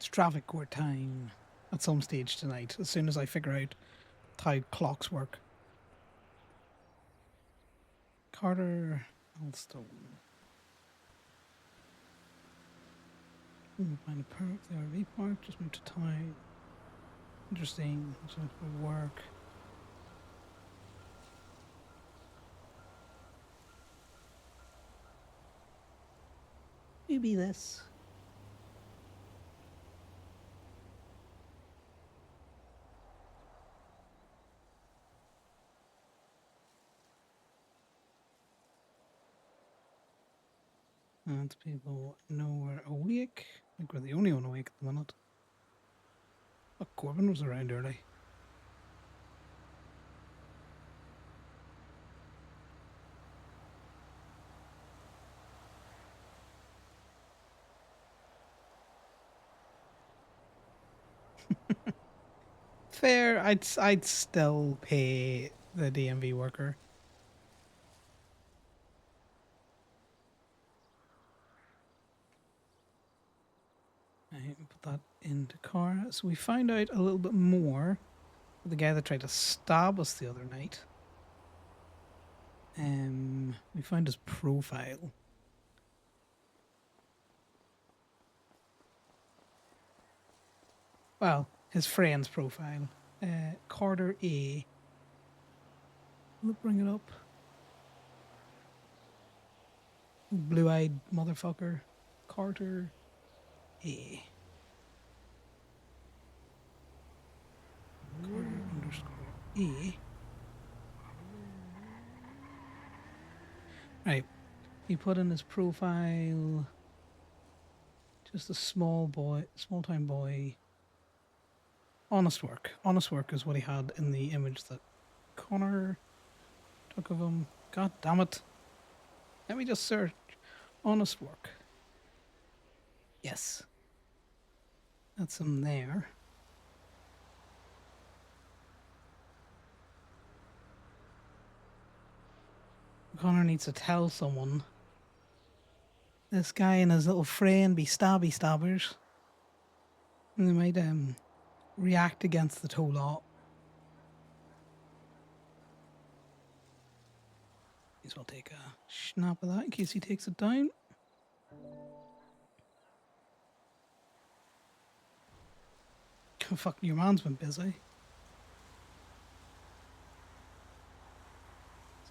It's traffic court time at some stage tonight, as soon as I figure out how clocks work. Carter, Alstone. Find a park, the RV park, just moved to town. Interesting, looks like it would work. Maybe this. And people know we're awake. I think we're the only one awake at the minute. Oh, Corbin was around early. Fair, I'd still pay the DMV worker. I put that into car. So we found out a little bit more with the guy that tried to stab us the other night. We found his profile. Well, his friend's profile. Carter A. Will it bring it up? Blue-eyed motherfucker. Carter A. Carter _ A. Right. He put in his profile. Just a small time boy. Honest work. Honest work is what he had in the image that Connor took of him. God damn it. Let me just search. Honest work. Yes. That's him there. Connor needs to tell someone. This guy and his little friend be stabby stabbers. And they might react against the whole lot. May as well take a snap of that in case he takes it down. Oh, fuck, your man's been busy.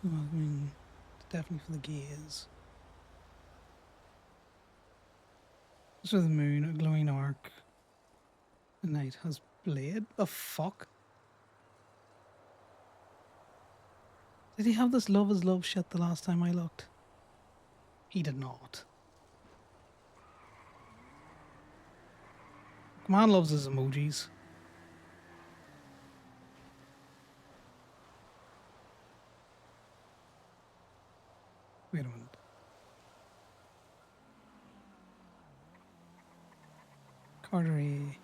So, I mean, it's definitely for the gays. This is the moon, a glowing arc. The night has blade. The fuck? Did he have this love is love shit the last time I looked? He did not. Man loves his emojis. Wait a minute. Carter A.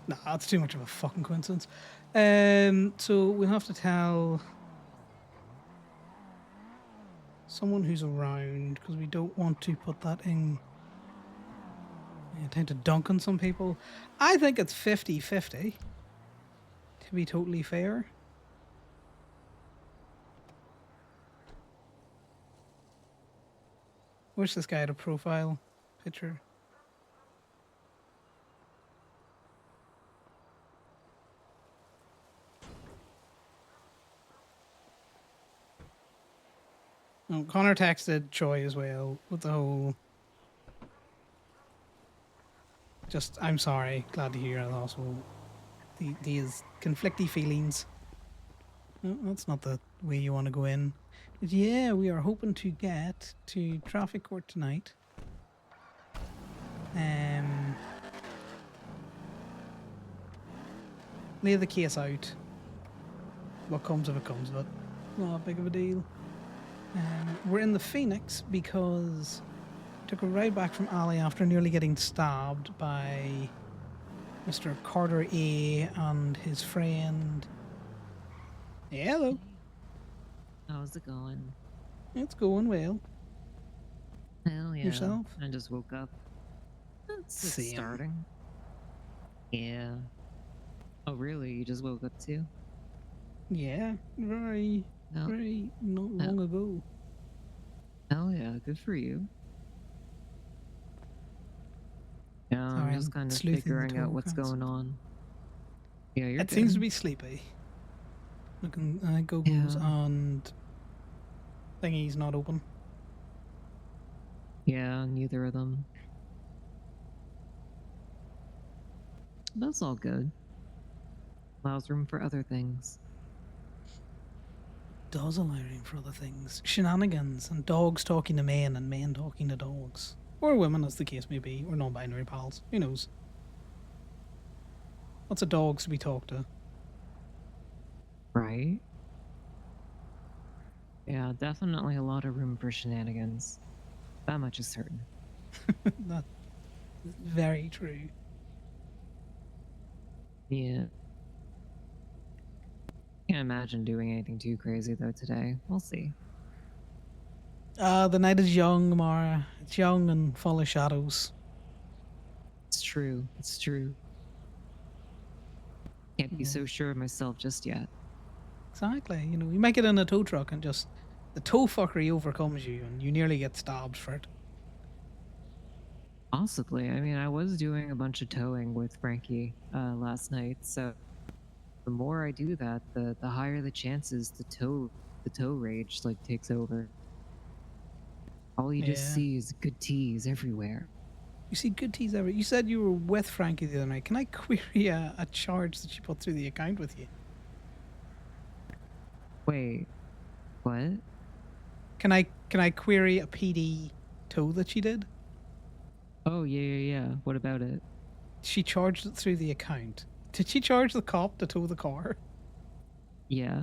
Nah, that's too much of a fucking coincidence. So we'll have to tell someone who's around because we don't want to put that in. I tend to dunk on some people. I think it's 50-50. To be totally fair. Wish this guy had a profile picture. Oh, Connor texted Troy as well with the whole. Just, I'm sorry. Glad to hear that also. These conflicty feelings. No, that's not the way you want to go in. But yeah, we are hoping to get to traffic court tonight. Lay the case out. What comes of it comes of it. Not big of a deal. We're in the Phoenix because took a ride back from Ali after nearly getting stabbed by Mr. Carter A and his friend. Hello. How's it going? It's going well. Hell yeah. Yourself? I just woke up. It's Same. starting. Yeah. Oh, really? You just woke up too? Yeah, very, No. very not Oh, long ago. hell yeah. Good for you. Yeah, I'm Sorry, just I'm kind of sleuthing the figuring out toll what's cards. going on. Yeah, you're It seems to good. be sleepy. Looking, Google's Yeah. and thingy's not open. Yeah, neither of them. That's all good. Allows room for other things. Does allow room for other things. Shenanigans and dogs talking to men and men talking to dogs. Or women, as the case may be, or non binary pals. Who knows? Lots of dogs we talk to. Right? Yeah, definitely a lot of room for shenanigans. That much is certain. That's very true. Yeah. Can't imagine doing anything too crazy though today. We'll see. The night is young, Mara. It's young and full of shadows. It's true. It's true. Can't be Yeah, so sure of myself just yet. exactly. You know, you might get in a tow truck and just the tow fuckery overcomes you and you nearly get stabbed for it. Possibly. I mean, I was doing a bunch of towing with Frankie last night, so the more I do that, the higher the chances the tow rage like takes over. All you just Yeah. see is good teas everywhere. You see good teas ever. You said you were with Frankie the other night. Can I query a charge that she put through the account with you? Wait, what? Can I query a PD tow that she did? Oh yeah. What about it? She charged it through the account. Did she charge the cop to tow the car? Yeah.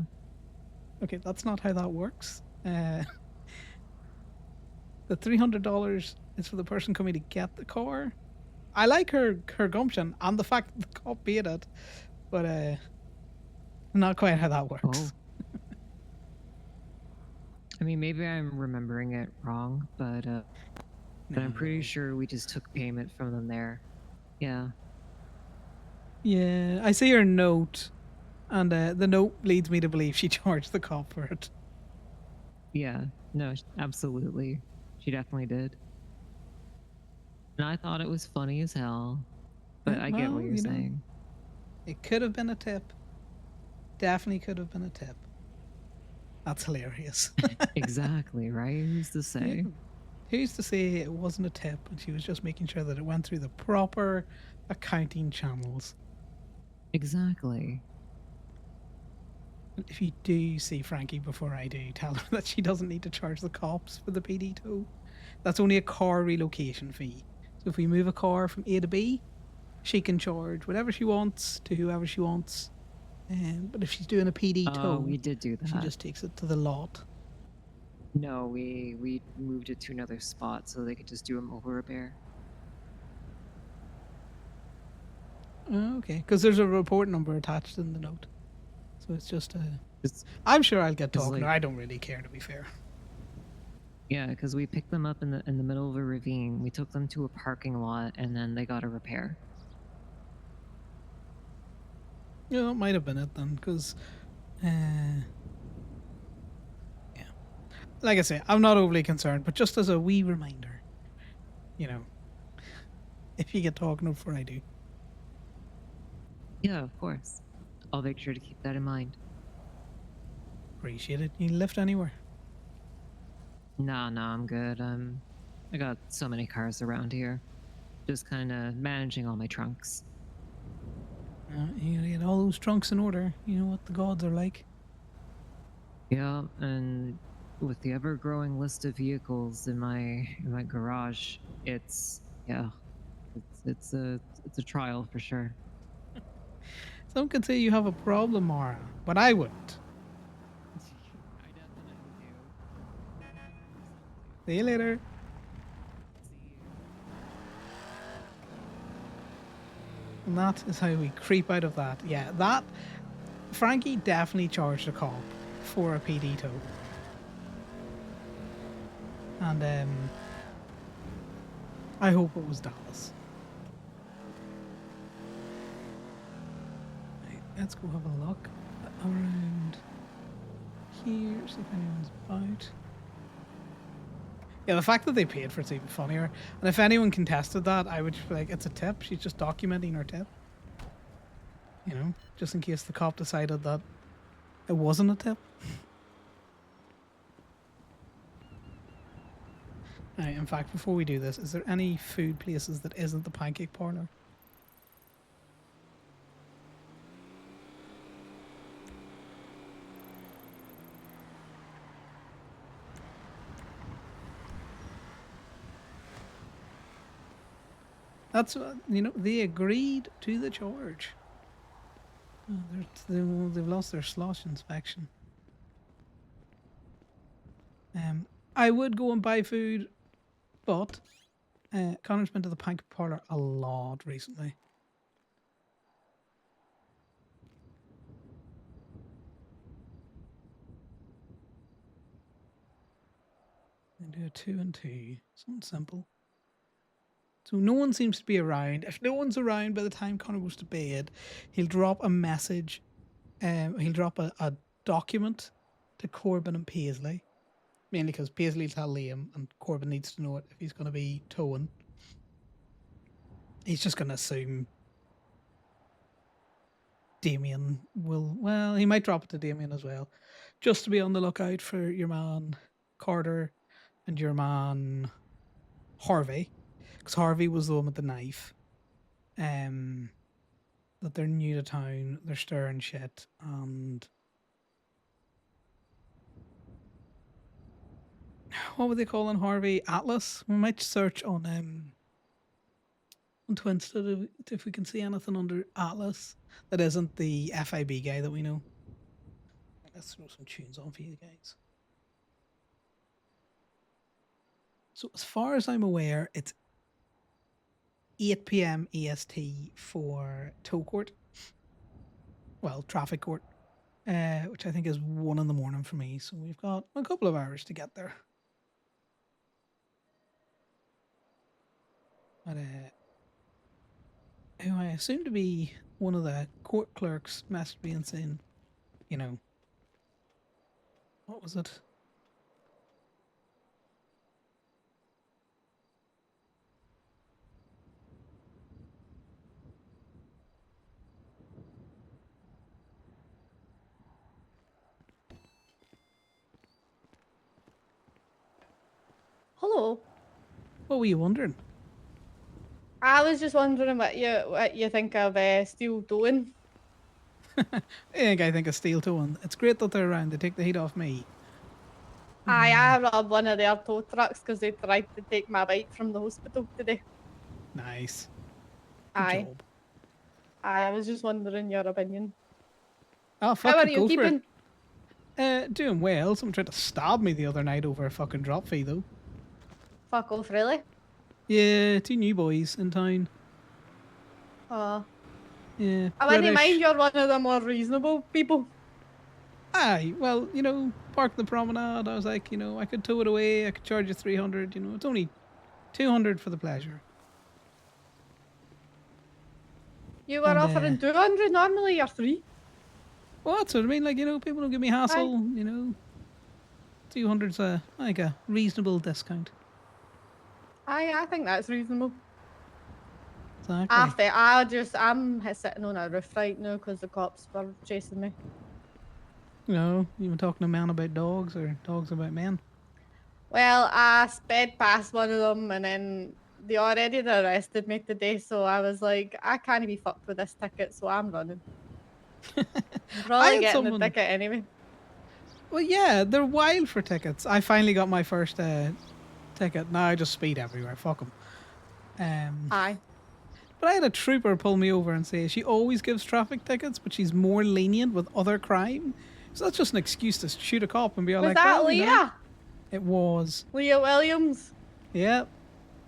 Okay, that's not how that works. The $300 is for the person coming to get the car. I like her gumption and the fact that the cop paid it, but not quite how that Oh. works. I mean, maybe I'm remembering it wrong, but I'm pretty No. sure we just took payment from them there. Yeah. Yeah, I see her note, and the note leads me to believe she charged the cop for it. Yeah. No, absolutely. She definitely did. And I thought it was funny as hell, but I get what Well, you're you know, saying. it could have been a tip. Definitely could have been a tip. That's hilarious. Exactly, right? Who's to Yeah. say? Who's to say it wasn't a tip and she was just making sure that it went through the proper accounting channels? Exactly. If you do see Frankie before I do, tell her that she doesn't need to charge the cops for the PD tow. That's only a car relocation fee. So if we move a car from A to B, she can charge whatever she wants to whoever she wants. But if she's doing a PD tow, We did do she that. just takes it to the lot. No, we moved it to another spot so they could just do a mobile repair. Oh, okay, because there's a report number attached in the note. So it's just a. It's I'm sure I'll get talking. like I don't really care, to be fair. yeah, because we picked them up in the middle of a ravine. We took them to a parking lot, and then they got a repair. Yeah, it might have been it then, because, yeah. Like I say, I'm not overly concerned, but just as a wee reminder, you know, if you get talking before I do. Yeah, of course. I'll make sure to keep that in mind. Appreciate it. You lift anywhere. Nah, I'm good. I got so many cars around here. Just kind of managing all my trunks. You gotta get all those trunks in order. You know what the gods are like. Yeah, and with the ever-growing list of vehicles in my garage, it's yeah, it's a trial for sure. Some could say you have a problem, Mara, but I wouldn't. I definitely do. 100% See you later. do. See you. And that is how we creep out of that. Yeah, that. Frankie definitely charged a cop for a PD tow. And I hope it was Dallas. let's go have a look around here, see if anyone's about. Yeah, the fact that they paid for it's even funnier. And if anyone contested that, I would just be like, it's a tip. She's just documenting her tip. You know, just in case the cop decided that it wasn't a tip. Right, in fact, before we do this, is there any food places that isn't the pancake parlor? That's you know, they agreed to the charge. Oh, they've lost their slosh inspection. I would go and buy food, but Connor's been to the pancake parlor a lot recently. And do a 2 and 2. Something simple. So no one seems to be around. If no one's around by the time Connor goes to bed, he'll drop a message. He'll drop a document to Corbin and Paisley. Mainly because Paisley'll tell Liam and Corbin needs to know it if he's going to be towing. He's just going to assume Damien will... Well, he might drop it to Damien as well. Just to be on the lookout for your man Carter and your man Harvey. Because Harvey was the one with the knife. That they're new to town, they're stirring shit, and what would they call on Harvey? Atlas. We might search on Twinstead if we can see anything under Atlas that isn't the FIB guy that we know. Let's throw some tunes on for you guys. So as far as I'm aware, it's 8 p.m. EST for tow court. Well, traffic court. Which I think is 1 in the morning for me. So we've got a couple of hours to get there. But who I assume to be one of the court clerks messaged me and saying, you know, what was it? Hello. What were you wondering? I was just wondering what you think of steel towing. I think of steel towing. It's great that they're around. They take the heat off me. I robbed one of their tow trucks because they tried to take my bike from the hospital today. Nice. Good Aye. job. I was just wondering your opinion. Oh, fuck How it, are you go for keeping? it. Doing well. Someone tried to stab me the other night over a fucking drop fee, though. Fuck off, really? Yeah, 2 new boys in town. Oh. Yeah, I wouldn't British. mind you're one of the more reasonable people. Aye, well, you know, park the promenade. I was like, you know, I could tow it away. I could charge you 300. You know, it's only 200 for the pleasure. You were And, offering 200 normally, you're 3. Well, that's what I mean. Like, you know, people don't give me hassle. Aye. You know, 200's like a reasonable discount. I think that's reasonable. Exactly. I'm sitting on a roof right now because the cops were chasing me. You know, you been talking to men about dogs or dogs about men? Well, I sped past one of them and then they already arrested me today, so I was like, I can't be fucked with this ticket, so I'm running. I'm probably getting the ticket anyway. Well, yeah, they're wild for tickets. I finally got my first ticket. Now I just speed everywhere. Fuck them. Aye. But I had a trooper pull me over and say she always gives traffic tickets, but she's more lenient with other crime. So that's just an excuse to shoot a cop and be all Was like, that well, Leah? You know, it was. Leah Williams? Yeah.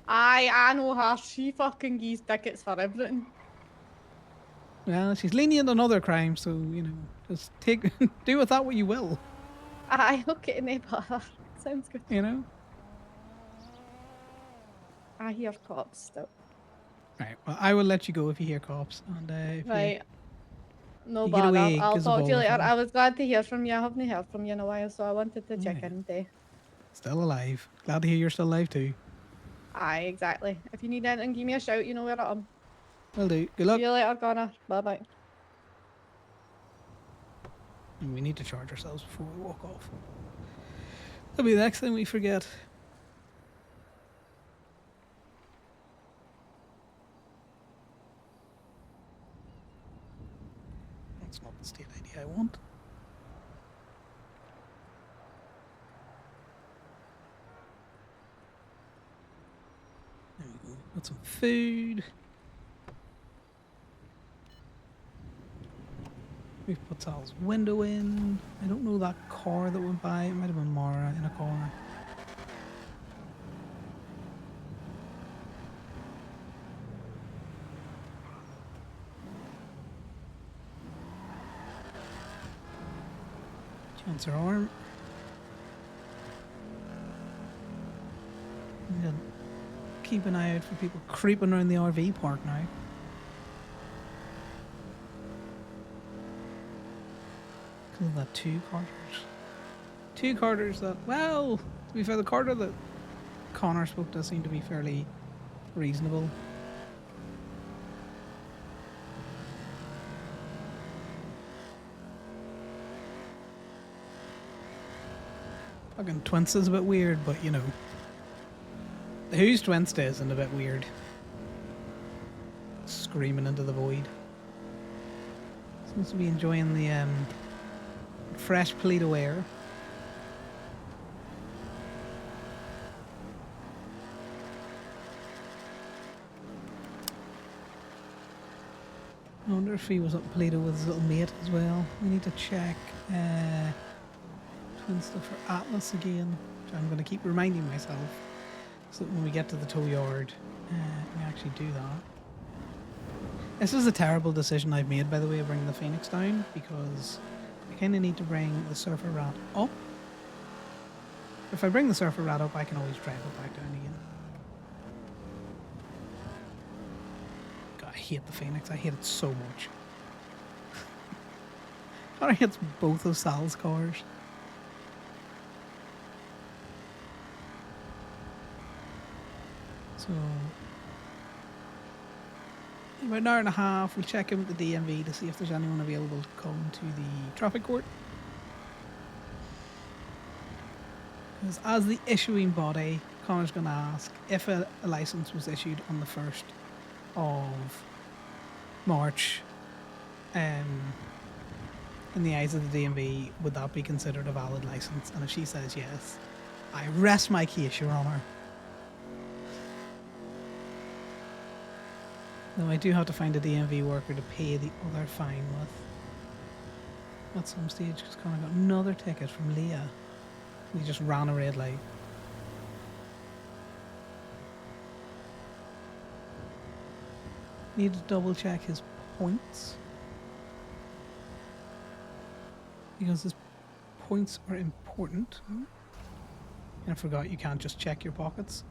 Aye, I know her. She fucking gives tickets for everything. Well, she's lenient on other crimes, so, you know, just do with that what you will. Aye, okay, no bother. Sounds good. You know? I hear cops still. Right, well, I will let you go if you hear cops. And if Right. No You get bother. away, I'll gives a talk to you ball later. from I you. was glad to hear from you. I haven't heard from you in a while, so I wanted to check Yeah. in. Still alive. Glad to hear you're still alive too. Aye, exactly. If you need anything, give me a shout. You know where I am. Will do. Good See luck. you later, Connor. Bye bye. And we need to charge ourselves before we walk off. That'll be the next thing we forget. That's not the state ID I want. There we go. Got some food. We've put Sal's window in. I don't know that car that went by. It might have been Mara in a car. Chance her arm. Need to keep an eye out for people creeping around the RV park now. Because of that two Carters. Two Carters that, well, to be fair, the Carter that Connor spoke to seemed to be fairly reasonable. Fucking Twince is a bit weird, but you know. The Who's Twince isn't a bit weird. Screaming into the void. Seems to be enjoying the fresh Polito air. I wonder if he was up Polito with his little mate as well. We need to check twin stuff for Atlas again, which I'm going to keep reminding myself so that when we get to the tow yard, we actually do that. This is a terrible decision I've made, by the way, of bringing the Phoenix down, because I kind of need to bring the Surfer Rat up. If I bring the Surfer Rat up, I can always drive it back down again. God, I hate the Phoenix. I hate it so much. Connor hates both of Sal's cars. So, about an hour and a half, we'll check in with the DMV to see if there's anyone available to come to the traffic court. Because as the issuing body, Connor's going to ask if a license was issued on the 1st of March, in the eyes of the DMV, would that be considered a valid license? And if she says yes, I rest my case, Your Honour. Though I do have to find a DMV worker to pay the other fine with at some stage, because Connor got another ticket from Leah. He just ran a red light. Need to double check his points, because his points are important. And I forgot you can't just check your pockets.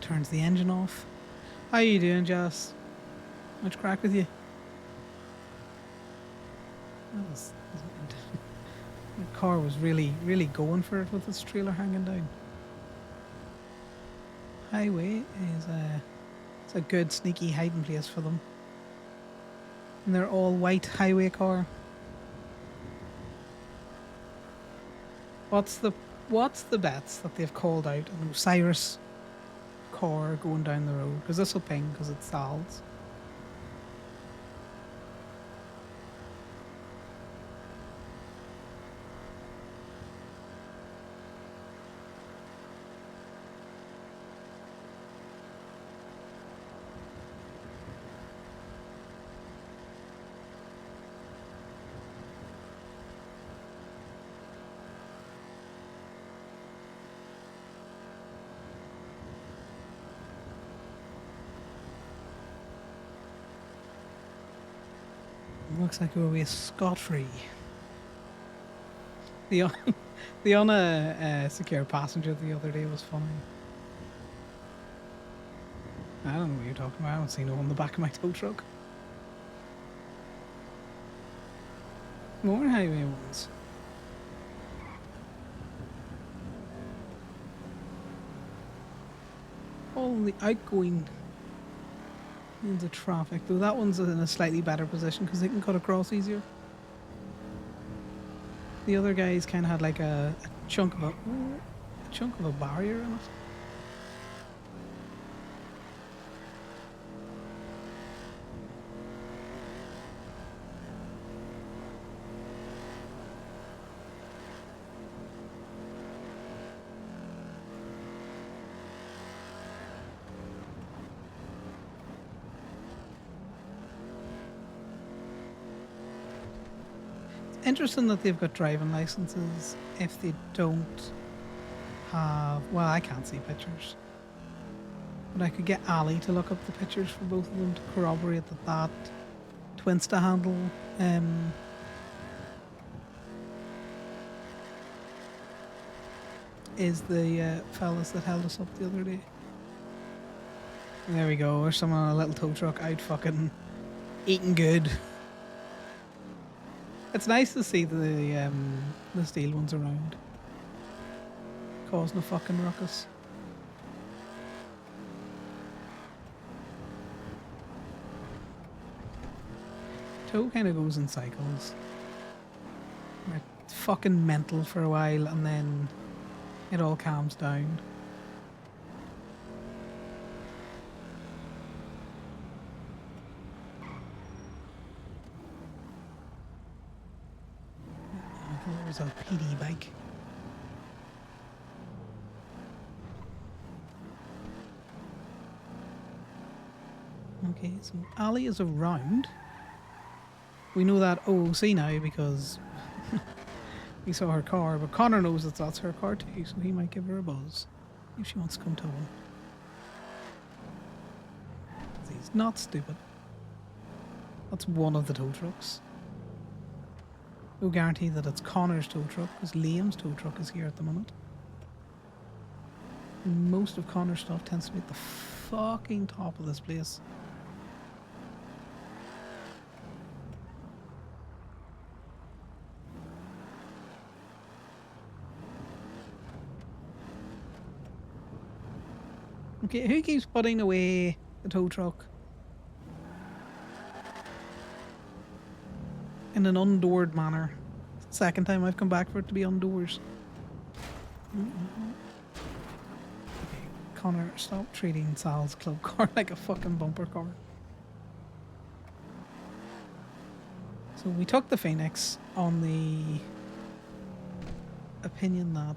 Turns the engine off. How you doing, Jess? Much crack with you? The car was really going for it with its trailer hanging down. Highway is it's a good sneaky hiding place for them. And they're all white highway car. What's the bets that they've called out an Osiris car going down the road? Because this will ping because it's Sal's. Looks like we're away scot-free. The the secure passenger the other day was funny. I don't know what you're talking about. I don't see no on the back of my tow truck. More highway ones. All the outgoing means of traffic, though that one's in a slightly better position because they can cut across easier. The other guys kind of had like a chunk of a barrier in it. Interesting that they've got driving licenses if they don't have... Well, I can't see pictures. But I could get Ali to look up the pictures for both of them to corroborate that Twinsta handle is the fellas that held us up the other day. There we go. There's someone on a little tow truck out fucking eating good. It's nice to see the steel ones around, causing a fucking ruckus. Tow kind of goes in cycles. It's fucking mental for a while, and then it all calms down. A PD bike. Okay, so Ali is around. We know that OOC now because we saw her car, but Connor knows that that's her car too, so he might give her a buzz if she wants to come towing. He's not stupid. That's one of the tow trucks. No guarantee that it's Connor's tow truck, because Liam's tow truck is here at the moment. And most of Connor's stuff tends to be at the fucking top of this place. Okay, who keeps putting away the tow truck in an undoored manner? Second time I've come back for it to be undoors. Okay, Connor, stop treating Sal's club car like a fucking bumper car. So we took the Phoenix on the opinion that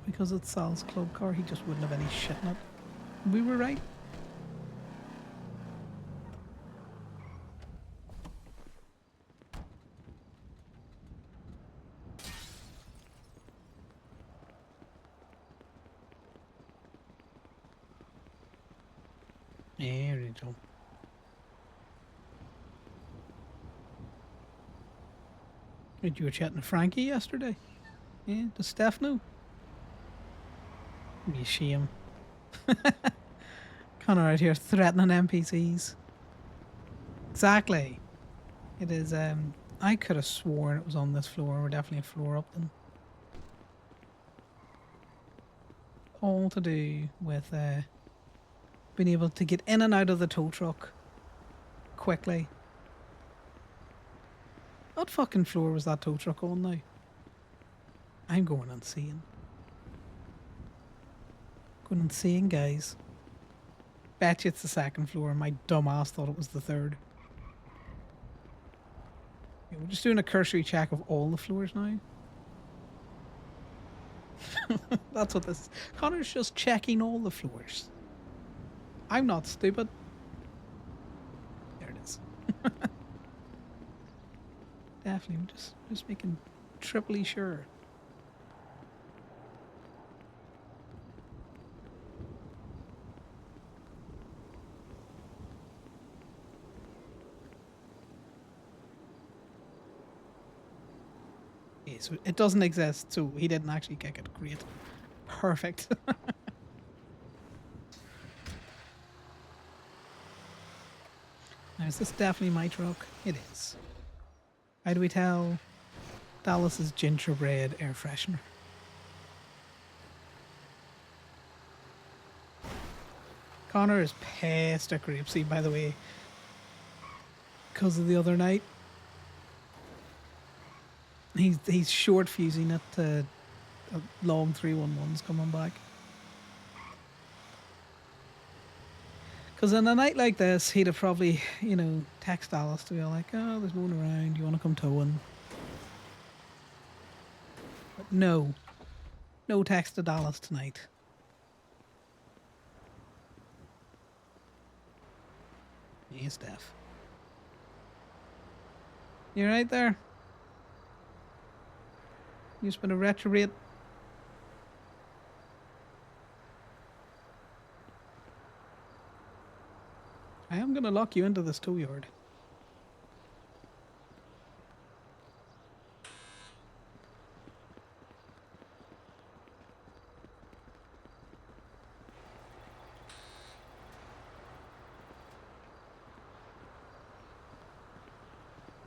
because it's Sal's club car, he just wouldn't have any shit in it. We were right. There you go. You were chatting to Frankie yesterday? Yeah, does Steph know? Be a shame. Connor out here threatening NPCs. Exactly. It is, I could have sworn it was on this floor. We're definitely a floor up then. All to do with, being able to get in and out of the tow truck quickly. What fucking floor was that tow truck on now? I'm going insane. Going insane, guys. Bet you it's the second floor. My dumbass thought it was the third. Okay, we're just doing a cursory check of all the floors now. That's what this is. Connor's just checking all the floors. I'm not stupid. There it is. Definitely, just making triply sure. Okay, so it doesn't exist, so he didn't actually kick it. Great. Perfect. Now, is this definitely my truck? It is. How do we tell? Dallas's gingerbread air freshener. Connor is pissed at Grapeseed, by the way, because of the other night. He's short fusing it to long 311's coming back. Because in a night like this, he'd have probably, text Dallas to be like, oh, there's no one around, you want to come towing? But no. No text to Dallas tonight. Hey, Steph. You right there? You just been a retrograde? I am going to lock you into this tow yard.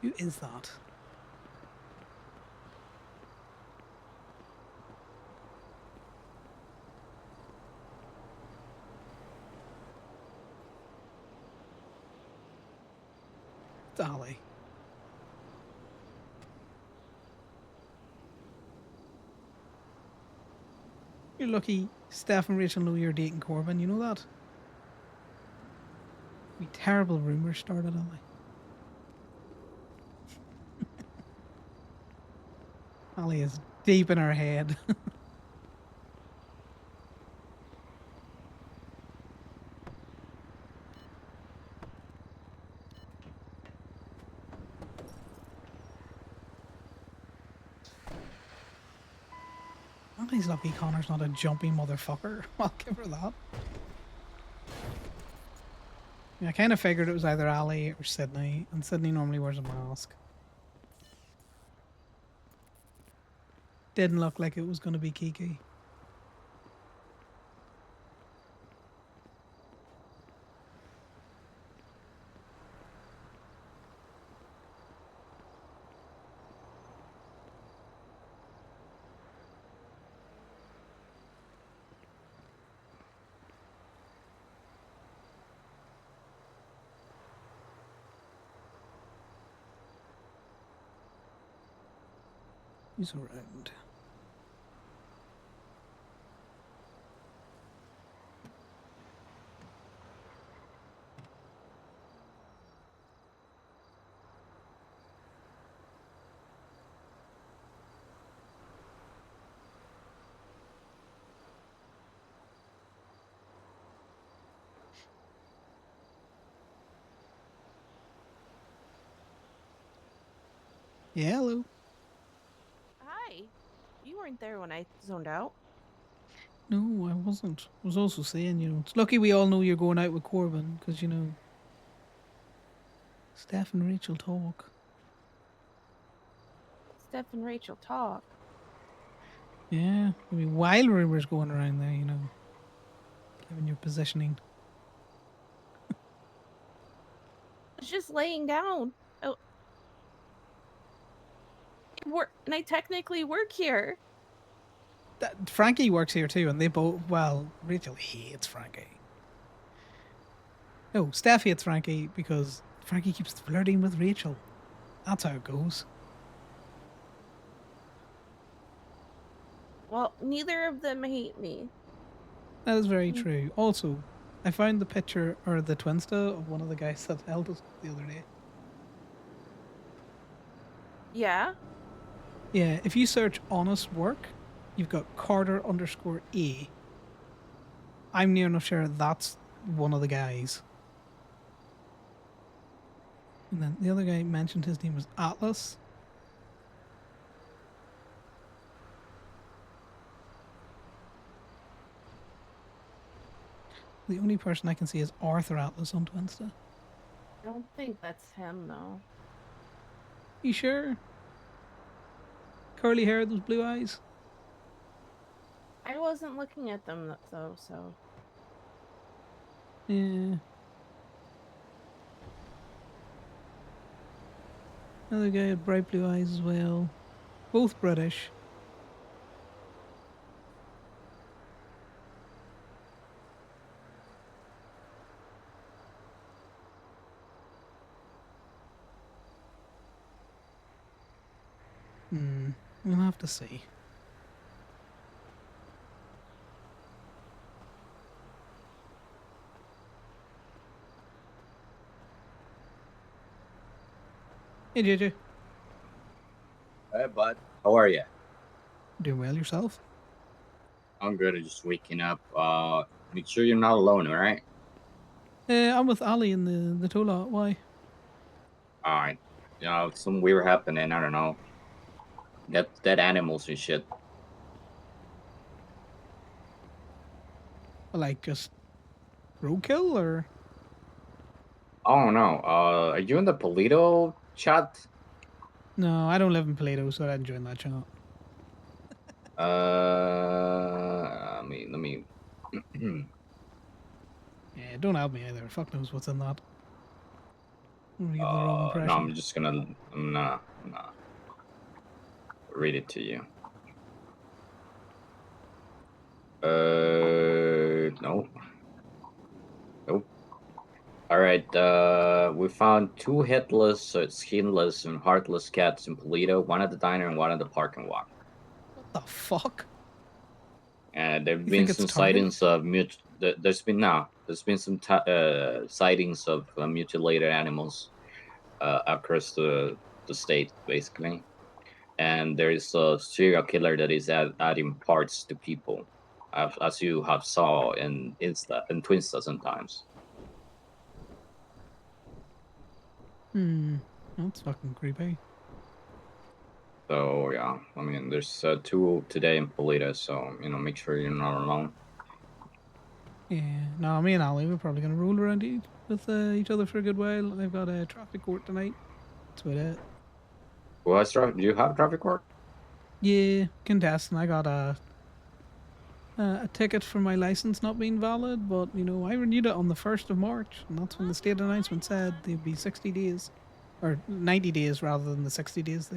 Who is that? Dolly. You're lucky Steph and Rachel know you're dating Corbin, you know that? We terrible rumours started, Ollie. Ollie is deep in her head. Ollie's lucky Connor's not a jumpy motherfucker. I'll give her that. Yeah, I kind of figured it was either Ali or Sydney, and Sydney normally wears a mask. Didn't look like it was going to be Kiki. He's around. Yeah, hello. Hi. You weren't there when I zoned out. No, I wasn't. I was also saying, it's lucky we all know you're going out with Corbin, because, Steph and Rachel talk. Steph and Rachel talk. Yeah, I mean, wild rumors going around there, given your positioning. I was just laying down. Oh. And I technically work here. Frankie works here too, and they both, Rachel hates Frankie. No, Steph hates Frankie because Frankie keeps flirting with Rachel. That's how it goes. Well, neither of them hate me. That is very true. Also, I found the picture, or the Twinsta, of one of the guys that held us the other day. Yeah? Yeah, if you search honest work, you've got Carter_A. I'm near enough sure that's one of the guys. And then the other guy mentioned his name was Atlas. The only person I can see is Arthur Atlas on Twinsta. I don't think that's him, though. You sure? Curly hair, those blue eyes. I wasn't looking at them though, so. Yeah. Another guy with bright blue eyes as well. Both British. We'll have to see. Hey, JJ. Hey, bud. How are you? Doing well yourself? I'm good. I'm just waking up. Make sure you're not alone, all right? I'm with Ali in the tow lot. Why? All right. Some weird happening. I don't know. Dead animals and shit. Like just roadkill or? I don't know. Are you in the Polito chat? No, I don't live in Paleto, so I didn't join that channel. Let me. Yeah, don't help me either. Fuck knows what's in that. I'm gonna give the wrong No, impression. I'm gonna read it to you. Nope. Nope. All right. We found two headless, skinless, and heartless cats in Polito. One at the diner and one at the parking lot. What the fuck? And there've You been think it's some Target? sightings of There's been some sightings of mutilated animals across the state, basically. And there is a serial killer that is adding parts to people, as you have saw in Insta and Twinsta sometimes. That's fucking creepy. So yeah, I mean, there's two today in Polita, so make sure you're not alone. Yeah, no, me and Ali, we're probably gonna roll around with each other for a good while. I've got a traffic court tonight. That's about it. Who has traffic? Do you have traffic court? Yeah, contesting. I got a ticket for my license not being valid, but I renewed it on the 1st of March, and that's when the state announcement said they'd be 60 days, or 90 days rather than the 60 days.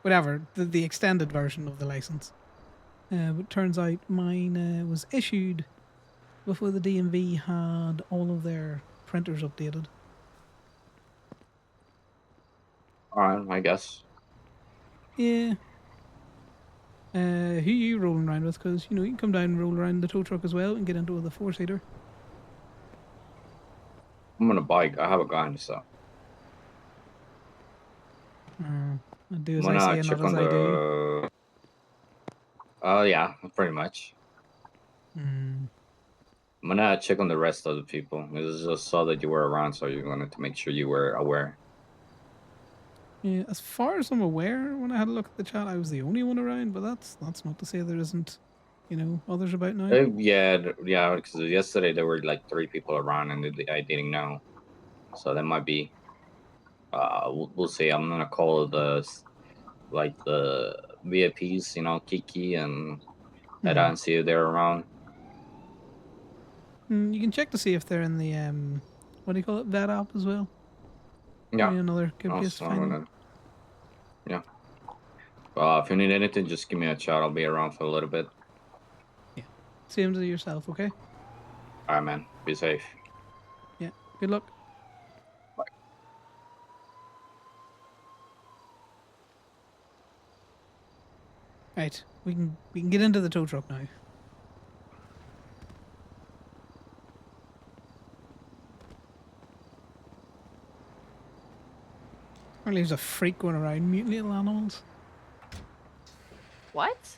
Whatever, the extended version of the license. But turns out mine was issued before the DMV had all of their printers updated. All right, I guess. Yeah. Who you rolling around with? Because you can come down and roll around the tow truck as well and get into the 4-seater. I'm on a bike. I have a gun, so I do I'm as I gonna say, check not as on I do. the. Oh yeah, pretty much. I'm gonna check on the rest of the people. I just saw that you were around, so you wanted to make sure you were aware. Yeah, as far as I'm aware, when I had a look at the chat, I was the only one around. But that's not to say there isn't, others about now. Yeah. Because yesterday there were like 3 people around, and I didn't know, so that might be. We'll see. I'm gonna call the VIPs, Kiki and Eda, and see if they're around. You can check to see if they're in the what do you call it, vet app as well. Yeah. Maybe another good place to find them. Yeah. If you need anything, just give me a shout. I'll be around for a little bit. Yeah. Same to yourself, okay? All right, man. Be safe. Yeah. Good luck. Bye. Right. We can get into the tow truck now. Apparently there's a freak going around mutilating animals. What?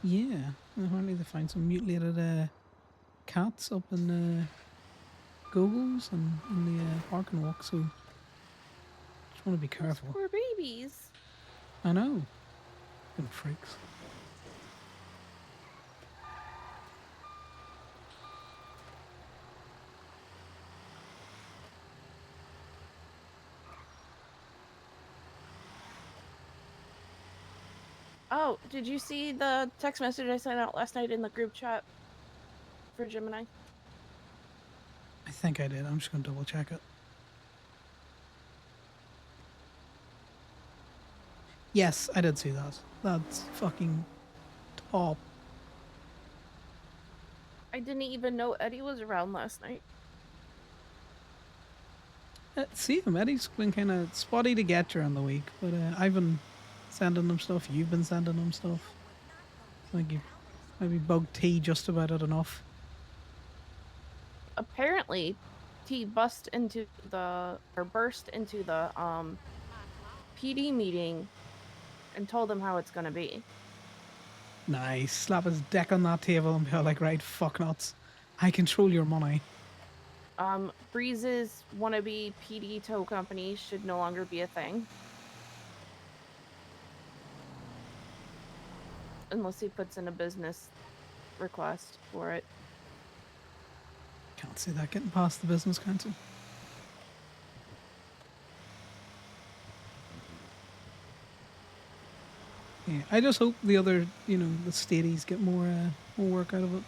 Yeah. Apparently they find some mutilated cats up in Googles and in the parking walk, so just want to be Those careful. poor babies. I know. Fucking freaks. Oh, did you see the text message I sent out last night in the group chat for Gemini? I think I did. I'm just going to double check it. Yes, I did see that. That's fucking top. I didn't even know Eddie was around last night. See him, Eddie's been kind of spotty to get during the week, but I've been sending him stuff. You've been sending him stuff. I think you maybe bugged T just about it enough. Apparently, T burst into the PD meeting and told them how it's gonna be. Nice. Slap his deck on that table and be like, right, fuck nuts. I control your money. Breeze's wannabe PD tow company should no longer be a thing. Unless he puts in a business request for it. Can't see that getting past the business council. Yeah, I just hope the other, the stadies get more work out of it.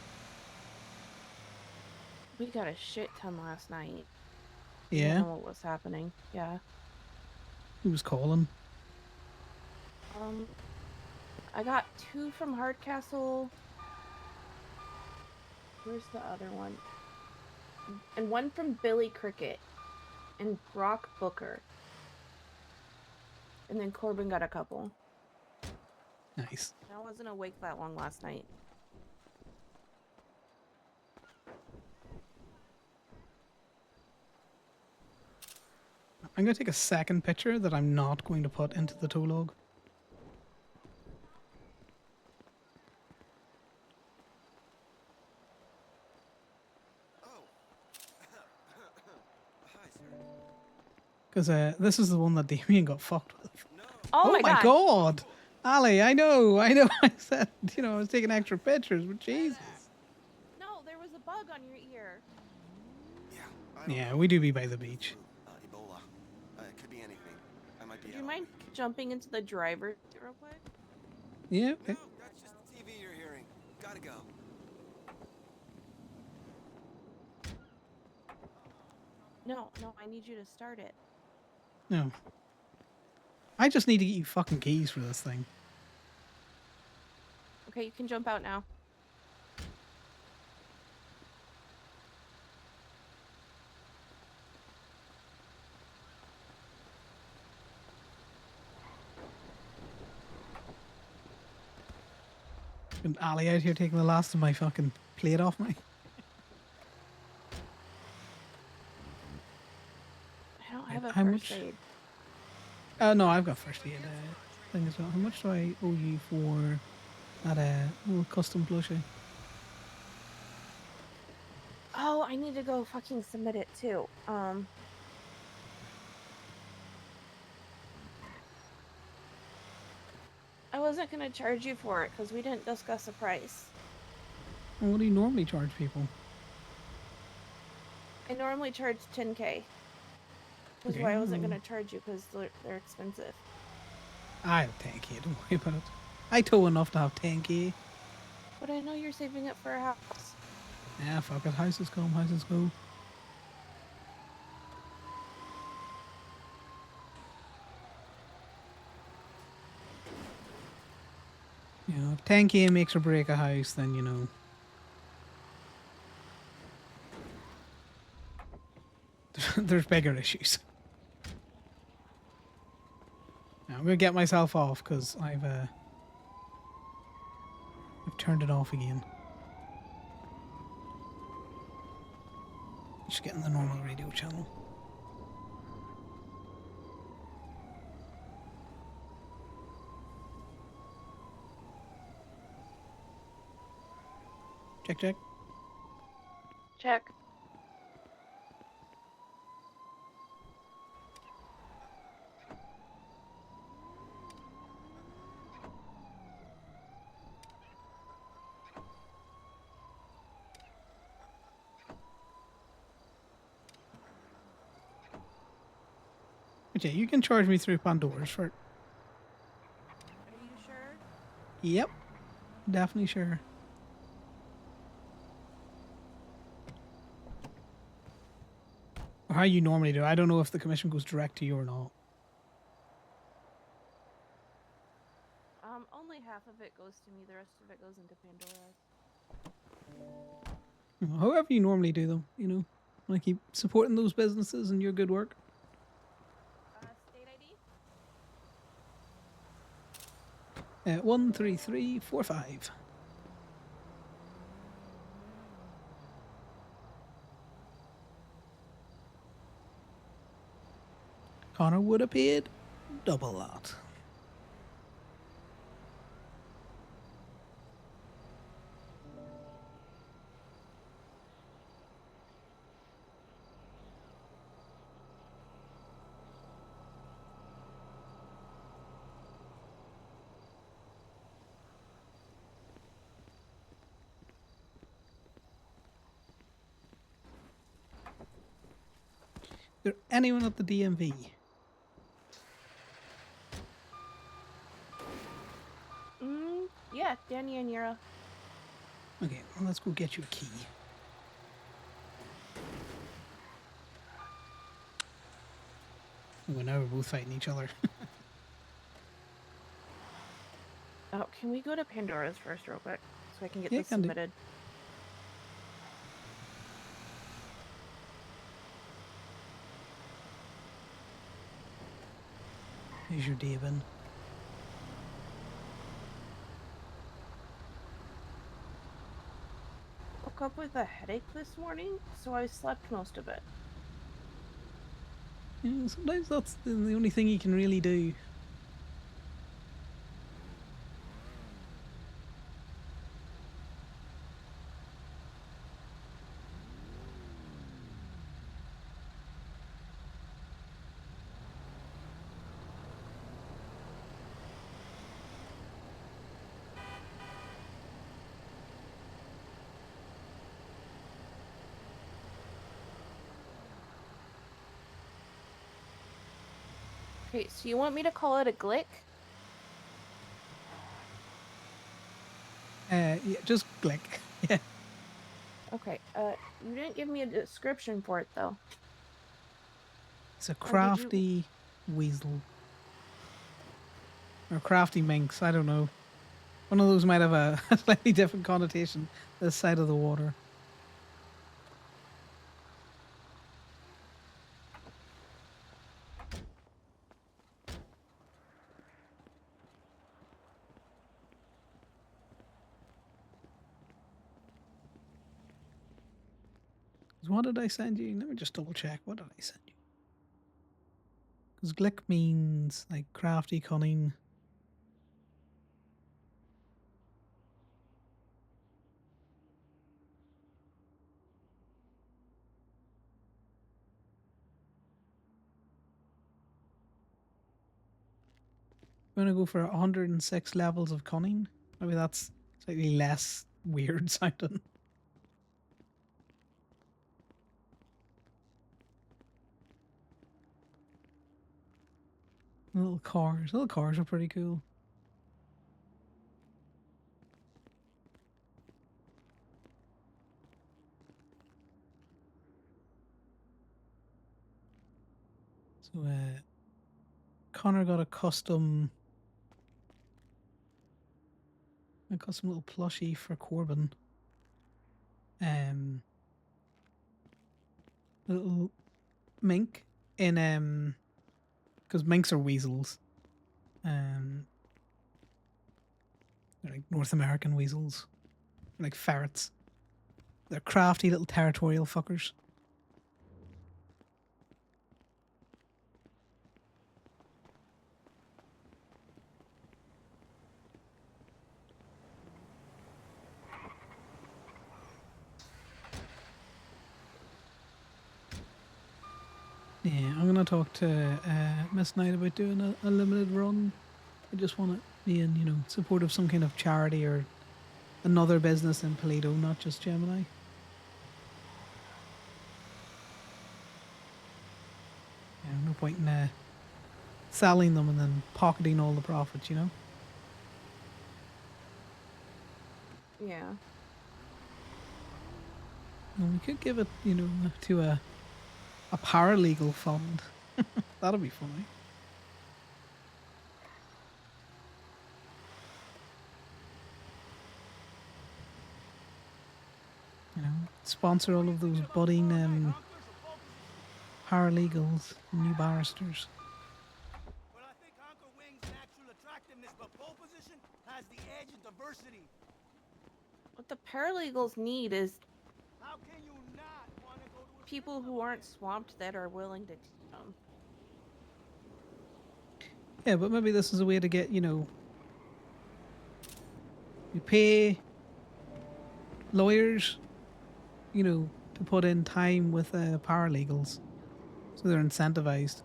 We got a shit ton last night. I Yeah, don't know what was happening. Yeah. who was calling? I got 2 from Hardcastle. Where's the other one? And 1 from Billy Cricket and Brock Booker. And then Corbin got a couple. Nice. I wasn't awake that long last night. I'm going to take a second picture that I'm not going to put into the tow log. Because this is the one that Damien got fucked with. Oh, my god! Ali, I know. I said, I was taking extra pictures, but Jesus. No, there was a bug on your ear. Yeah, we do be by the beach. Ebola. It could be anything. I might be. Do you mind jumping into the driver's seat real quick? Yeah, okay. No, that's just the TV you're hearing. Gotta go. No, I need you to start it. No. I just need to get you fucking keys for this thing. Okay, you can jump out now. And Ali out here taking the last of my fucking plate off me. I don't have a How first much? aid. No, I've got first aid thing as well. How much do I owe you for that little custom plushie? Oh, I need to go fucking submit it too. I wasn't gonna charge you for it because we didn't discuss a price. And what do you normally charge people? I normally charge 10K. That's Okay, why I wasn't gonna charge you because they're expensive. I have 10k, don't worry about it. I tow enough to have 10k. But I know you're saving it for a house. Yeah, fuck it. Houses come, houses go. If 10k makes or break a house, then there's bigger issues. Now, I'm gonna get myself off because I've turned it off again. Just getting the normal radio channel. Check, check. Check. Okay, you can charge me through Pandora's for it. Are you sure? Yep, definitely sure. Or how you normally do. I don't know if the commission goes direct to you or not. Only half of it goes to me. The rest of it goes into Pandora's. However you normally do them, you know. Want to keep supporting those businesses and your good work. State ID? 13345. Connor would have paid double that. Is there anyone at the DMV? Yeah, Danny and Yura. Okay, well, let's go get you a key. Oh, now we're both fighting each other. Oh, can we go to Pandora's first real quick? So I can get Yeah, this can do. submitted. Here's your David. Woke up with a headache this morning, so I slept most of it. Yeah, sometimes that's the only thing you can really do. Okay, so you want me to call it a glick? Yeah, just click. Yeah. Okay, you didn't give me a description for it, though. It's a Or did you- crafty weasel. Or crafty minx, I don't know. One of those might have a slightly different connotation this side of the water. What did I send you? Let me just double check. What did I send you? Because glick means like crafty, cunning. I'm going to go for 106 levels of cunning. Maybe that's slightly less weird sounding. Little cars. Little cars are pretty cool. So, Connor got a custom little plushie for Corbin. Little mink in because minks are weasels. They're like North American weasels. They're like ferrets. They're crafty little territorial fuckers. Yeah, I'm gonna talk to Miss Knight about doing a limited run. I just want to be in, support of some kind of charity or another business in Paleto, not just Gemini. No point in selling them and then pocketing all the profits, Yeah. Well, we could give it, you know, to a paralegal fund. That'll be funny. You know, sponsor all of those budding paralegals, new barristers. Well, I think Anchor Wing's natural attractiveness, but pole position has the edge in diversity. What the paralegals need is How can you not want to go to a people who aren't swamped that are willing to teach them. Yeah, but maybe this is a way to get, you know, you pay lawyers, you know, to put in time with paralegals, so they're incentivized.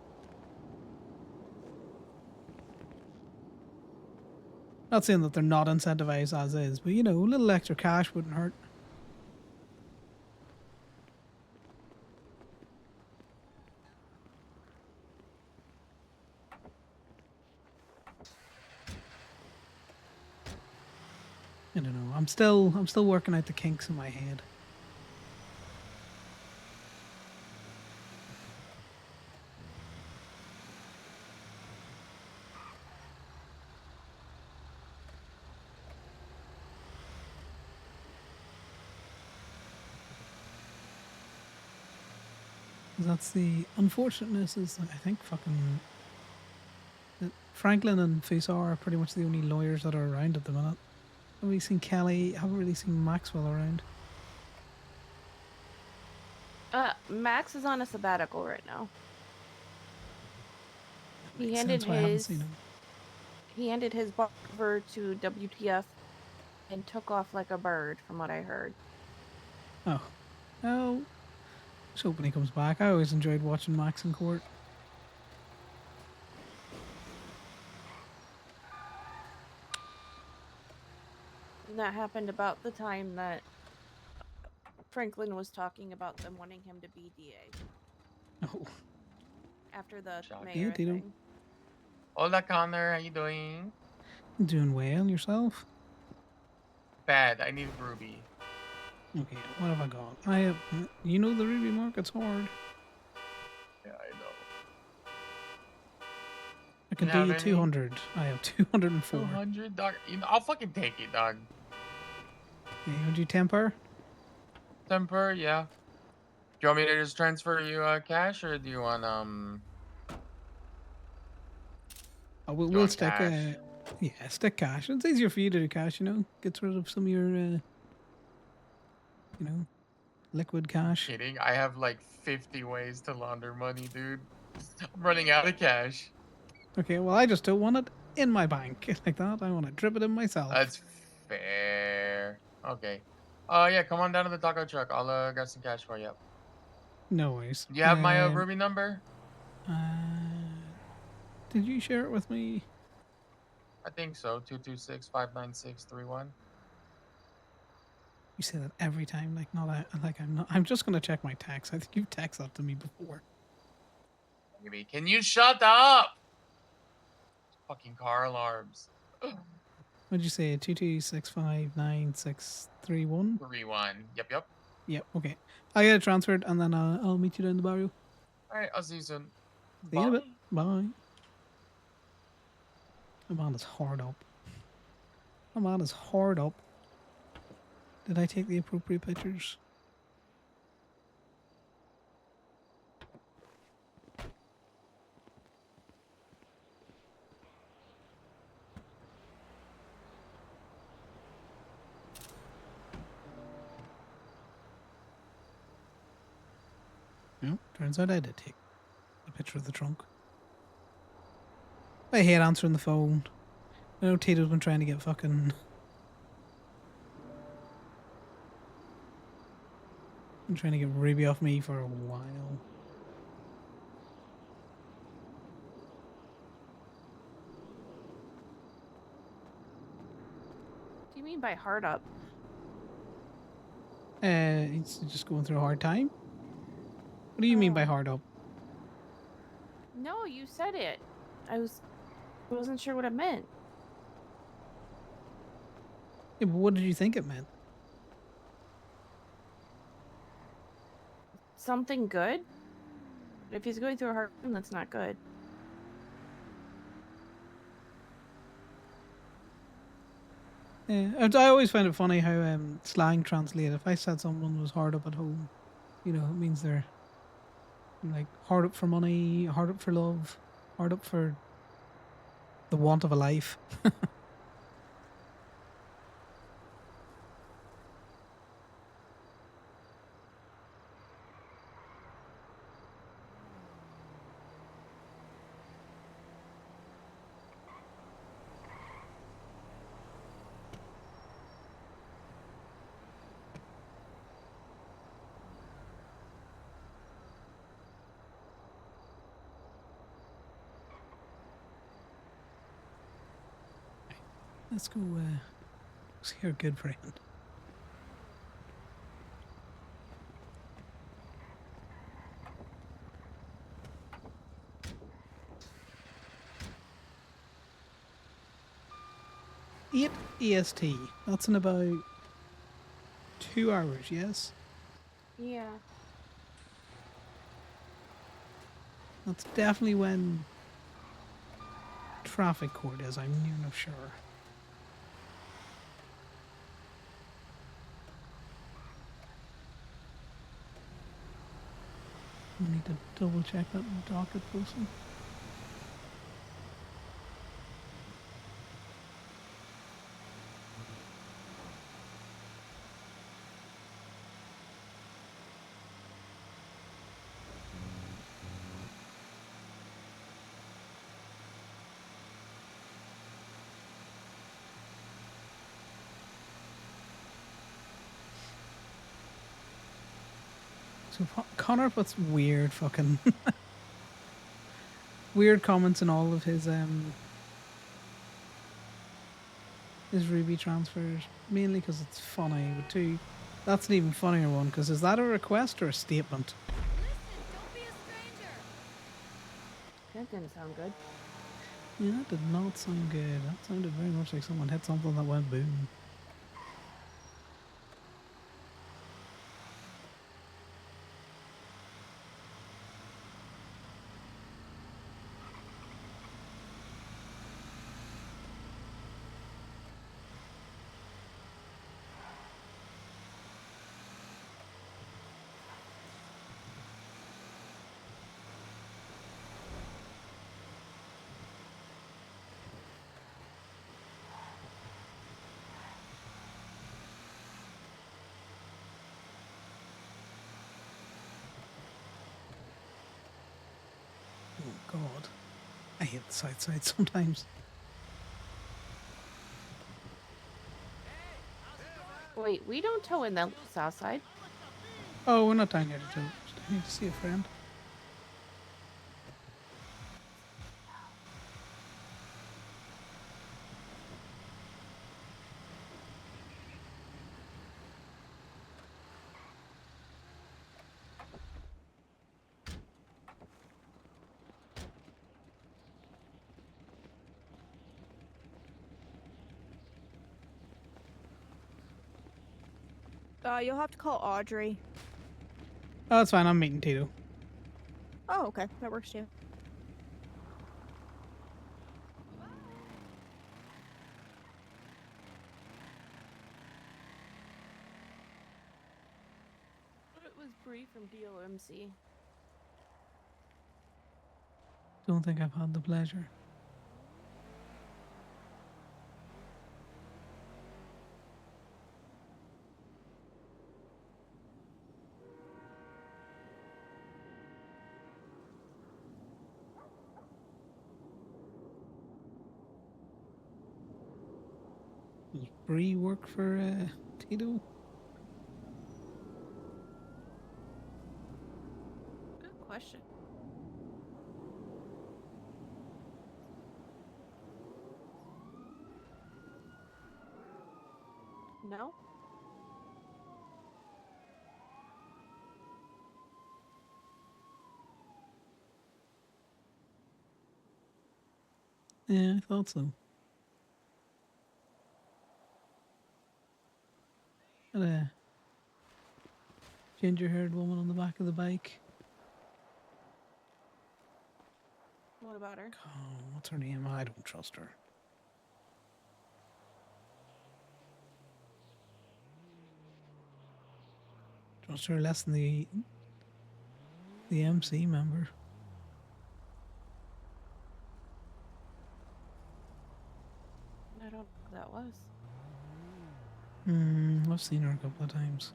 Not saying that they're not incentivized as is, but you know, a little extra cash wouldn't hurt. I don't know. I'm still working out the kinks in my head. That's the unfortunateness is I think fucking that Franklin and Fusar are pretty much the only lawyers that are around at the minute. Haven't really seen Kelly, haven't really seen Maxwell around. Max is on a sabbatical right now. He Makes handed sense why I haven't his seen him. he handed his bar over to WTF and took off like a bird, from what I heard. Oh. Oh. Just hoping he comes back. I always enjoyed watching Max in court. And that happened about the time that Franklin was talking about them wanting him to be DA Oh. after the Shocking. Yeah, mayor Tito. thing. Hola, Connor. How you doing? Doing well yourself? Bad. I need Ruby. Okay, what have I got? I have, you know the Ruby market's hard. Yeah, I know. I can You do have you any? 200. I have 204. 200, dog. You know, I'll fucking take it, dog. Yeah, you want to do temper? Temper, yeah. Do you want me to just transfer you cash, or do you want Oh, Do you we'll want stick cash? yeah, stick cash. It's easier for you to do cash, you know. Gets rid of some of your you know, liquid cash. Kidding? I have like 50 ways to launder money, dude. I'm running out of cash. Okay, well I just don't want it in my bank like that. I want to drip it in myself. That's fair. Okay. Yeah, come on down to the taco truck. I'll get some cash for you. No worries. Do you have my Ruby number? Uh, did you share it with me? I think so. 226-596-31. You say that every time, like not like I'm not. I'm just gonna check my text. I think you've texted that to me before. Maybe. Can you shut up? Fucking car alarms. What'd you say? 2265961. 31. Yep. Yep. Okay. I get it transferred, and then I'll meet you down the barrio. All right. I'll see you soon. See you in a bit. Bye. My man is hard up. My man is hard up. Did I take the appropriate pictures? No, turns out I did take a picture of the trunk. I hate answering the phone. I know Tito's been trying to get fucking... been trying to get Ruby off me for a while. What do you mean by hard up? He's just going through a hard time. What do you mean by Oh. hard up? No, you said it. I wasn't sure what it meant. Yeah, but what did you think it meant? Something good? If he's going through a hard time, that's not good. Yeah, I always find it funny how slang translate. If I said someone was hard up at home, you know, it means they're like hard up for money, hard up for love, hard up for the want of a life. Let's go see our good friend. Eight EST. That's in about 2 hours, yes? Yeah. That's definitely when traffic court is, I'm near enough sure. I need to double check that docket posting. So Connor puts weird fucking weird comments in all of his Ruby transfers, mainly because it's funny, but two, that's an even funnier one, because is that a request or a statement? That didn't sound good. Yeah, that did not sound good. That sounded very much like someone hit something that went boom. Oh god. I hate the south side sometimes. Wait, we don't tow in the south side. Oh, we're not down here to just down here to see a friend. You'll have to call Audrey. Oh, that's fine. I'm meeting Tito. Oh, okay. That works too. It was Bree from DOMC. Don't think I've had the pleasure. Does Bree work for Tito? Good question. No? Yeah, I thought so. Got a ginger-haired woman on the back of the bike. What about her? Oh, what's her name? I don't trust her. Trust her less than the MC member. I don't know who that was. I've seen her a couple of times.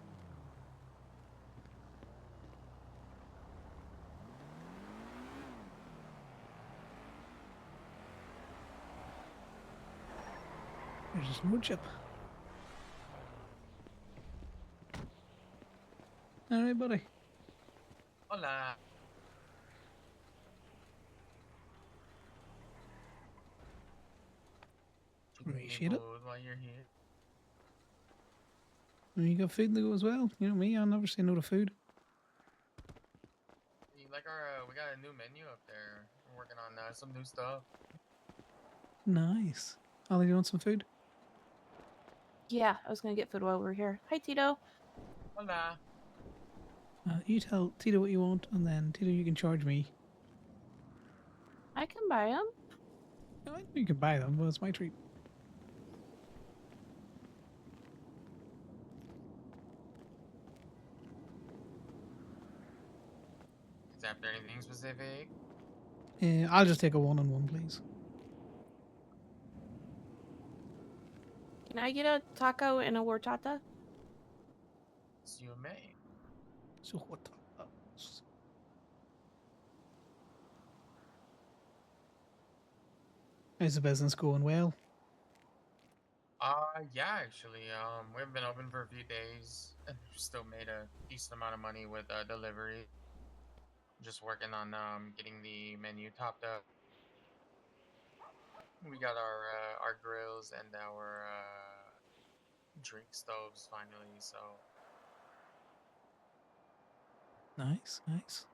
There's a snow chip. Alright, buddy. Hola. Appreciate it. Food while you're here. And you got food to go as well. You know me, I'll never say no to food. You like our? We got a new menu up there. We're working on some new stuff. Nice. Ollie, you want some food? Yeah, I was gonna get food while we were here. Hi, Tito. Hola. You tell Tito what you want, and then Tito, you can charge me. I can buy them. You can buy them, but it's my treat. Is after anything specific? I'll just take a one-on-one, please. Can I get a taco and a horchata? Yes, you may. So what? How's the business going? Well? Yeah, actually. We haven't been open for a few days, and we've still made a decent amount of money with delivery. Just working on getting the menu topped up. We got our grills and our drink stoves finally, so Nice, nice.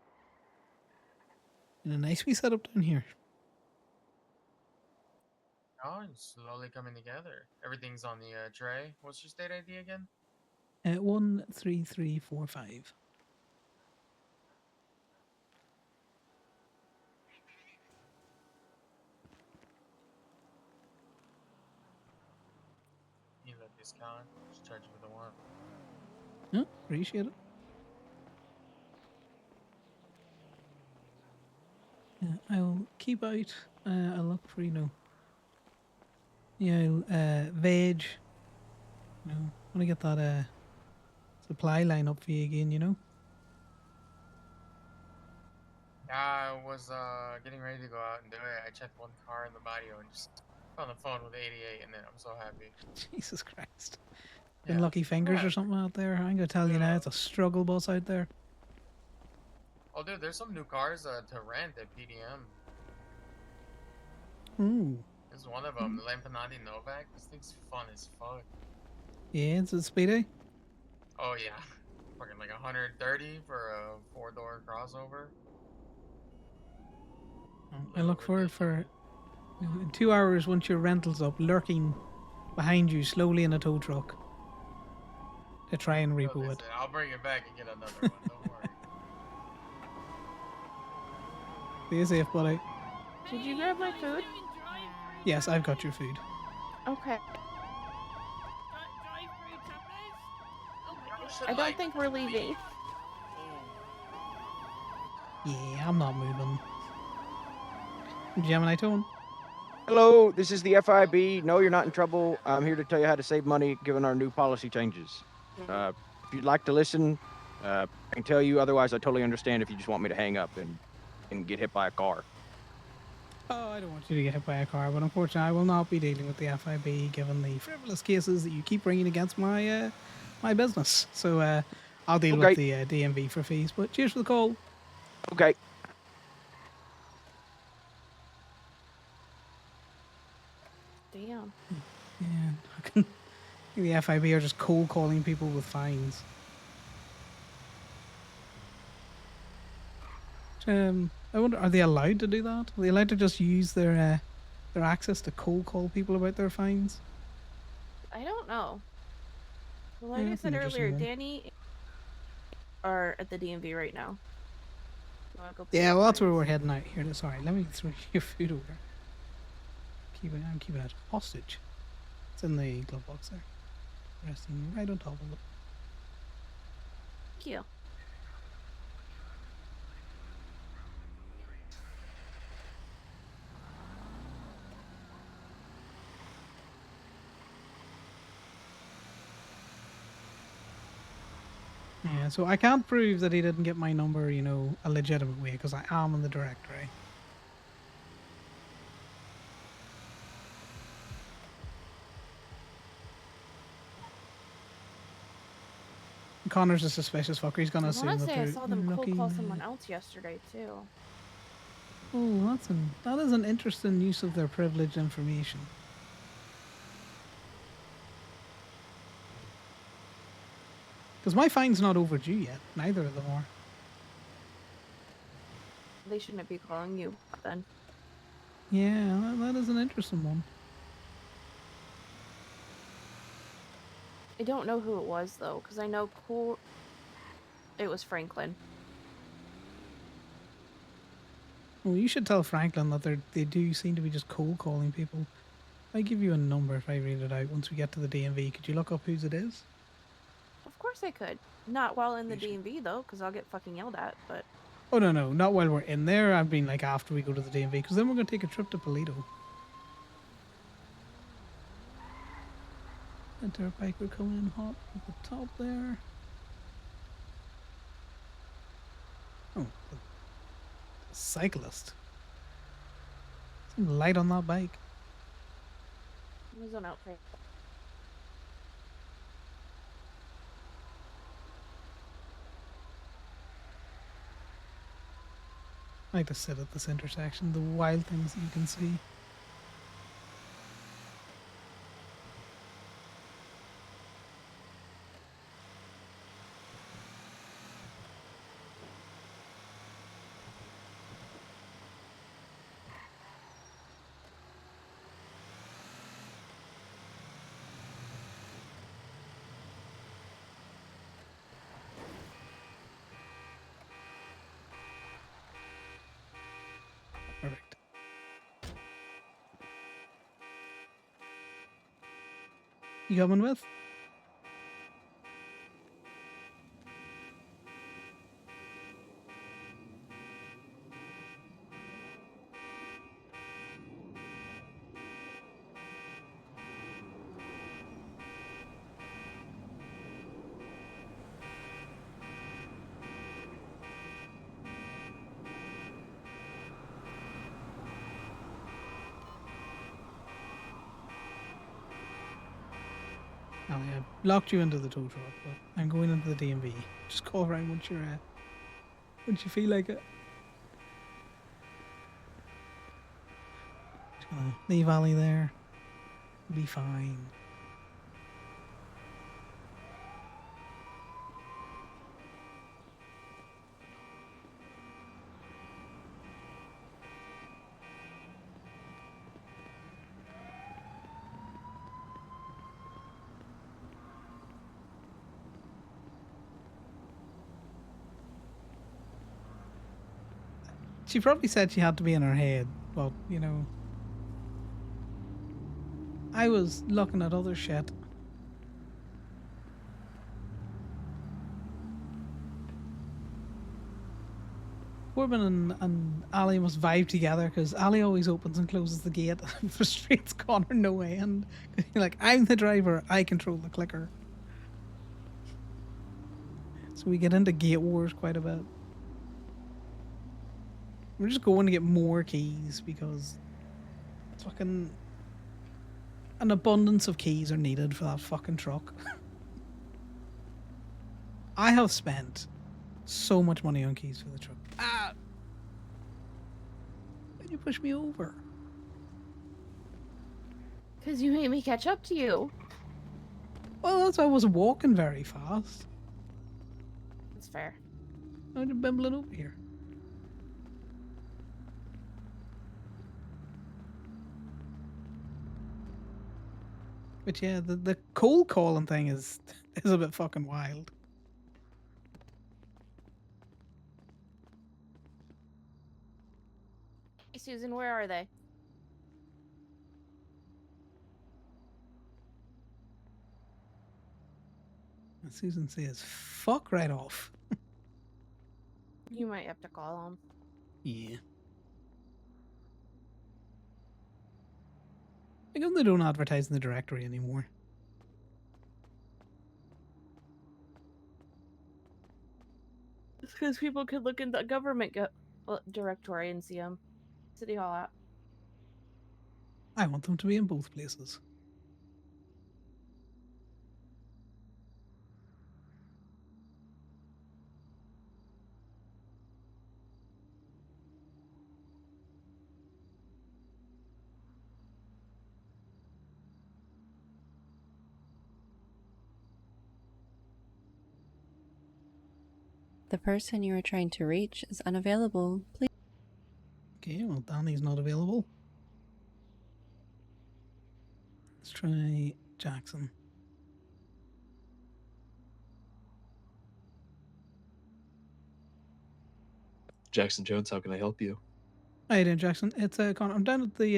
And a nice wee setup down here. oh, it's slowly coming together. Everything's on the tray. What's your state ID again? 13345. You let discount. Just charge you for the one. No, appreciate it. Yeah, I'll keep out. I'll look for, veg. I want to get that supply line up for you again, Yeah, I was getting ready to go out and do it. I checked one car in the barrio and just on the phone with 88, and then I'm so happy. Jesus Christ. Been Yeah. lucky fingers or Yeah. something out there. I'm going to tell you now, it's a struggle bus out there. Oh, dude, there's some new cars to rent at PDM. Ooh. This is one of them, the Lampanati Novak. This thing's fun as fuck. Yeah, it's a speedy. Oh, yeah. Fucking like 130 for a 4-door crossover. I look forward for in 2 hours once your rental's up, lurking behind you slowly in a tow truck to try and repo it. Listen, I'll bring it back and get another one. Don't worry. Be safe, buddy. Did you grab my food? Yes, I've got your food. Okay. I don't think we're leaving. Yeah, I'm not moving. Gemini tone. Hello, this is the FIB. No, you're not in trouble. I'm here to tell you how to save money given our new policy changes. If you'd like to listen, I can tell you. Otherwise, I totally understand if you just want me to hang up and get hit by a car. Oh, I don't want you to get hit by a car, but unfortunately I will not be dealing with the FIB given the frivolous cases that you keep bringing against my my business. So I'll deal with the DMV for fees. But cheers for the call. Okay. Damn. Yeah, the FIB are just cold calling people with fines. I wonder, are they allowed to do that? Are they allowed to just use their access to cold call people about their fines? I don't know. Well, like Yeah, I that's an said interesting earlier, one. Danny are at the DMV right now. You wanna go pick Yeah, up well, that's where parties? we're heading out here. Sorry, let me throw your food over. I'm keeping it hostage. It's in the glove box there. Resting right on top of it. Thank you. Yeah, so I can't prove that he didn't get my number, you know, a legitimate way, because I am in the directory. Connor's a suspicious fucker. He's gonna I assume want to that say I they're saw them cold looking. call someone else yesterday too. Oh, that is an interesting use of their privileged information. Because my fine's not overdue yet. Neither of them are. They shouldn't be calling you then. Yeah, that is an interesting one. I don't know who it was though, because I know it was Franklin. Well, you should tell Franklin that they do seem to be just cold calling people. I give you a number if I read it out once we get to the DMV. Could you look up whose it is? Of course I could. Not while in the You should. DMV though, because I'll get fucking yelled at. But Oh no, not while we're in there. I mean, like after we go to the DMV, because then we're gonna take a trip to Polito. And our biker coming in hot at the top there. Oh, the cyclist. Some light on that bike. it was an outfit. I like to sit at this intersection, the wild things that you can see. Perfect. You coming with? Oh, yeah, locked you into the tow truck, but I'm going into the DMV. Just call around once you feel like it. Just gonna leave Ali there. Be fine. She probably said she had to be in her head, but you know, I was looking at other shit. Corbin and Ali must vibe together because Ali always opens and closes the gate and frustrates Connor no end. Like, I'm the driver, I control the clicker. So we get into gate wars quite a bit. We're just going to get more keys because it's fucking an abundance of keys are needed for that fucking truck. I have spent so much money on keys for the truck. Ah! Why'd you push me over? Because you made me catch up to you. Well, that's why I wasn't walking very fast. That's fair. I'm just bimbling over here. But yeah, the cold calling thing is a bit fucking wild. Hey, Susan, where are they? And Susan says, "Fuck right off." You might have to call them. Yeah. Because they don't advertise in the directory anymore. It's because people could look in the government directory and see them. City Hall app. I want them to be in both places. The person you are trying to reach is unavailable. Please. Okay, well, Danny's not available. Let's try Jackson. Jackson Jones, how can I help you? How you doing, Jackson? It's Connor. I'm down at the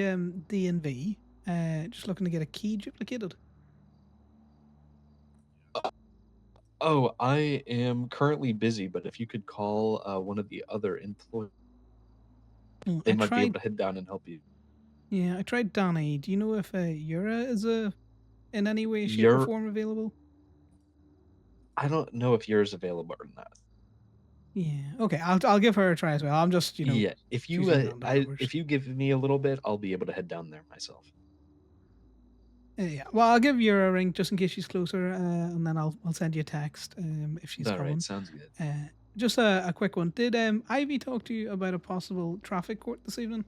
DNV. Just looking to get a key duplicated. Oh, I am currently busy, but if you could call one of the other employees, they I might be able tried. to head down and help you. Yeah, I tried Danny. Do you know if Yura is in any way, shape, or Your, form available? I don't know if yours available or not. Yeah. Okay, I'll give her a try as well. I'm just Yeah, if you choosing random numbers. if you give me a little bit, I'll be able to head down there myself. Yeah. Well, I'll give Yura a ring just in case she's closer, and then I'll send you a text if she's All coming. right, sounds good. Just a quick one. Did Ivy talk to you about a possible traffic court this evening?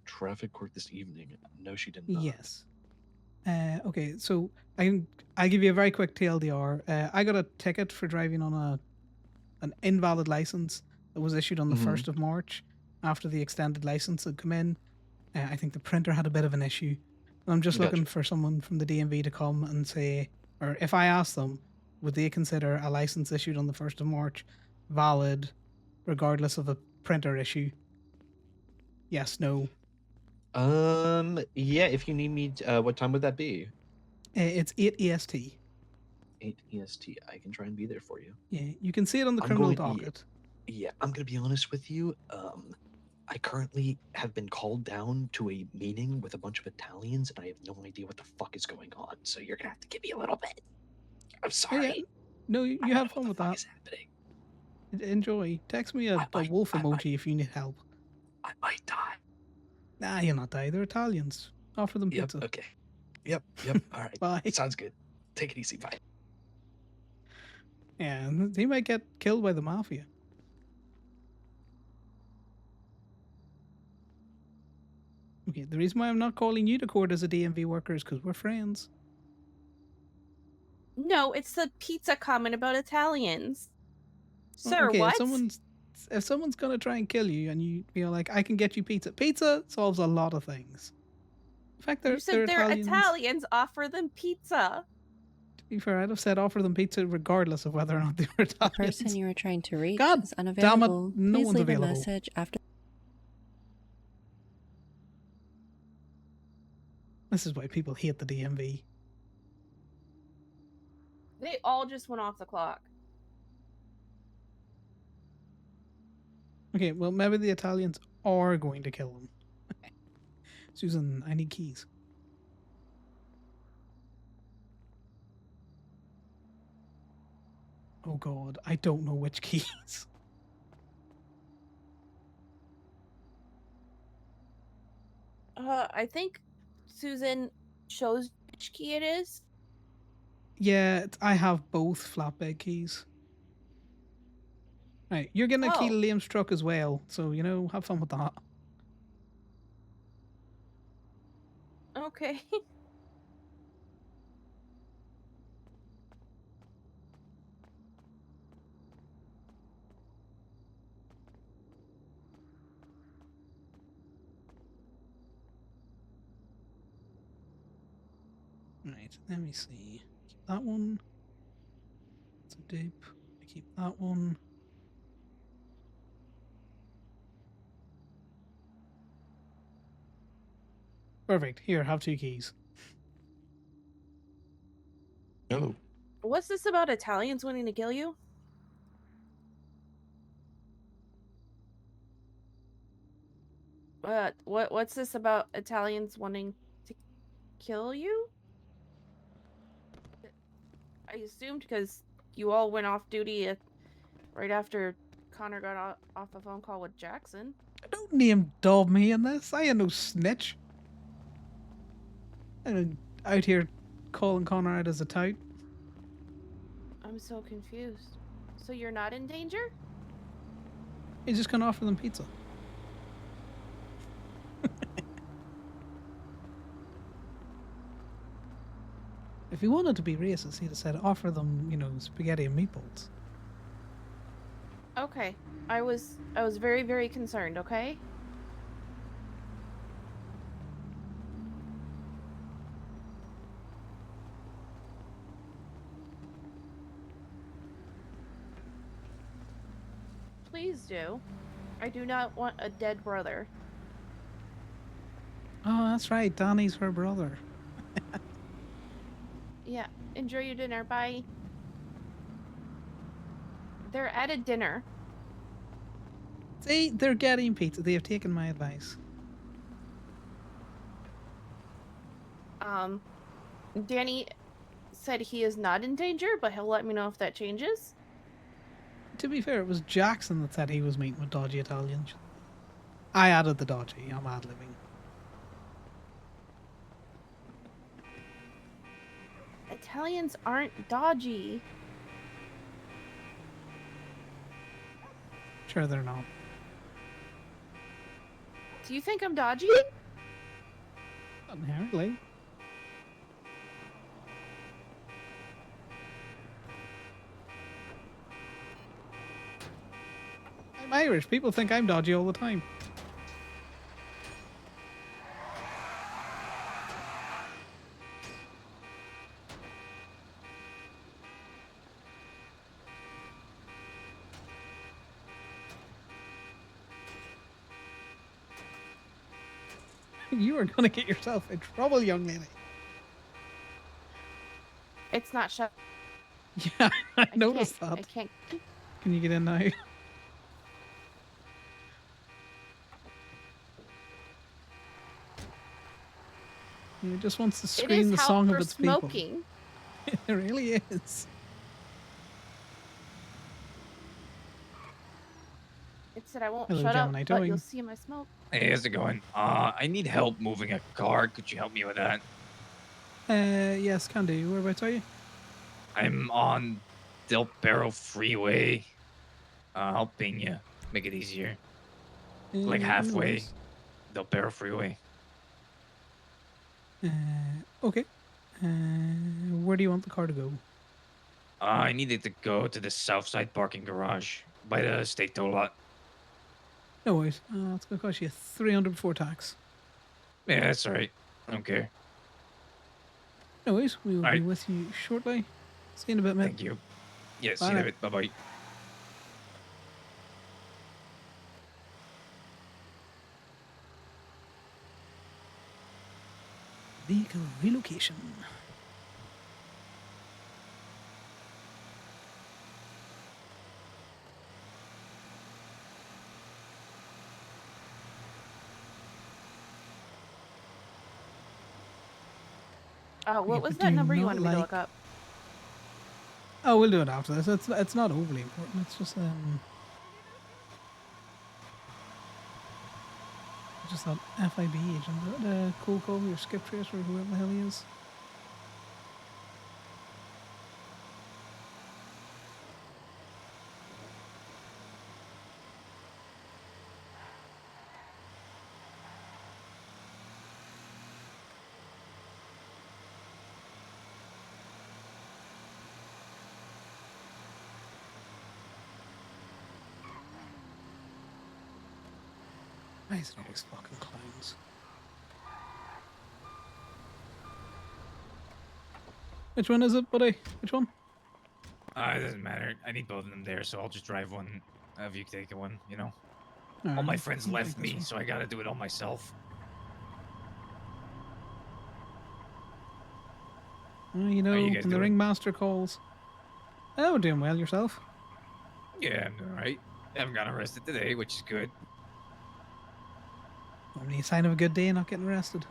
Traffic court this evening? No, she did not. Yes. Okay, so I'll give you a very quick TLDR. I got a ticket for driving on an invalid license that was issued on the 1st of March after the extended license had come in. I think the printer had a bit of an issue. And I'm just looking for someone from the DMV to come and say, or if I ask them, would they consider a license issued on the 1st of March valid regardless of a printer issue? Yes, no. Yeah, if you need me, what time would that be? It's 8 EST. 8 EST. I can try and be there for you. Yeah, you can see it on the criminal docket. Yeah, I'm gonna be honest with you. I currently have been called down to a meeting with a bunch of Italians, and I have no idea what the fuck is going on. So you're gonna have to give me a little bit. I'm sorry. Yeah. No, you have fun with that. Enjoy. Text me a wolf emoji if you need help. I might die. Nah, you're not die. They're Italians. Offer them Yep. pizza. Okay. Yep. All right. Bye. Sounds good. Take it easy. Bye. Yeah, and he might get killed by the mafia. Okay, the reason why I'm not calling you to court as a DMV worker is because we're friends. No, it's the pizza comment about Italians. Sir, okay, what? If someone's gonna try and kill you and you feel like I can get you pizza solves a lot of things. In fact, You said they're Italians. Italians. Offer them pizza. To be fair, I'd have said offer them pizza regardless of whether or not they were Italians. The person you are trying to reach God is unavailable. damn it, no Please one's leave available. a message after. This is why people hate the DMV. They all just went off the clock. Okay, well, maybe the Italians are going to kill them. Susan, I need keys. Oh god, I don't know which keys. I think Susan shows which key it is. Yeah, I have both flatbed keys. Right, you're getting a key to Liam's truck as well, so, have fun with that. Okay. Right, let me see. Keep that one. It's a dupe. I keep that one. Perfect. Here, have 2 keys. No. What's this about Italians wanting to kill you? What's this about Italians wanting to kill you? I assumed because you all went off duty right after Connor got off a phone call with Jackson. Don't name dub me in this. I ain't no snitch. I'm out here calling Connor out as a tout. I'm so confused. So you're not in danger? He's just gonna offer them pizza. If he wanted to be racist, he'd have said offer them, you know, spaghetti and meatballs. Okay. I was very, very concerned, okay? Please do. I do not want a dead brother. Oh, that's right. Danny's her brother. Yeah. Enjoy your dinner. Bye. They're at a dinner. See, they're getting pizza. They have taken my advice. Danny said he is not in danger, but he'll let me know if that changes. To be fair, it was Jackson that said he was meeting with dodgy Italians. I added the dodgy. I'm ad-libbing. Italians aren't dodgy. Sure, they're not. Do you think I'm dodgy? Not inherently. I'm Irish. People think I'm dodgy all the time. You are going to get yourself in trouble, young lady. It's not shut. Yeah, I noticed that. I can't. Can you get in now? It just wants to scream the song of its smoking. people. It really is. It said I won't Hello, shut Gemini, up, but doing? you'll see my smoke. Hey, how's it going? I need help moving a car. Could you help me with that? Yes, can do. Whereabouts are you? I'm on Del Perro Freeway. I'll ping you. Make it easier. Like No halfway. worries. Del Perro Freeway. Okay. Where do you want the car to go? I needed to go to the south side parking garage by the state toll lot. No worries. It's going to cost you 300 before tax. Yeah, that's alright. I don't care. No worries. We will be Alright. with you shortly. See you in a bit, mate. Thank you. Yeah, see Bye you in a now. bit. Bye-bye. Vehicle relocation. What was would that do number you not wanted me to like- look up? Oh, we'll do it after this. It's not overly important. It's just that FIB agent, Coco or Skip Trace or whoever the hell he is. Why is it always fucking clowns? Which one is it, buddy? Which one? It doesn't matter. I need both of them there, so I'll just drive one. If you take one, you know. All Alright, my friends I'll left take this me, one. so I gotta do it all myself. Oh, you know, you guys when the doing? ringmaster calls. Oh, we're doing well yourself. Yeah, I'm doing alright. Haven't gotten arrested today, which is good. Only a sign of a good day not getting arrested.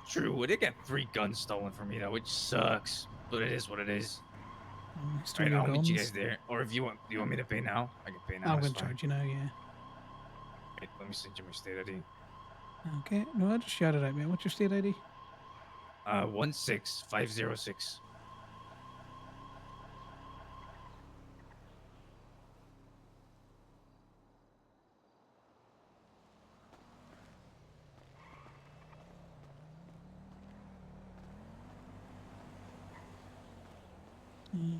True, they got 3 guns stolen from me though, which sucks. But it is what it is. Stole Alright, your I'll meet you guns. guys there. Or if you want, do you want me to pay now? I can pay now. I'm It's going to fine. charge you now, yeah. Wait, let me send you my state ID. Okay, no, I just shouted at me. What's your state ID? 16506.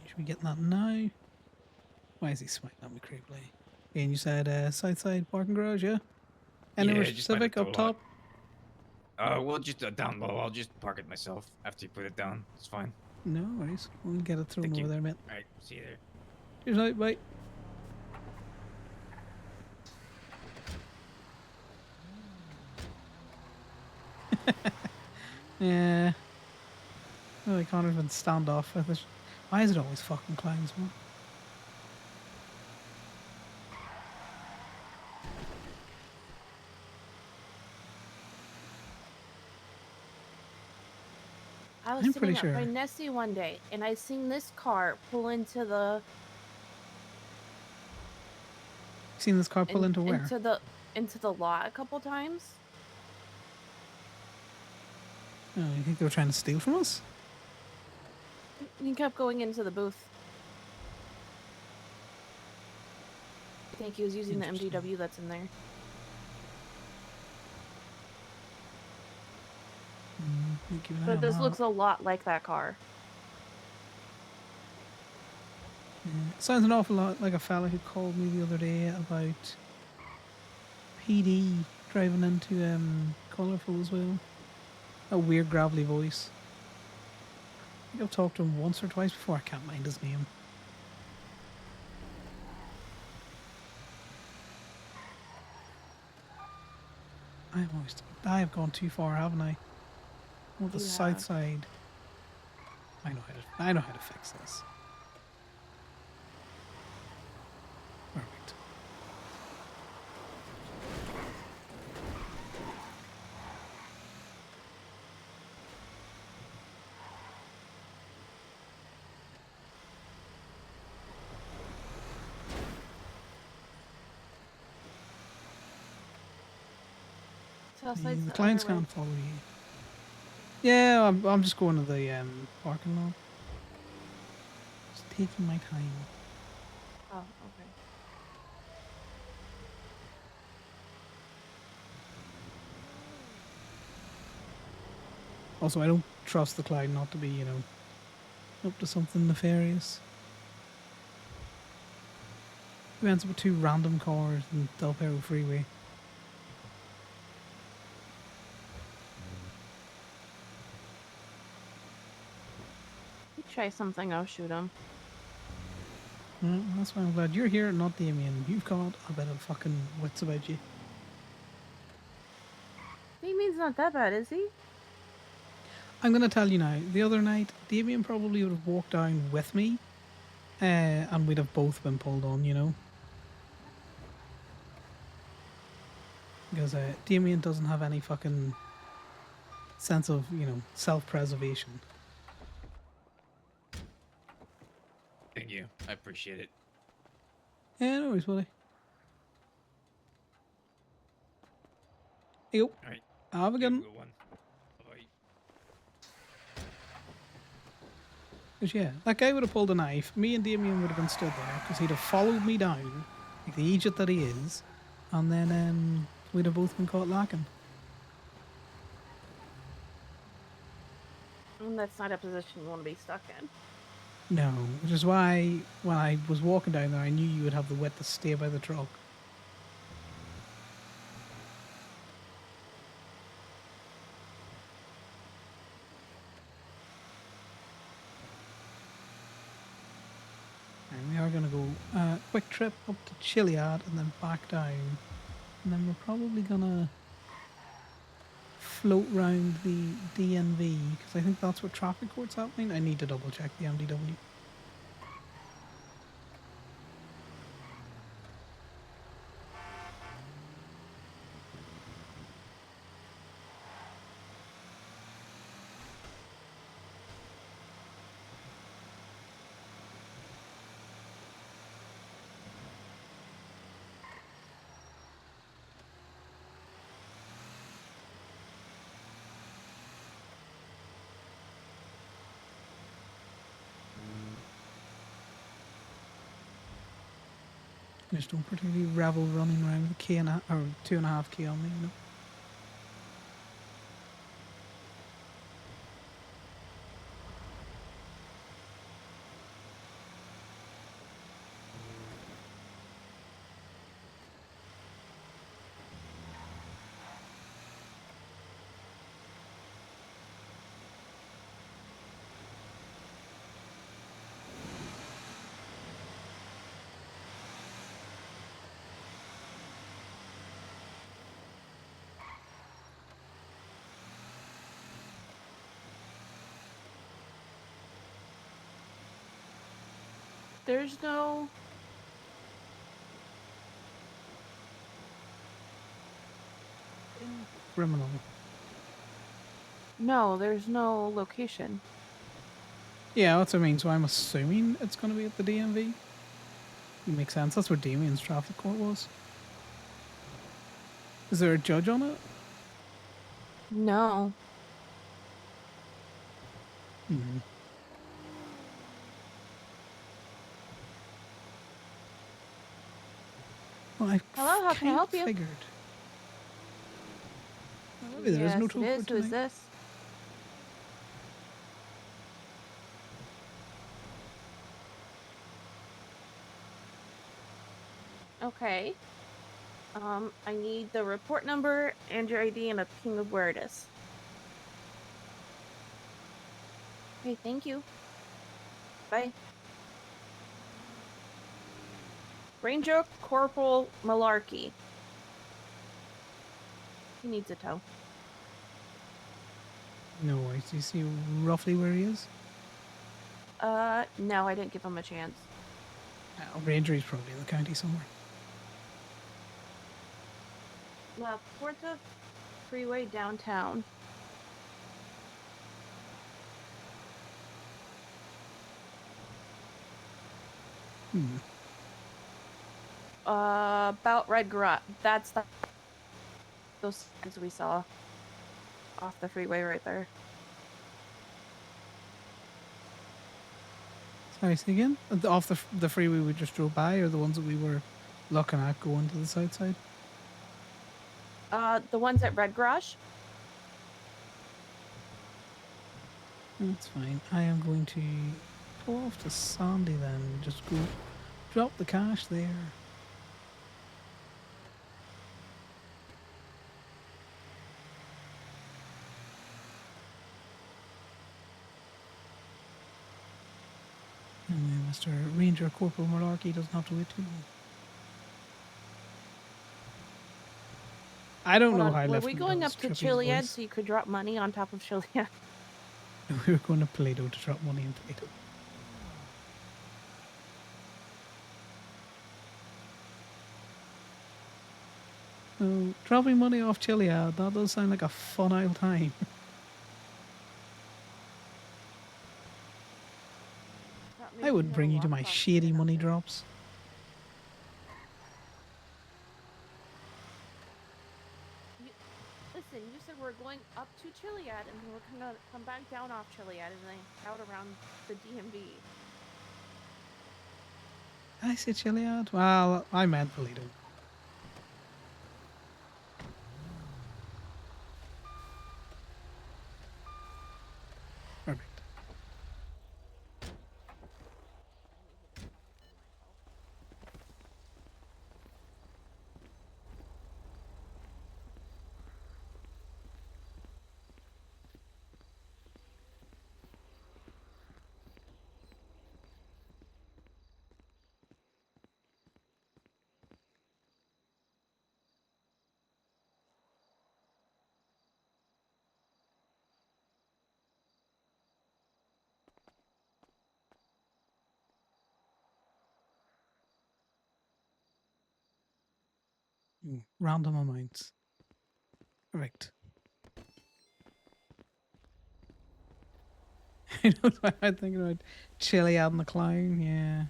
Should we get that now? Why is he smiling at me creepily? And you said Southside parking garage, yeah? Anywhere Yeah, just by the specific up toll lot. top? Well, just down low. I'll just park it myself after you put it down. It's fine. No worries. We'll get it thrown Thank over you. there, mate. Alright, see you there. Cheers, mate. Bye. Yeah. Oh, Connor's been standoff with it. Why is it always fucking clowns, man? I was I'm sitting pretty up by sure. Nessie one day, and I seen this car pull into the Seen this car pull into where? into the lot a couple times. Oh, you think they were trying to steal from us? He kept going into the booth. I think he was using the MDW that's in there. Keep an eye But on this that. looks a lot like that car. Yeah. Sounds an awful lot like a fella who called me the other day about PD driving into Colourful as well. A weird gravelly voice. I think I've talked to him once or twice before. I can't mind his name. I have gone too far, haven't I? Well, the You south have. side. I know how to fix this. Perfect. Southside's The the clients other way. can't follow you. Yeah, I'm just going to the parking lot. Just taking my time. Oh, okay. Also, I don't trust the Clyde not to be, you know, up to something nefarious. Who ends up with 2 random cars in Del Perro Freeway? You try something, I'll shoot him. Well, that's why I'm glad you're here, not Damien. You've got a bit of fucking wits about you. Damien's not that bad, is he? I'm gonna tell you now. The other night, Damien probably would have walked down with me, and we'd have both been pulled on, you know. Because Damien doesn't have any fucking sense of, you know, self-preservation. Thank you. I appreciate it. Yeah, no worries, buddy. Yo. Alright. Have a good one. one. Bye. Because, yeah, that guy would have pulled a knife. Me and Damien would have been stood there because he'd have followed me down, like the idiot that he is, and then we'd have both been caught lacking. And that's not a position you want to be stuck in. No, which is why when I was walking down there, I knew you would have the wit to stay by the truck. quick trip up to Chiliad and then back down. And then we're probably gonna float round the DNV because I think that's what traffic court's happening. I need to double check the MDW. I just don't particularly revel running around with a K and a, or 2.5K on me, you know. There's no... Criminal. No, there's no location. Yeah, that's what I mean. So I'm assuming it's going to be at the DMV. It makes sense. That's where Damien's traffic court was. Is there a judge on it? No. Hmm. Well, I Hello, how can I help you? figured. Well, maybe there is no Yes, toll it court is. Who is tonight. this? Okay. I need the report number and your ID and a ping of where it is. Okay, thank you. Bye. Ranger Corporal Malarkey. He needs a tow. No worries. Do you see roughly where he is? No, I didn't give him a chance. Ranger is probably in the county somewhere. La Puerta Freeway downtown. Hmm. About Red Garage. That's those things we saw off the freeway right there. Sorry, say again? Off the freeway we just drove by, or the ones that we were looking at going to the south side? The ones at Red Garage? That's fine. I am going to pull off to Sandy then. Just go drop the cash there. And then Mr. Ranger Corporal Malarkey doesn't have to wait too long. I don't know Hold how on. Were left we me going does up to Trippy's Chiliad voice. so you could drop money on top of Chiliad? We were going to Play-Doh to drop money in Play-Doh. So, dropping money off Chiliad, that does sound like a fun old time. I wouldn't bring you to my shady money drops. Listen, you said we're going up to Chiliad and then we're gonna come back down off Chiliad and then out around the DMV. I say Chiliad? Well, I meant Polito. Perfect. Random amounts. Correct. I know what I'm thinking about. Chiliad and the Clown, yeah.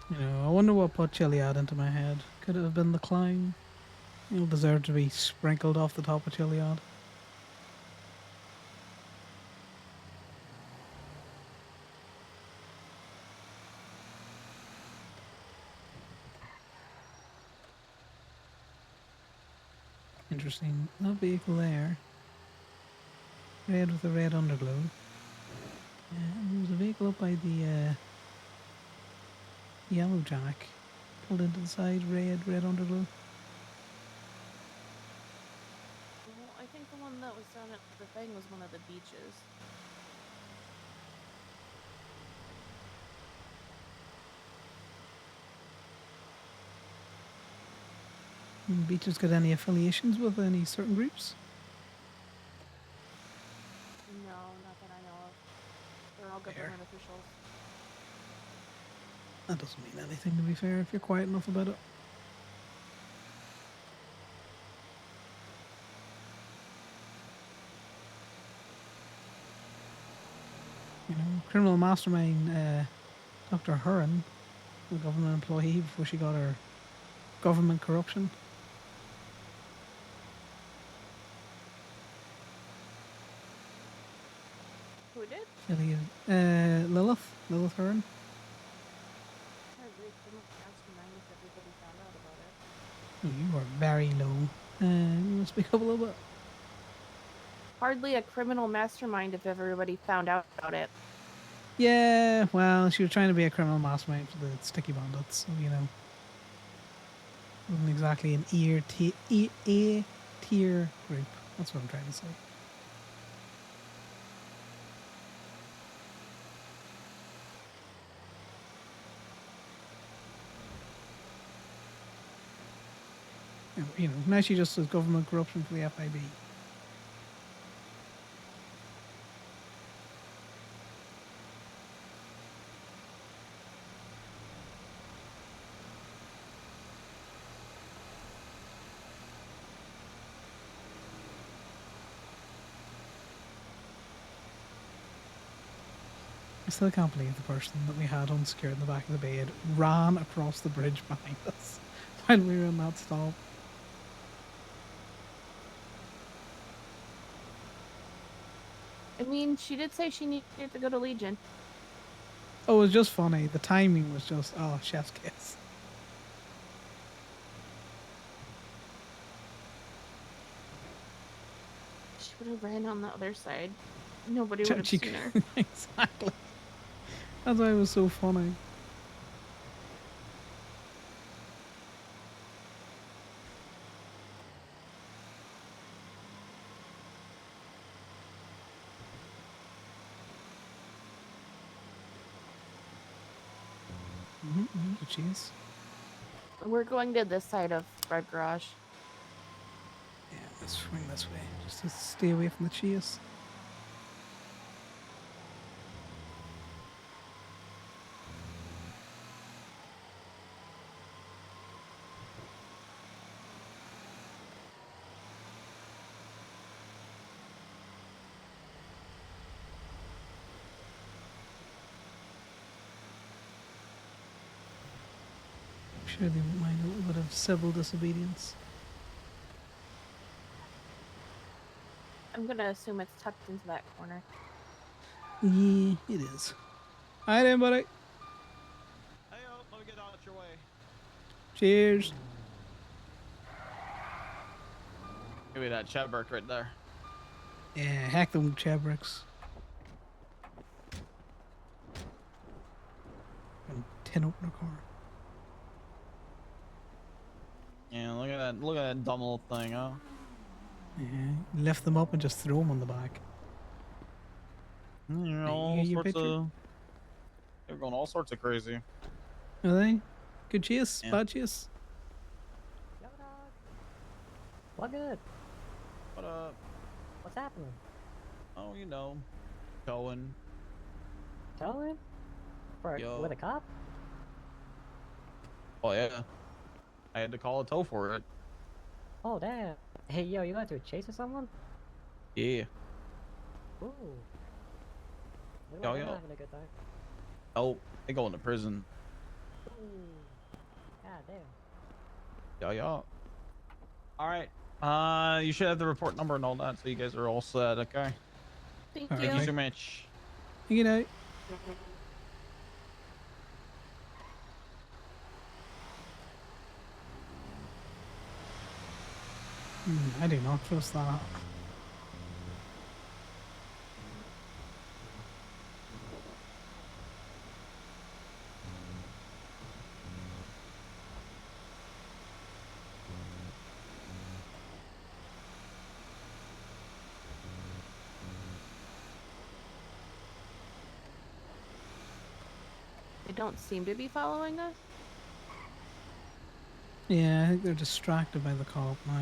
You know, I wonder what put Chiliad into my head. Could it have been the Clown? He'll deserve to be sprinkled off the top of Chiliad. Interesting. That vehicle there. Red with a red underglow. And there was a vehicle up by the yellow jack. Pulled into the side, red underglow. Well, I think the one that was down at the thing was one of the beaches. Beaches got any affiliations with any certain groups? No, not that I know of. They're all government officials. That doesn't mean anything, to be fair, if you're quiet enough about it. You know, criminal mastermind Dr. Huron, a government employee before she got her government corruption. Who did? Lilith Huron. I'd read criminal mastermind if everybody found out about it. Oh, you are very low. You must speak up a little bit. Hardly a criminal mastermind if everybody found out about it. Yeah, well, she was trying to be a criminal mastermind for the Sticky Bandits, so, you know. Wasn't exactly an A tier group. That's what I'm trying to say. You know, now she just does government corruption for the FIB. I still can't believe the person that we had unsecured in the back of the bed ran across the bridge behind us while we were in that stop. I mean, she did say she needed to go to Legion. Oh, it was just funny. The timing was just, oh, chef's kiss. She would have ran on the other side. Nobody would have She seen her. Exactly. That's why it was so funny. The cheese. We're going to this side of Red Garage. Yeah, let's swing this way, just to stay away from the cheese. I'm sure they won't mind a little bit of civil disobedience. I'm gonna assume it's tucked into that corner. Yeah, it is. Alright then, buddy. Hey, let me get out your way. Cheers. Give me that Chadburk right there. Yeah, hack them Chabricks. And 10 opener car. Yeah, look at that dumb little thing, huh? Yeah, lift them up and just throw them on the back. You know, all sorts of. They're going all sorts of crazy. Are they? Good chase? Yeah. Bad chase? Yeah, What good? What up? What's happening? Oh, you know, towing. Towing? With a cop? Oh yeah. I had to call a tow for it. Oh damn. Hey yo, you got to chase someone? Yeah. Ooh. Look Yo, like they're yo. having a good time. Oh, they going to prison. Ooh. God damn. Yo, yo. All right. You should have the report number and all that, so you guys are all set. Okay. Thank Thank you so much. You know. I do not trust that. They don't seem to be following us. Yeah, I think they're distracted by the cop now.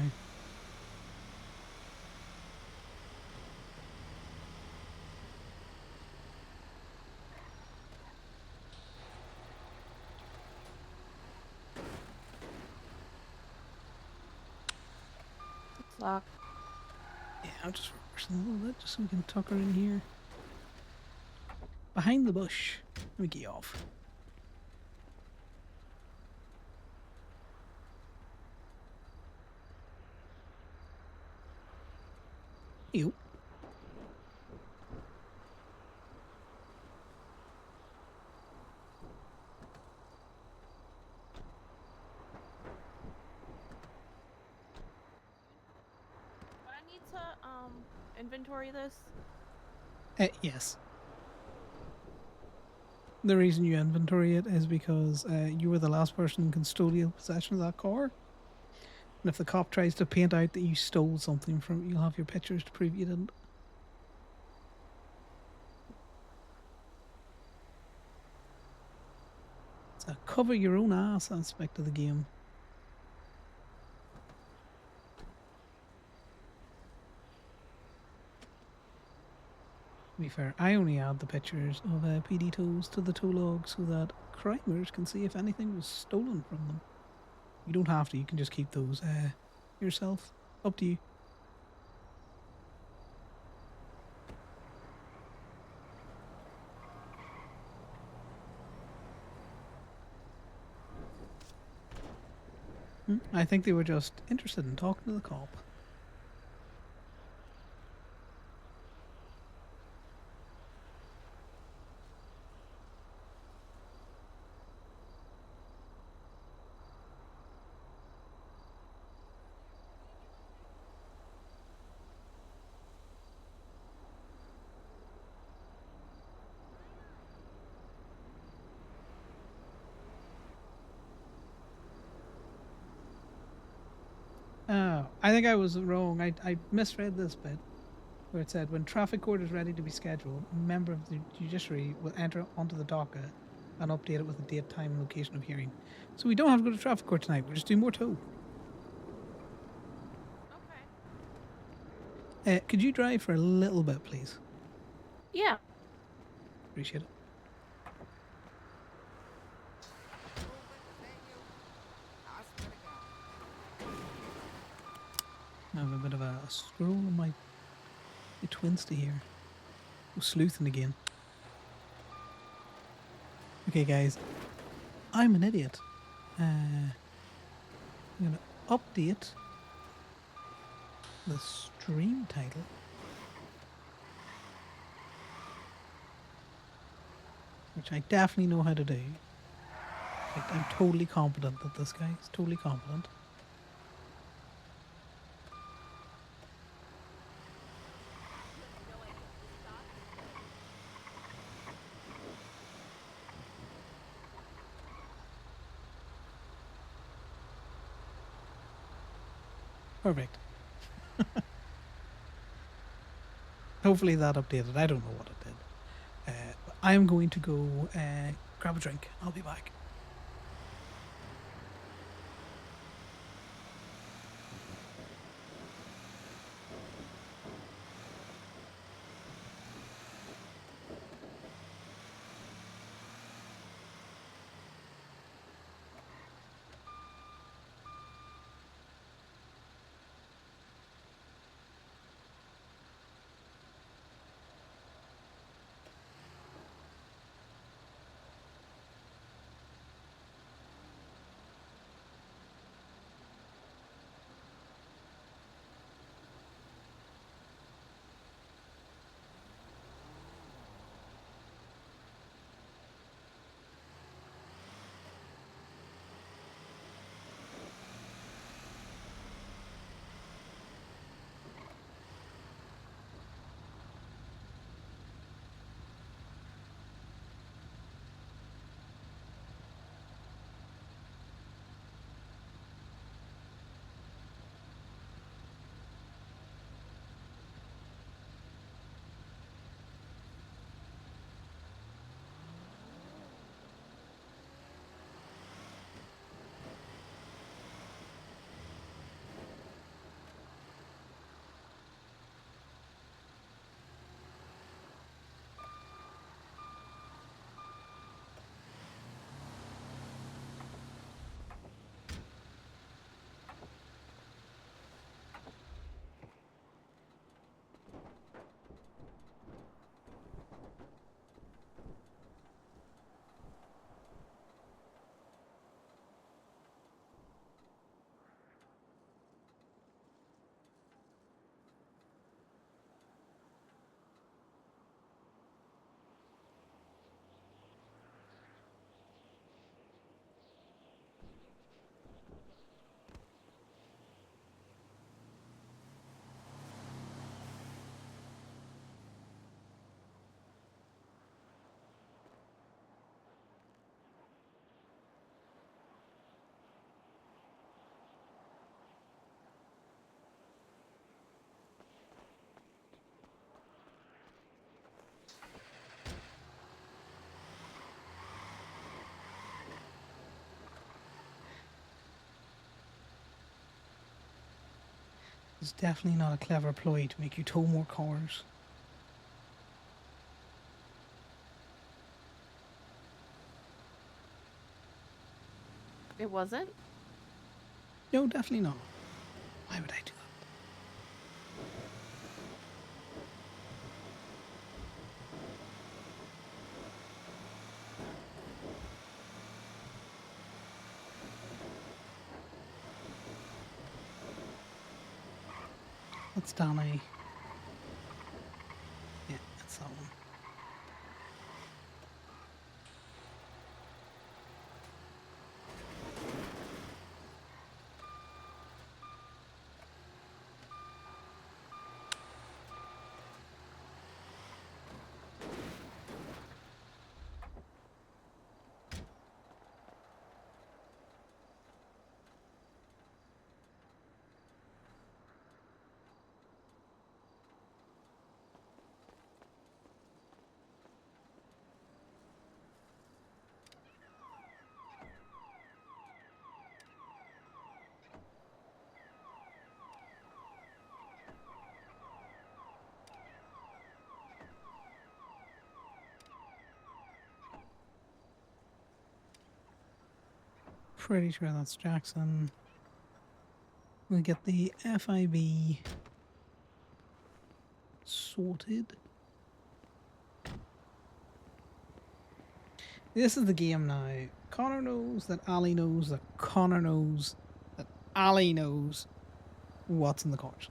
It's locked. Yeah, I'll just reverse a little bit just so we can tuck her in here. Behind the bush. Let me get you off. You. But I need to inventory this. Yes. The reason you inventory it is because you were the last person in custodial possession of that car. And if the cop tries to paint out that you stole something from it, you'll have your pictures to prove you didn't. It's a cover your own ass aspect of the game. To be fair, I only add the pictures of PD tows to the tow log so that crimers can see if anything was stolen from them. You don't have to, you can just keep those yourself. Up to you. I think they were just interested in talking to the cop. Oh, I think I was wrong. I misread this bit where it said when traffic court is ready to be scheduled, a member of the judiciary will enter onto the docket and update it with the date, time, and location of hearing. So we don't have to go to traffic court tonight. We're just doing more tow. Okay. Could you drive for a little bit, please? Yeah. Appreciate it. I have a bit of a scroll on my twins to here. Oh, sleuthing again. Okay, guys. I'm an idiot. I'm going to update the stream title. Which I definitely know how to do. Like, I'm totally competent at this, guy. He's totally competent. Perfect. Hopefully that updated. I don't know what it did. But I'm going to go grab a drink. I'll be back. was definitely not a clever ploy to make you tow more cars. It wasn't? No, definitely not. Why would I do that? That's Danny. Yeah, that's that one. Pretty sure that's Jackson. We'll get the FIB sorted. This is the game now. Connor knows that Ali knows that Connor knows that Ali knows what's in the cars.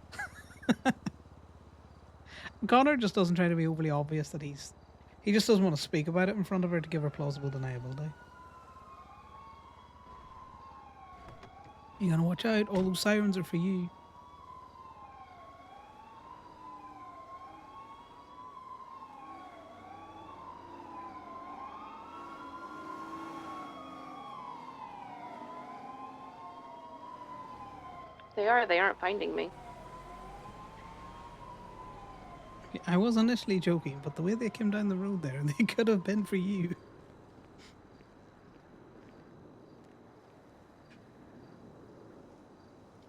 Connor just doesn't try to be overly obvious that he just doesn't want to speak about it in front of her to give her plausible deniability. You gotta watch out, all those sirens are for you. They aren't finding me. I was initially joking, but the way they came down the road there, they could have been for you.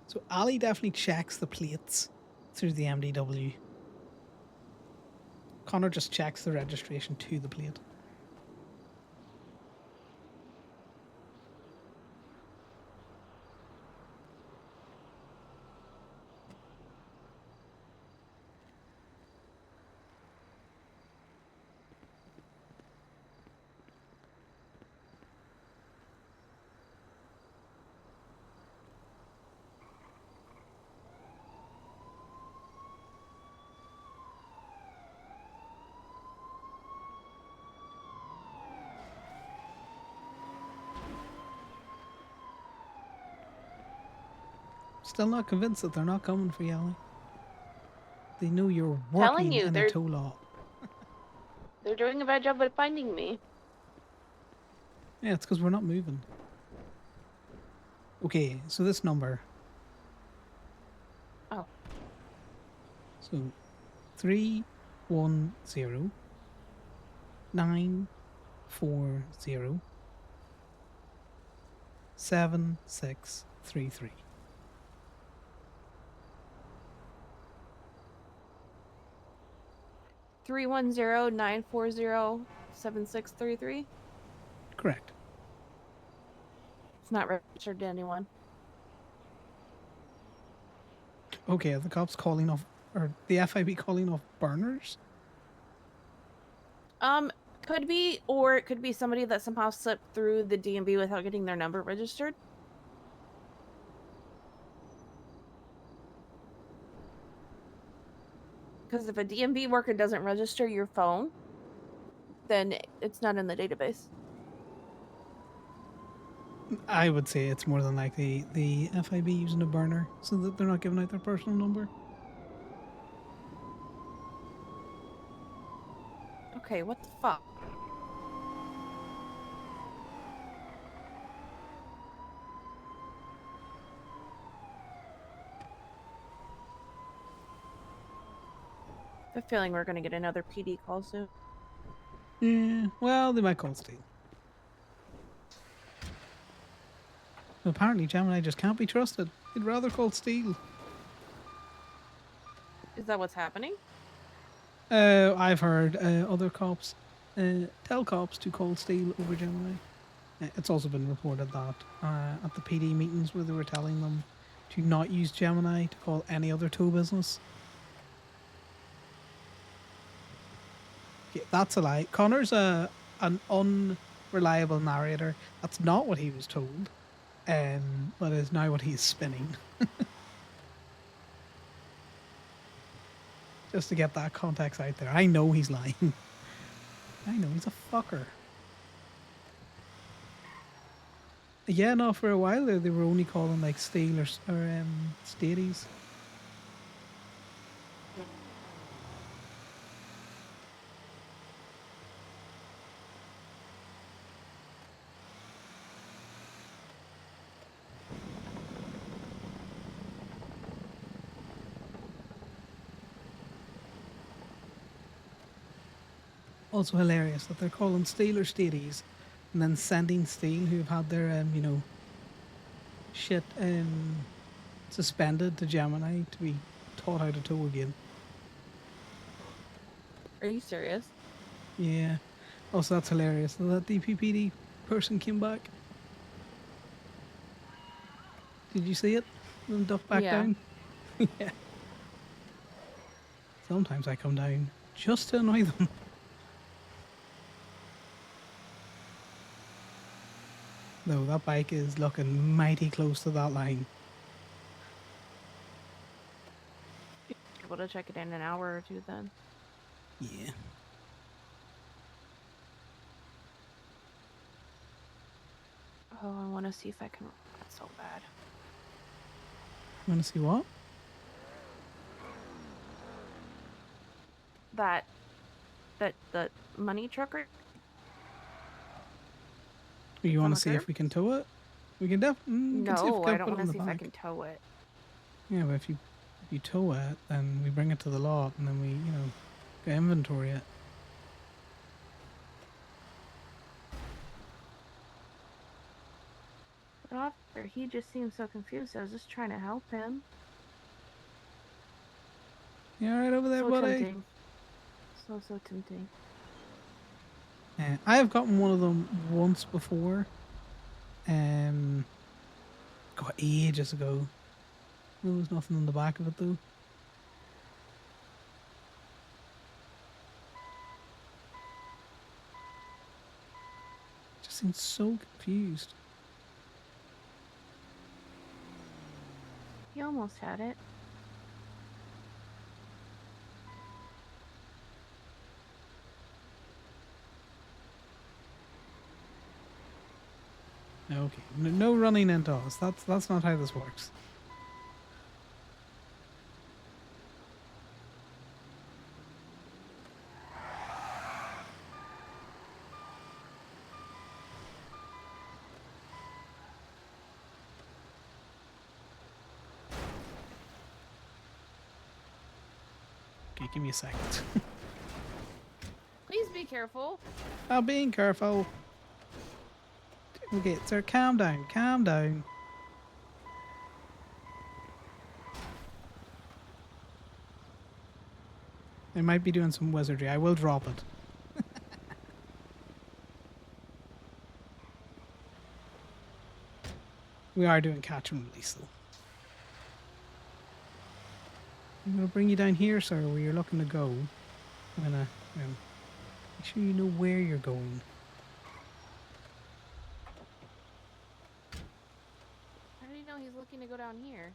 So Ali definitely checks the plates through the MDW. Connor just checks the registration to the plate. Still not convinced that they're not coming for you, Ali. They know you're Telling working you, in a tow lot. They're doing a bad job at finding me. Yeah, it's because we're not moving. Okay, so this number. Oh. So 310 940 7633. Three 310-940-7633. Correct. It's not registered to anyone. Okay, are the cops calling off, or the FIB calling off burners? Could be, or it could be somebody that somehow slipped through the DMV without getting their number registered. Because if a DMV worker doesn't register your phone, then it's not in the database. I would say it's more than likely the FIB using a burner so that they're not giving out their personal number. Okay, what the fuck? I have a feeling we're gonna get another PD call soon. Yeah, well, they might call Steel. Apparently, Gemini just can't be trusted. He'd rather call Steel. Is that what's happening? I've heard other cops tell cops to call Steele over Gemini. It's also been reported that at the PD meetings where they were telling them to not use Gemini to call any other tow business. Okay, that's a lie. Connor's an unreliable narrator. That's not what he was told, but is now what he's spinning. Just to get that context out there. I know he's lying. I know he's a fucker. Yeah, no, for a while there, they were only calling like Steel or Stadies. Also hilarious that they're calling Steel or Stadies and then sending Steel, who've had their, shit suspended to Gemini to be taught how to tow again. Are you serious? Yeah. Also, that's hilarious that DPPD person came back. Did you see it? Them duck back Yeah. down? Yeah. Sometimes I come down just to annoy them. No, that bike is looking mighty close to that line. Able to check it in an hour or two then. Yeah. Oh, I want to see if I can. That's so bad. You want to see what? That the money trucker. You want on to the see curb? if we can tow it? We can definitely. No, I don't want to see if I can tow it. Yeah, but if you tow it, then we bring it to the lot, and then we go inventory it. But officer, he just seems so confused. I was just trying to help him. You all right over there, So buddy? tempting. So tempting. I have gotten one of them once before. Got ages ago. There was nothing on the back of it though. Just seems so confused. He almost had it. Okay, no running into us. That's not how this works. Okay, give me a second. Please be careful. I'm being careful. Okay, sir, calm down, calm down. I might be doing some wizardry. I will drop it. We are doing catch and release though. I'm gonna bring you down here, sir, where you're looking to go. I'm gonna make sure you know where you're going. How do you know he's looking to go down here?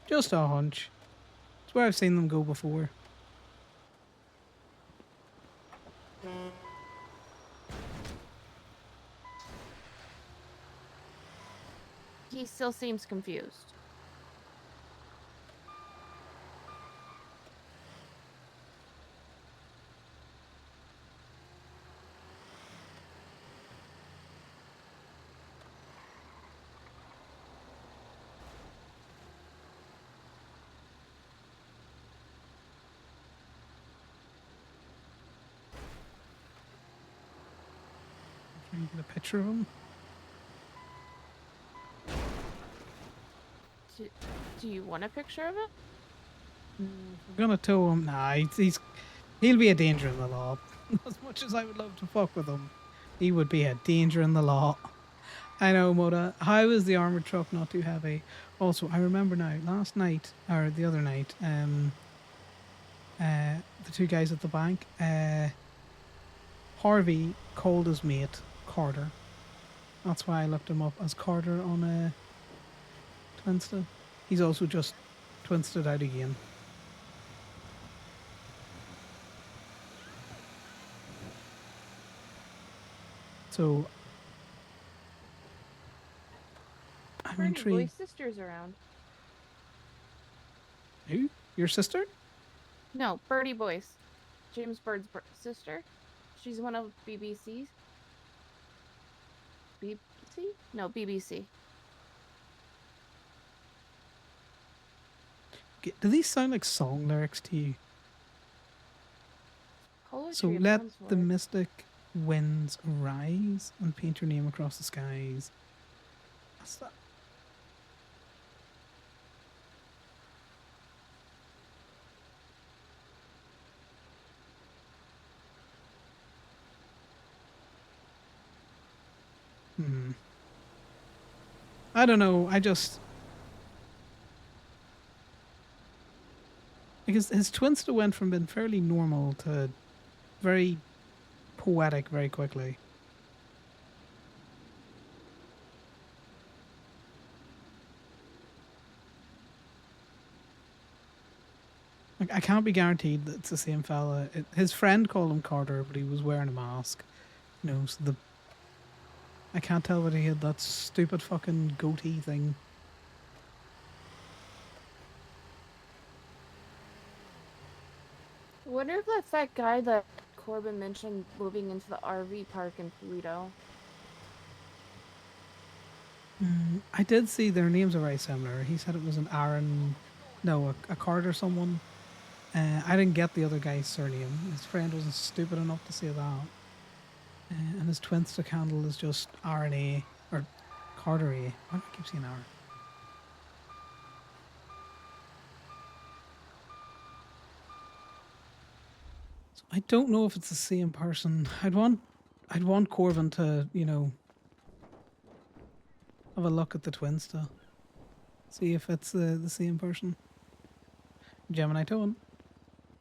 Just a hunch. It's where I've seen them go before. He still seems confused. Trying to get a picture of him. Do you want a picture of it? We're gonna tow him. Nah, he'll be a danger in the law. As much as I would love to fuck with him, he would be a danger in the law. I know, Moda. How is the armored truck not too heavy? Also, I remember now, last night, or the other night, the two guys at the bank, Harvey called his mate Carter. That's why I looked him up as Carter on Twinstead. He's also just Twinstead out again. So I'm Bernie intrigued. Boy's sister's around. Who? Your sister? No, Birdie Boyce. James Bird's sister. She's one of BBC's. BBC? No, BBC. Do these sound like song lyrics to you? Poetry So of let some the sort. mystic winds rise and paint your name across the skies. What's that? I don't know. Because his Twinster went from being fairly normal to very poetic very quickly. Like, I can't be guaranteed that it's the same fella. His friend called him Carter, but he was wearing a mask. You know, so I can't tell whether he had that stupid fucking goatee thing. I wonder if that's that guy that Corbin mentioned moving into the RV park in Pluto. I did see their names are very similar. He said it was an Aaron, no, a Carter someone. I didn't get the other guy's surname. His friend wasn't stupid enough to say that. And his twin stick handle is just RNA, or Carter A. Why do I keep saying R? So I don't know if it's the same person. I'd want Corbin to, you know, have a look at the twin still. See if it's the same person. Gemini towing.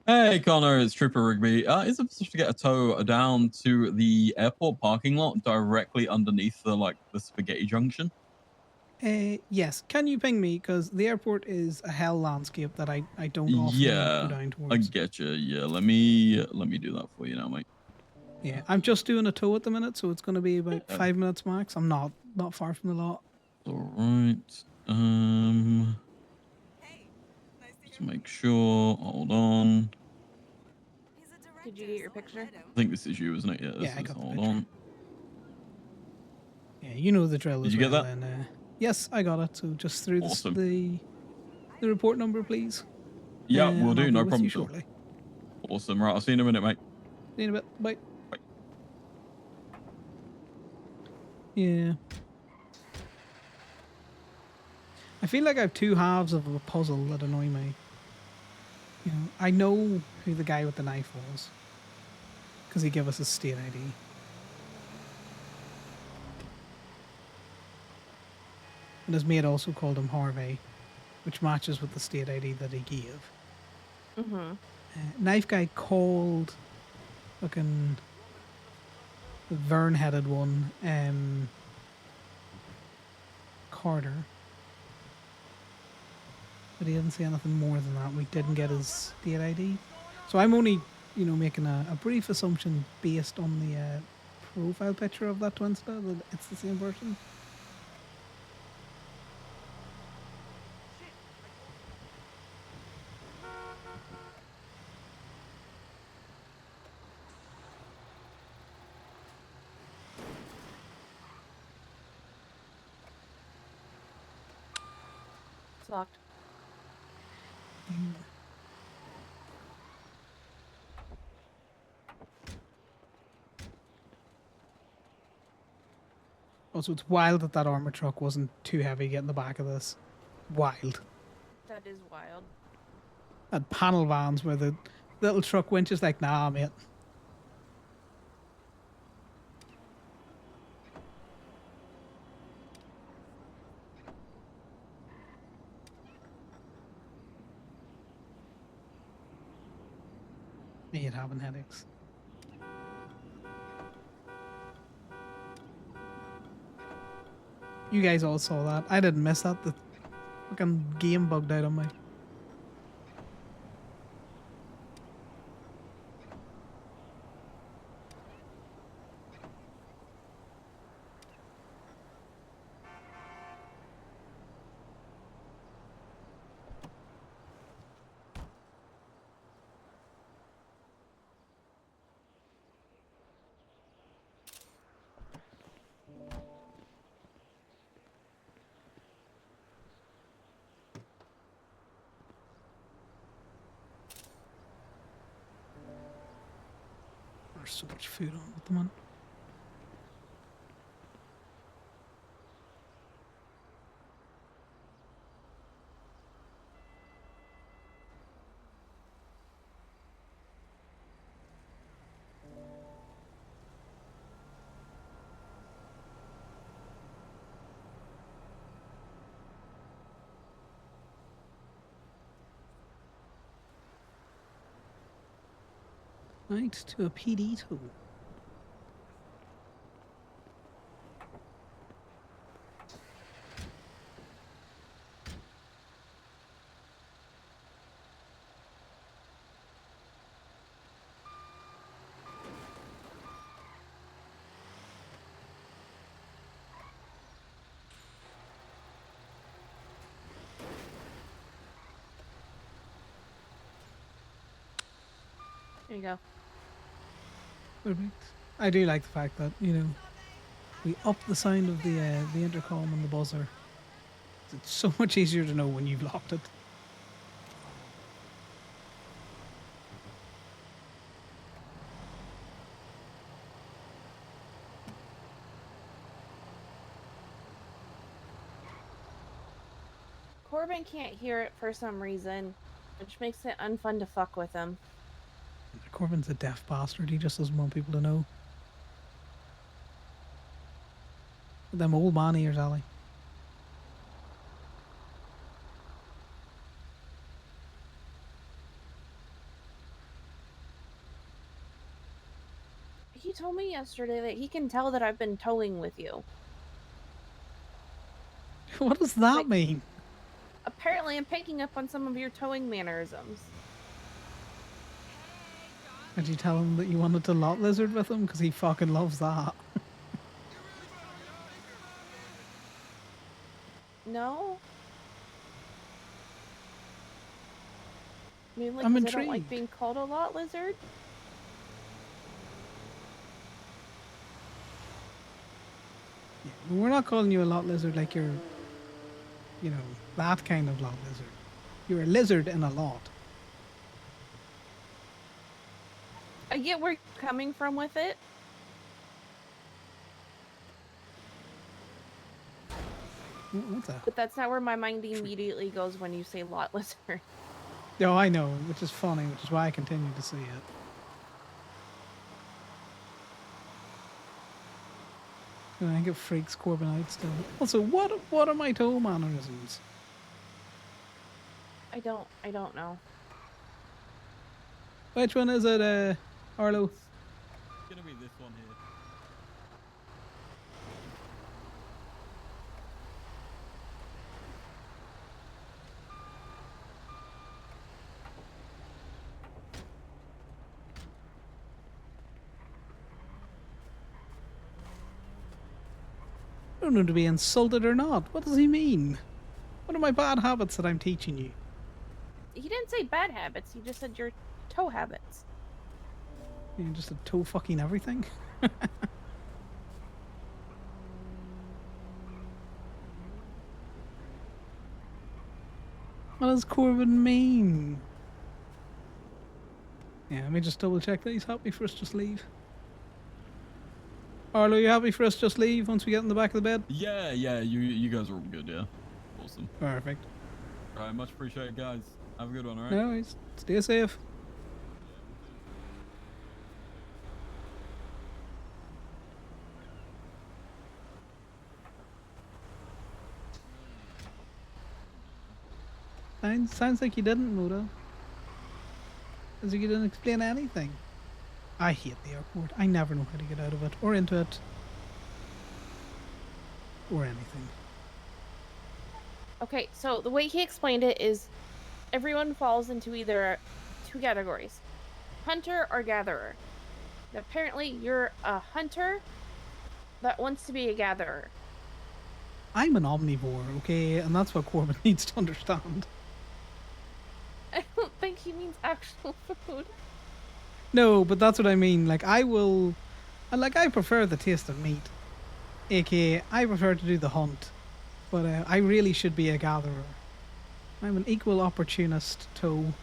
Hey Connor, it's Trooper Rigby. Is it possible to get a tow down to the airport parking lot directly underneath the spaghetti junction? Yes. Can you ping me? Because the airport is a hell landscape that I don't often go down towards. I get you. Yeah, let me do that for you now, mate. Yeah, I'm just doing a tow at the minute, so it's going to be about 5 minutes max. I'm not far from the lot. All right. Just make sure. Hold on. Did you get your picture? I think this is you, isn't it? Yeah. Yeah, I got the hold picture. on. Yeah, you know the drill. Did as you get well, that? And, yes, I got it. So just through Awesome. the report number, please. Yeah, we'll and do. I'll be No with problem. you shortly. Awesome. Right, I'll see you in a minute, mate. See you in a bit. Bye. Bye. Yeah. I feel like I have two halves of a puzzle that annoy me. You know, I know who the guy with the knife was because he gave us his state ID. And his mate also called him Harvey, which matches with the state ID that he gave. Mm-hmm. Knife guy called fucking the Vern-headed one, Carter. But he didn't say anything more than that. We didn't get his state ID. So I'm only, you know, making a brief assumption based on the profile picture of that twinster that it's the same person. It's locked. Also, it's wild that that armor truck wasn't too heavy to get in the back of this. wild. That is wild. And panel vans where the little truck winch is like, nah, mate. Me at having headaches. You guys all saw that. I didn't miss that. The fucking game bugged out on me. There's so much food on at the moment. Right, to a PD tool. There you go. Perfect. I do like the fact that, you know, we up the sound of the intercom and the buzzer. It's so much easier to know when you've locked it. Corbin can't hear it for some reason, which makes it unfun to fuck with him. Corbin's a deaf bastard. He just doesn't want people to know. Them old man ears, Ali. He told me yesterday that he can tell that I've been towing with you. What does that mean? Apparently, I'm picking up on some of your towing mannerisms. Did you tell him that you wanted to lot lizard with him? Because he fucking loves that. No? I mean, like, I'm 'cause I don't intrigued. like being called a lot lizard? We're not calling you a lot lizard like you're, you know, that kind of lot lizard. You're a lizard in a lot. I get where you're coming from with it. What's that? But that's not where my mind immediately goes when you say lot lizard. Oh, I know, which is funny, which is why I continue to see it. I think it freaks Corbin out still. Also, what are my toe mannerisms? I don't know. Which one is it, Arlo? It's gonna be this one here. I don't know to be insulted or not. What does he mean? What are my bad habits that I'm teaching you? He didn't say bad habits. He just said your toe habits. You're just a toe fucking everything? What does Corbin mean? Yeah, let me just double check that he's happy for us to just leave. Arlo, you happy for us to just leave once we get in the back of the bed? Yeah, you guys are all good, yeah. Awesome. Perfect. All right, much appreciated, guys. Have a good one, all right? No worries. Stay safe. Sounds like you didn't, Moto. As if you didn't explain anything. I hate the airport. I never know how to get out of it, or into it, or anything. Okay, so the way he explained it is everyone falls into either two categories, hunter or gatherer. And apparently you're a hunter that wants to be a gatherer. I'm an omnivore, okay? And that's what Corbin needs to understand. I don't think he means actual food. No, but that's what I mean. Like, I prefer the taste of meat. AKA, I prefer to do the hunt. But I really should be a gatherer. I'm an equal opportunist, Toe.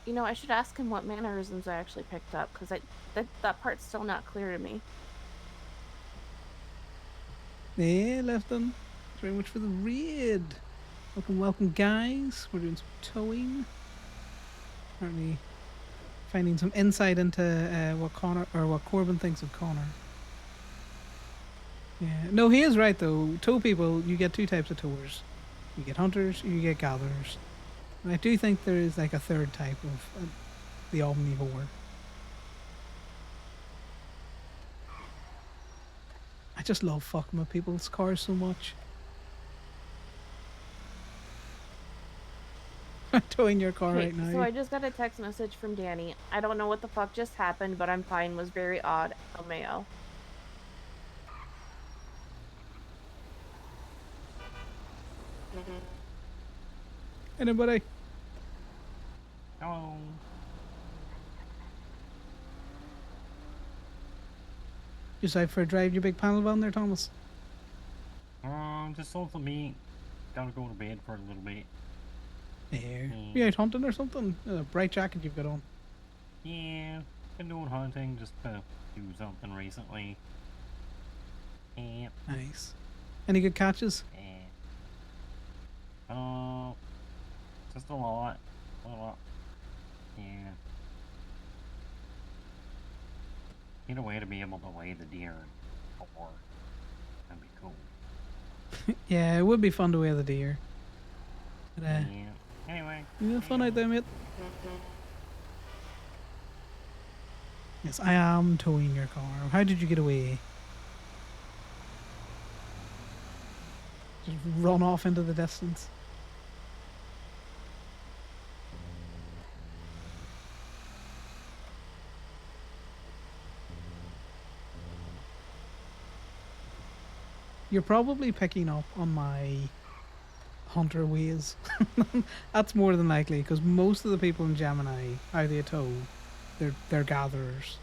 You know, I should ask him what mannerisms I actually picked up, because that part's still not clear to me. Yeah, left them. Thanks very much for the raid. Welcome, welcome, guys. We're doing some towing. Apparently, finding some insight into what Corbin thinks of Connor. Yeah, no, he is right though. Tow people, you get two types of towers. You get hunters, you get gatherers. And I do think there is like a third type of the omnivore. I just love fucking with people's cars so much. I'm towing your car right now. So I just got a text message from Danny. I don't know what the fuck just happened, but I'm fine. Was very odd. LMAO. Anybody? Oh. Just out for a drive, you big panel van there, Thomas? Just sold some meat. Gotta go to bed for a little bit. Yeah. You out hunting or something? A bright jacket you've got on. Yeah, been doing hunting just to do something recently. Yeah. Nice. Any good catches? Just a lot. Yeah. Need a way to be able to weigh the deer before. That'd be cool. Yeah, it would be fun to weigh the deer. But, Yeah. Anyway. You have fun out there, mate. Yes, I am towing your car. How did you get away? Just run off into the distance. You're probably picking up on my hunter ways. That's more than likely, because most of the people in Gemini, how they tow, they're gatherers.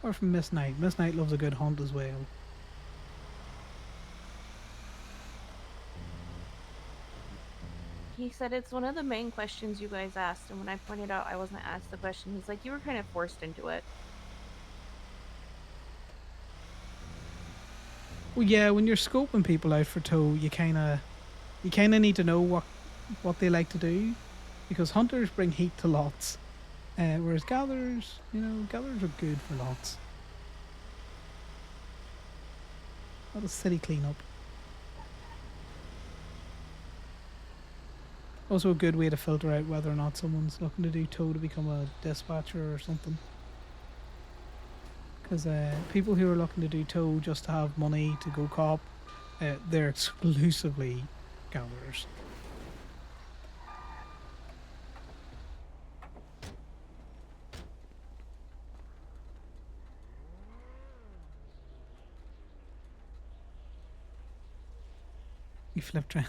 Or from Miss Knight. Miss Knight loves a good hunt as well. He said it's one of the main questions you guys asked, and when I pointed out I wasn't asked the question, he's like, you were kind of forced into it. Well, yeah, when you're scoping people out for tow, you kind of need to know what they like to do, because hunters bring heat to lots, whereas gatherers, gatherers are good for lots. A lot of city cleanup. Also a good way to filter out whether or not someone's looking to do tow to become a dispatcher or something. Because people who are looking to do tow just to have money to go cop, they're exclusively gatherers. You flipped around.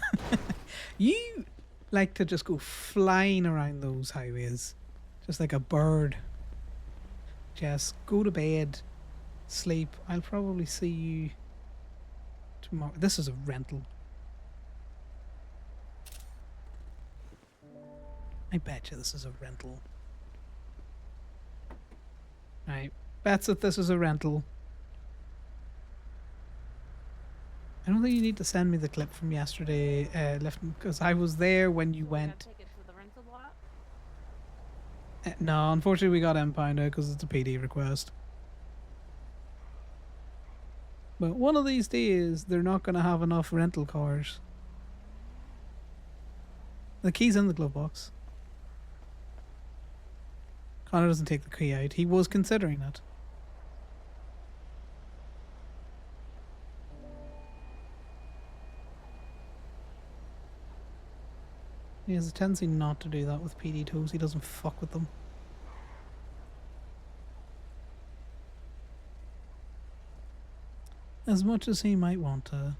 You like to just go flying around those highways, just like a bird. Just go to bed, sleep. I'll probably see you tomorrow. This is a rental. I bet you this is a rental. Right. bets that this is a rental. I don't think you need to send me the clip from yesterday, Lifton, because I was there when you went. Take it to the rental lot. No, unfortunately we got impounded because it's a PD request. But one of these days, they're not going to have enough rental cars. The key's in the glove box. Connor doesn't take the key out. He was considering it. He has a tendency not to do that with PD toes. He doesn't fuck with them. As much as he might want to.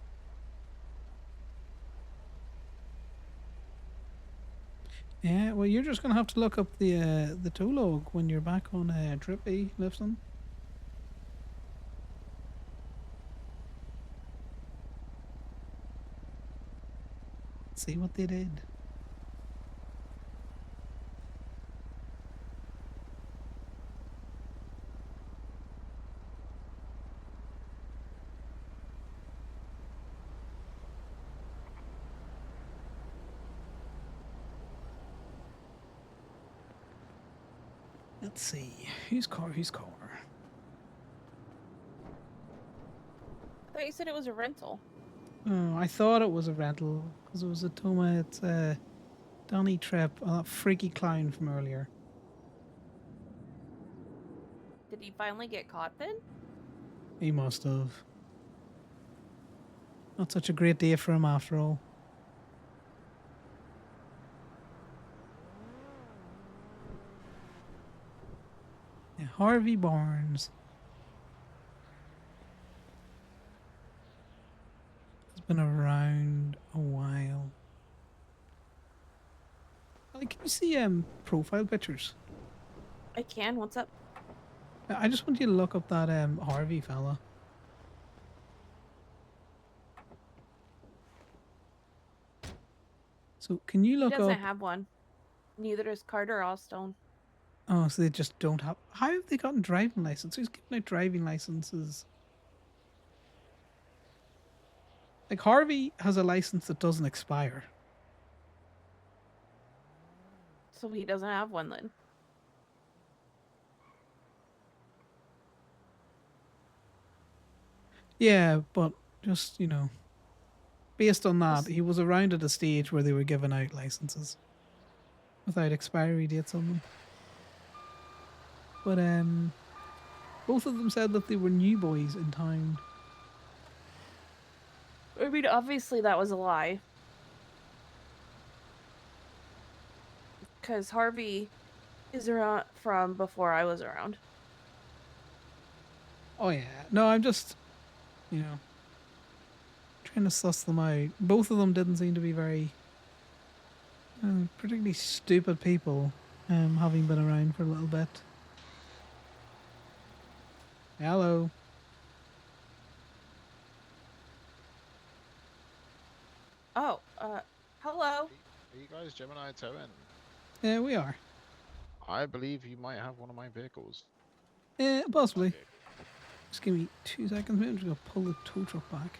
Yeah, well, you're just gonna have to look up the tow log when you're back on Trip B, Lifton. See what they did. Let's see. Whose car? Whose car? I thought you said it was a rental. Oh, I thought it was a rental because it was a Toma. It's Donny Tripp, that freaky clown from earlier. Did he finally get caught then? He must have. Not such a great day for him after all. Yeah, Harvey Barnes. He's been around a while. Like, can you see profile pictures? I can. What's up? I just want you to look up that Harvey fella. So can you He look doesn't up? have one. Neither does Carter Allstone. Oh, so they just don't have. How have they gotten driving license? Who's giving out driving licenses? Like Harvey has a license that doesn't expire. So he doesn't have one then. Yeah, but just, you know, based on that, he was around at a stage where they were giving out licenses without expiry dates on them. But both of them said that they were new boys in town. I mean, obviously that was a lie. Because Harvey is around from before I was around. Oh yeah, no, I'm just, you know, trying to suss them out. Both of them didn't seem to be very, particularly stupid people, having been around for a little bit. Hello. Oh, hello. Are you guys Gemini towing? Yeah, we are. I believe you might have one of my vehicles. Possibly. Just give me 2 seconds. Maybe I'm just gonna pull the tow truck back.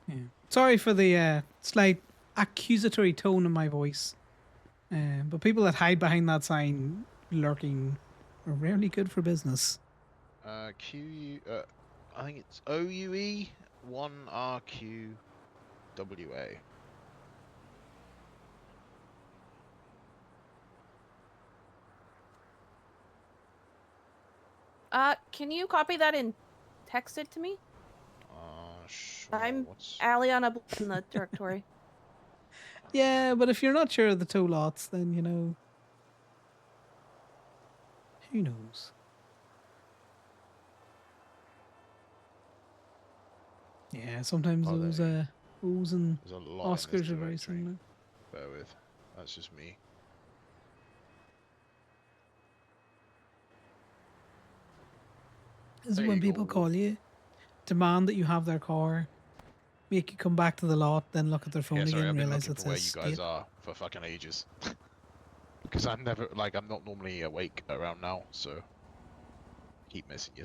Yeah. Sorry for the slight accusatory tone in my voice. But people that hide behind that sign, lurking, are rarely good for business. I think it's OUE 1RQWA. Can you copy that and text it to me? Sure. I'm Aliana in the directory. Yeah, but if you're not sure of the tow lots, then, you know, who knows? Yeah, sometimes those O's and There's a lot in this Oscars are very directory. similar. Bear with. That's just me. This is There when you people go. call you, demand that you have their car, make you come back to the lot, then look at their phone Yeah, sorry, again, I've been realize looking it's for a where you guys state. are for fucking ages. Because I'm never, like, I'm not normally awake around now, so I keep missing you.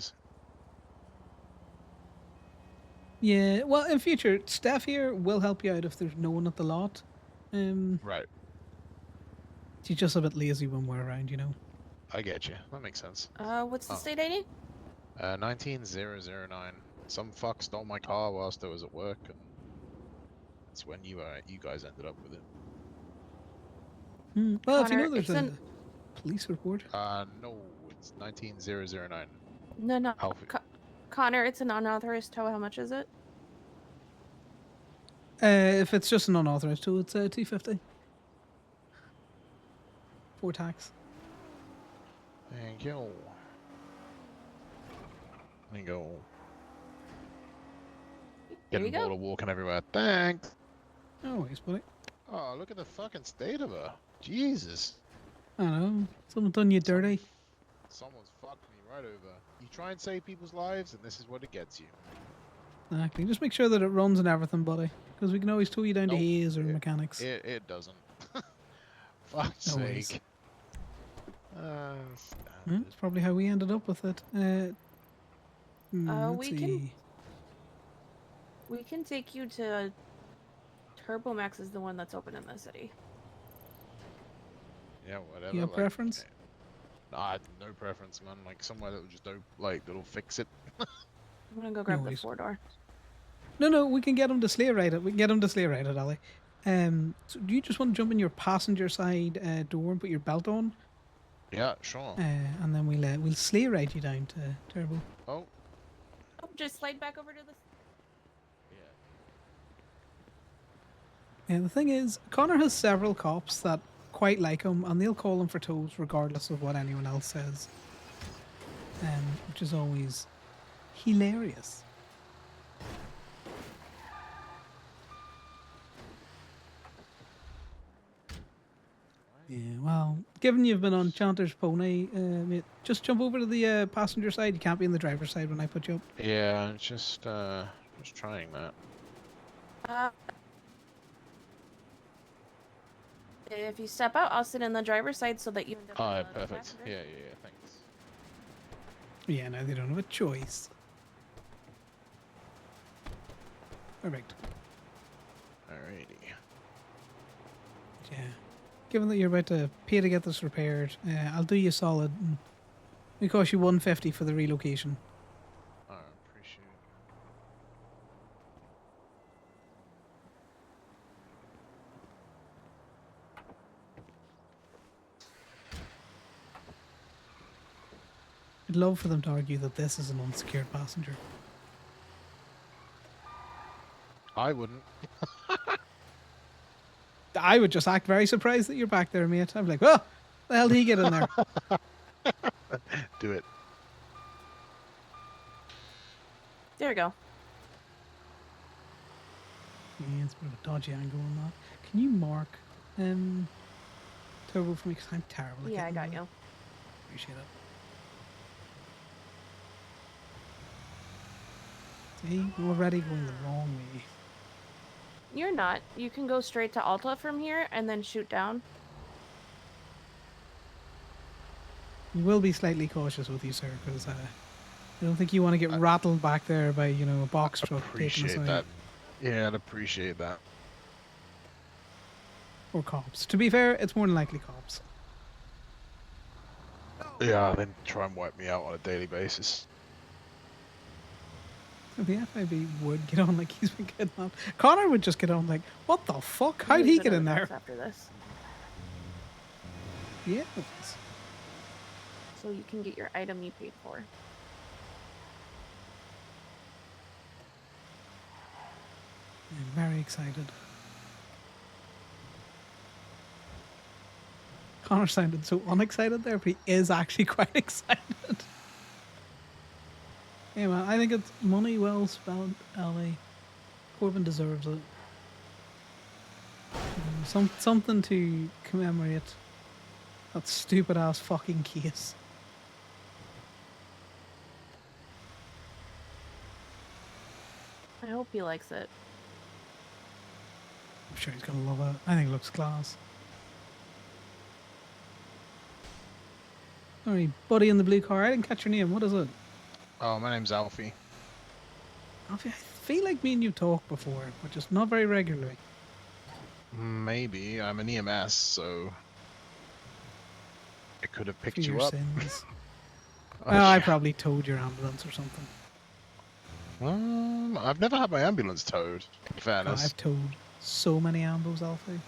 Yeah, well, in future, Steph here will help you out if there's no one at the lot. Right. She's just a bit lazy when we're around, you know. I get you. That makes sense. What's the Oh. state ID? 19009. Some fuck stole my car whilst I was at work, and that's when you guys ended up with it. Well, if you Connor, know there's it's a police report. No, it's 19009. No. Alpha. Connor, it's an unauthorized tow. How much is it? If it's just an unauthorized tool, it's $250. For tax. Thank you. There you go. There you Getting go. bored of walking everywhere. Thanks. No worries, buddy. Oh, look at the fucking state of her. Jesus. I know. Someone done you dirty. Someone's fucked me right over. You try and save people's lives, and this is what it gets you. Exactly. Just make sure that it runs and everything, buddy. Because we can always tow you down to Nope. Hayes or mechanics. It doesn't. Fuck's No worries. sake. That's probably how we ended up with it. Let's we see. can take you to TurboMax is the one that's open in the city. Yeah, whatever. You have like, preference? Nah, no preference, man. Like somewhere that'll just that'll fix it. I'm gonna go grab the worries. 4-door. No, we can get him to sleigh ride it. We can get him to sleigh ride it, Ali. So do you just want to jump in your passenger side door and put your belt on? Yeah, sure. And then we'll sleigh ride you down to Turbo. Oh. Oh, just slide back over to the. Yeah, the thing is, Connor has several cops that quite like him, and they'll call him for tows regardless of what anyone else says. Which is always hilarious. Yeah, well, given you've been on Chanter's Pony, mate, just jump over to the passenger side. You can't be in the driver's side when I put you up. Yeah, just trying that. If you step out, I'll sit in the driver's side so that you. Oh, perfect. Yeah, thanks. Yeah, no, they don't have a choice. Perfect. Alrighty. Yeah. Given that you're about to pay to get this repaired, I'll do you solid. And it cost you $150 for the relocation. I appreciate it. I'd love for them to argue that this is an unsecured passenger. I wouldn't. I would just act very surprised that you're back there, mate. I'm like, well, the hell did he get in there? Do it. There you go. Yeah, it's a bit of a dodgy angle on that. Can you mark Turbo for me? Because I'm terrible at Yeah, I getting got that. you. Appreciate it. See, I'm already going the wrong way. You're not. You can go straight to Alta from here and then shoot down. You will be slightly cautious with you, sir, because I don't think you want to get rattled back there by, you know, a box truck taking us Appreciate out. that. Yeah, I'd appreciate that. Or cops. To be fair, it's more than likely cops. Yeah, then try and wipe me out on a daily basis. The FIB would get on like he's been kidnapped. Connor would just get on like, what the fuck? How'd he get in there? After this, Yeah. so you can get your item you paid for. I'm very excited. Connor sounded so unexcited there, but he is actually quite excited. Yeah, man, I think it's money well spent, Ali. Corbin deserves it. Something to commemorate that stupid ass fucking case. I hope he likes it. I'm sure he's gonna love it. I think it looks class. Sorry, buddy in the blue car. I didn't catch your name. What is it? Oh, my name's Alfie. Alfie, I feel like me and you talked before, but just not very regularly. Maybe. I'm an EMS, so I could have For picked your you up. sins. Oh, Well, I yeah. probably towed your ambulance or something. I've never had my ambulance towed, in God, fairness. I've towed so many ambos, Alfie.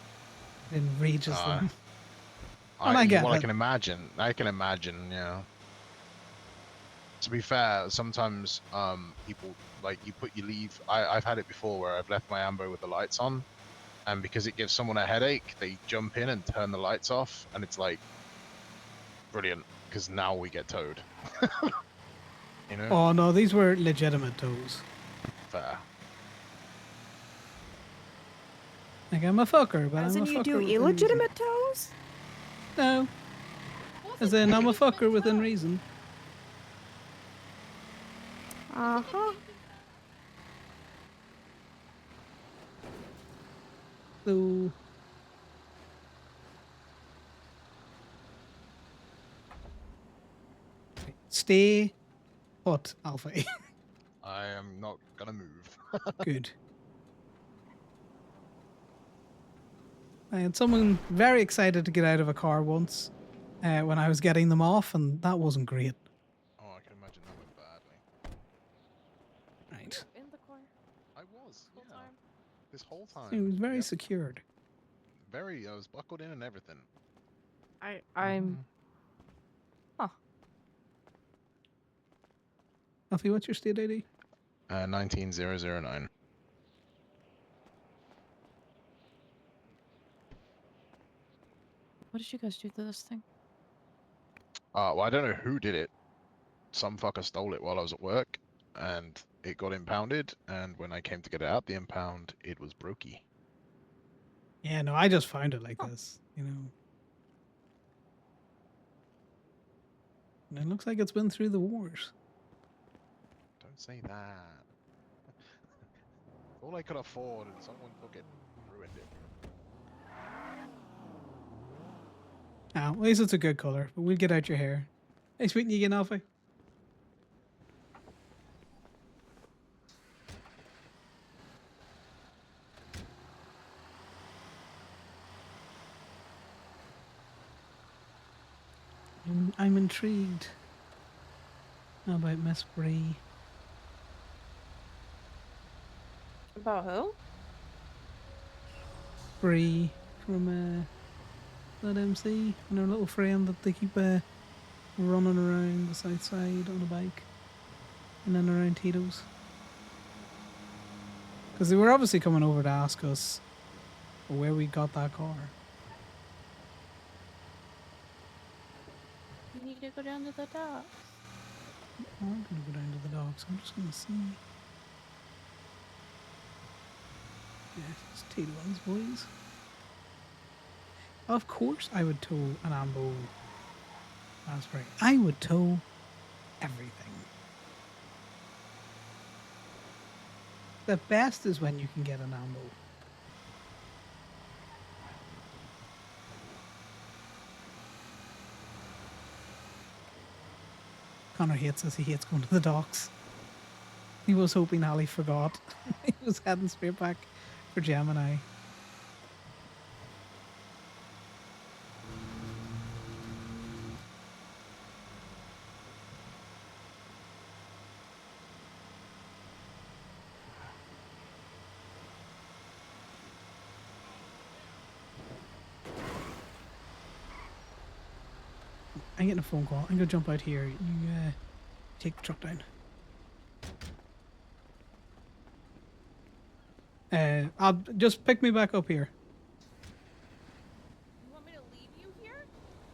It enrages them. And I get Well, it. I can imagine. Yeah. To be fair, sometimes people like you leave. I've had it before where I've left my ambo with the lights on, and because it gives someone a headache, they jump in and turn the lights off, and it's like brilliant because now we get towed. You know. Oh no, these were legitimate tows. Fair. Like, I'm a fucker, but As I'm in a you fucker do within reason. illegitimate toes? No. As in, I'm a fucker within reason. Uh-huh. So... Stay put, Alfie. I am not gonna move. Good. I had someone very excited to get out of a car once when I was getting them off, and that wasn't great. Oh, I can imagine that went badly. Right. In the car. I was, Whole yeah. time. This whole time. It was very Yep. secured. Very. I was buckled in and everything. I'm... Huh. Alfie, what's your state ID? 19009. What did you guys do to this thing? Well, I don't know who did it. Some fucker stole it while I was at work, and it got impounded. And when I came to get it out the impound, it was brokey. Yeah, no, I just found it like this, you know. And it looks like it's been through the wars. Don't say that. All I could afford, and someone took it and ruined it. Ah, at least it's a good colour, but we'll get out your hair. Nice meeting you again, Alfie. I'm intrigued about Miss Bree. About who? Bree from that MC and her little friend that they keep running around the south side on a bike and then around Tito's. Because they were obviously coming over to ask us where we got that car. You need to go down to the docks. I'm going to go down to the docks. I'm just going to see. Yeah, it's Tito and his boys. Of course I would tow an Ambo Raspberry. I would tow everything. The best is when you can get an Ambo. Connor hates us. He hates going to the docks. He was hoping Ali forgot. He was heading straight back for Gemini. I'm getting a phone call. I'm gonna jump out here. You take the truck down. I'll just pick me back up here. You want me to leave you here?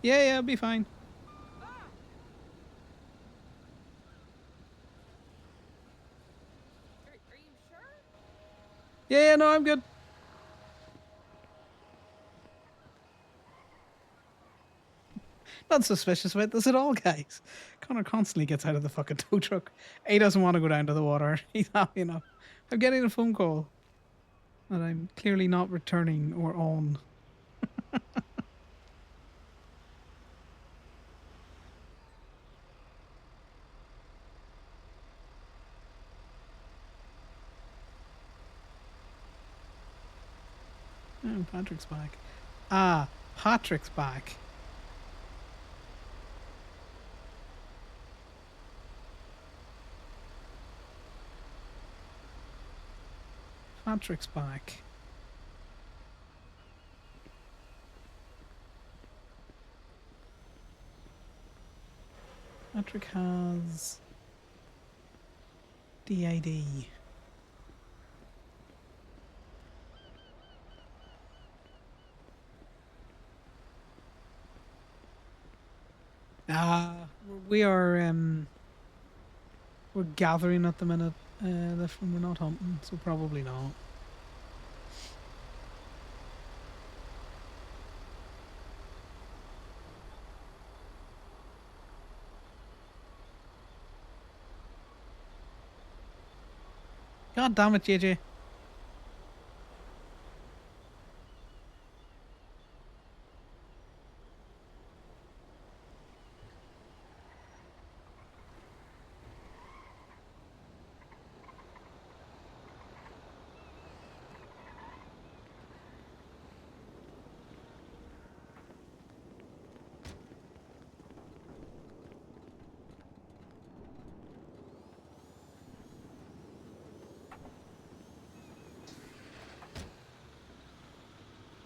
Yeah, I'll be fine. Are you sure? Yeah, no, I'm good. Not suspicious about this at all, guys. Connor constantly gets out of the fucking tow truck. He doesn't want to go down to the water. He's happy enough. I'm getting a phone call. that I'm clearly not returning or on. Oh, Patrick's back. Ah, Patrick's back. Patrick's back. Patrick has DID. We are we're gathering at the minute. We're not hunting, so probably not. God damn it, JJ.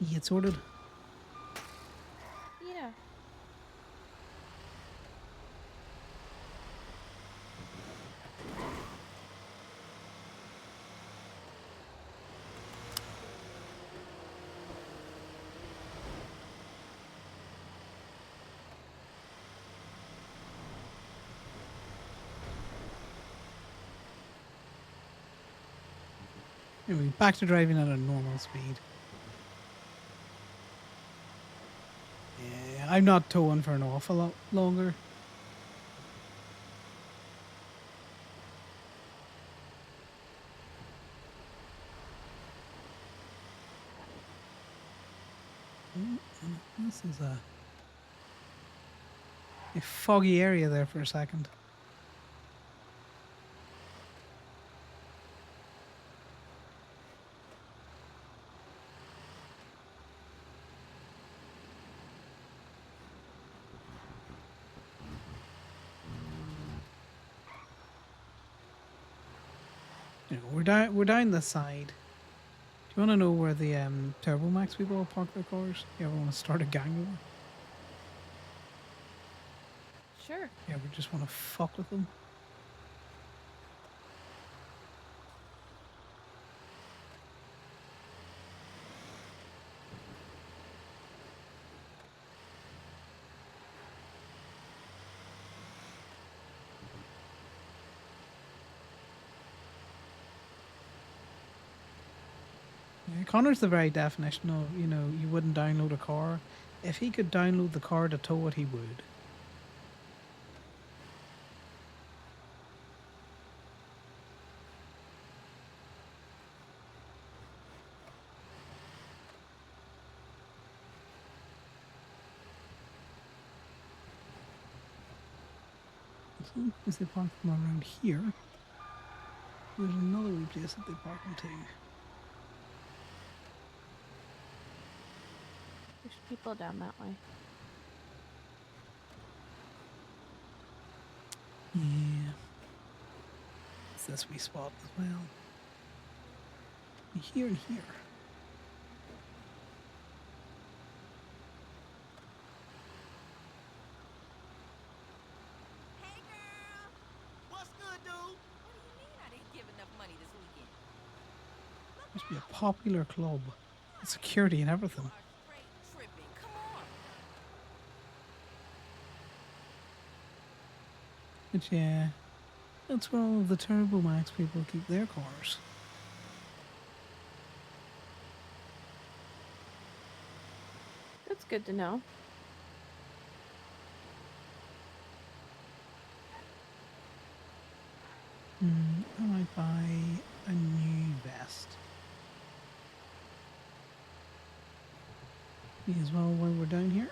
You get sorted. Yeah. Anyway, back to driving at a normal speed. Yeah, I'm not towing for an awful lot longer. This is a foggy area there for a second. You know, we're down this side. Do you want to know where the Turbo Max people all park their cars? You ever want to start a gang war? Sure. Yeah, we just want to fuck with them. Yeah, Connor's the very definition of, you know, you wouldn't download a car. If he could download the car to tow it, he would. As they park them around here, there's another wee place that they park them to. There's people down that way. Yeah. It's this wee spot as well. Here and here. What's good, dude? Must be a popular club. Security and everything. But yeah, that's where all of the Turbo Max people keep their cars. That's good to know. I might buy a new vest. May as well while we're down here.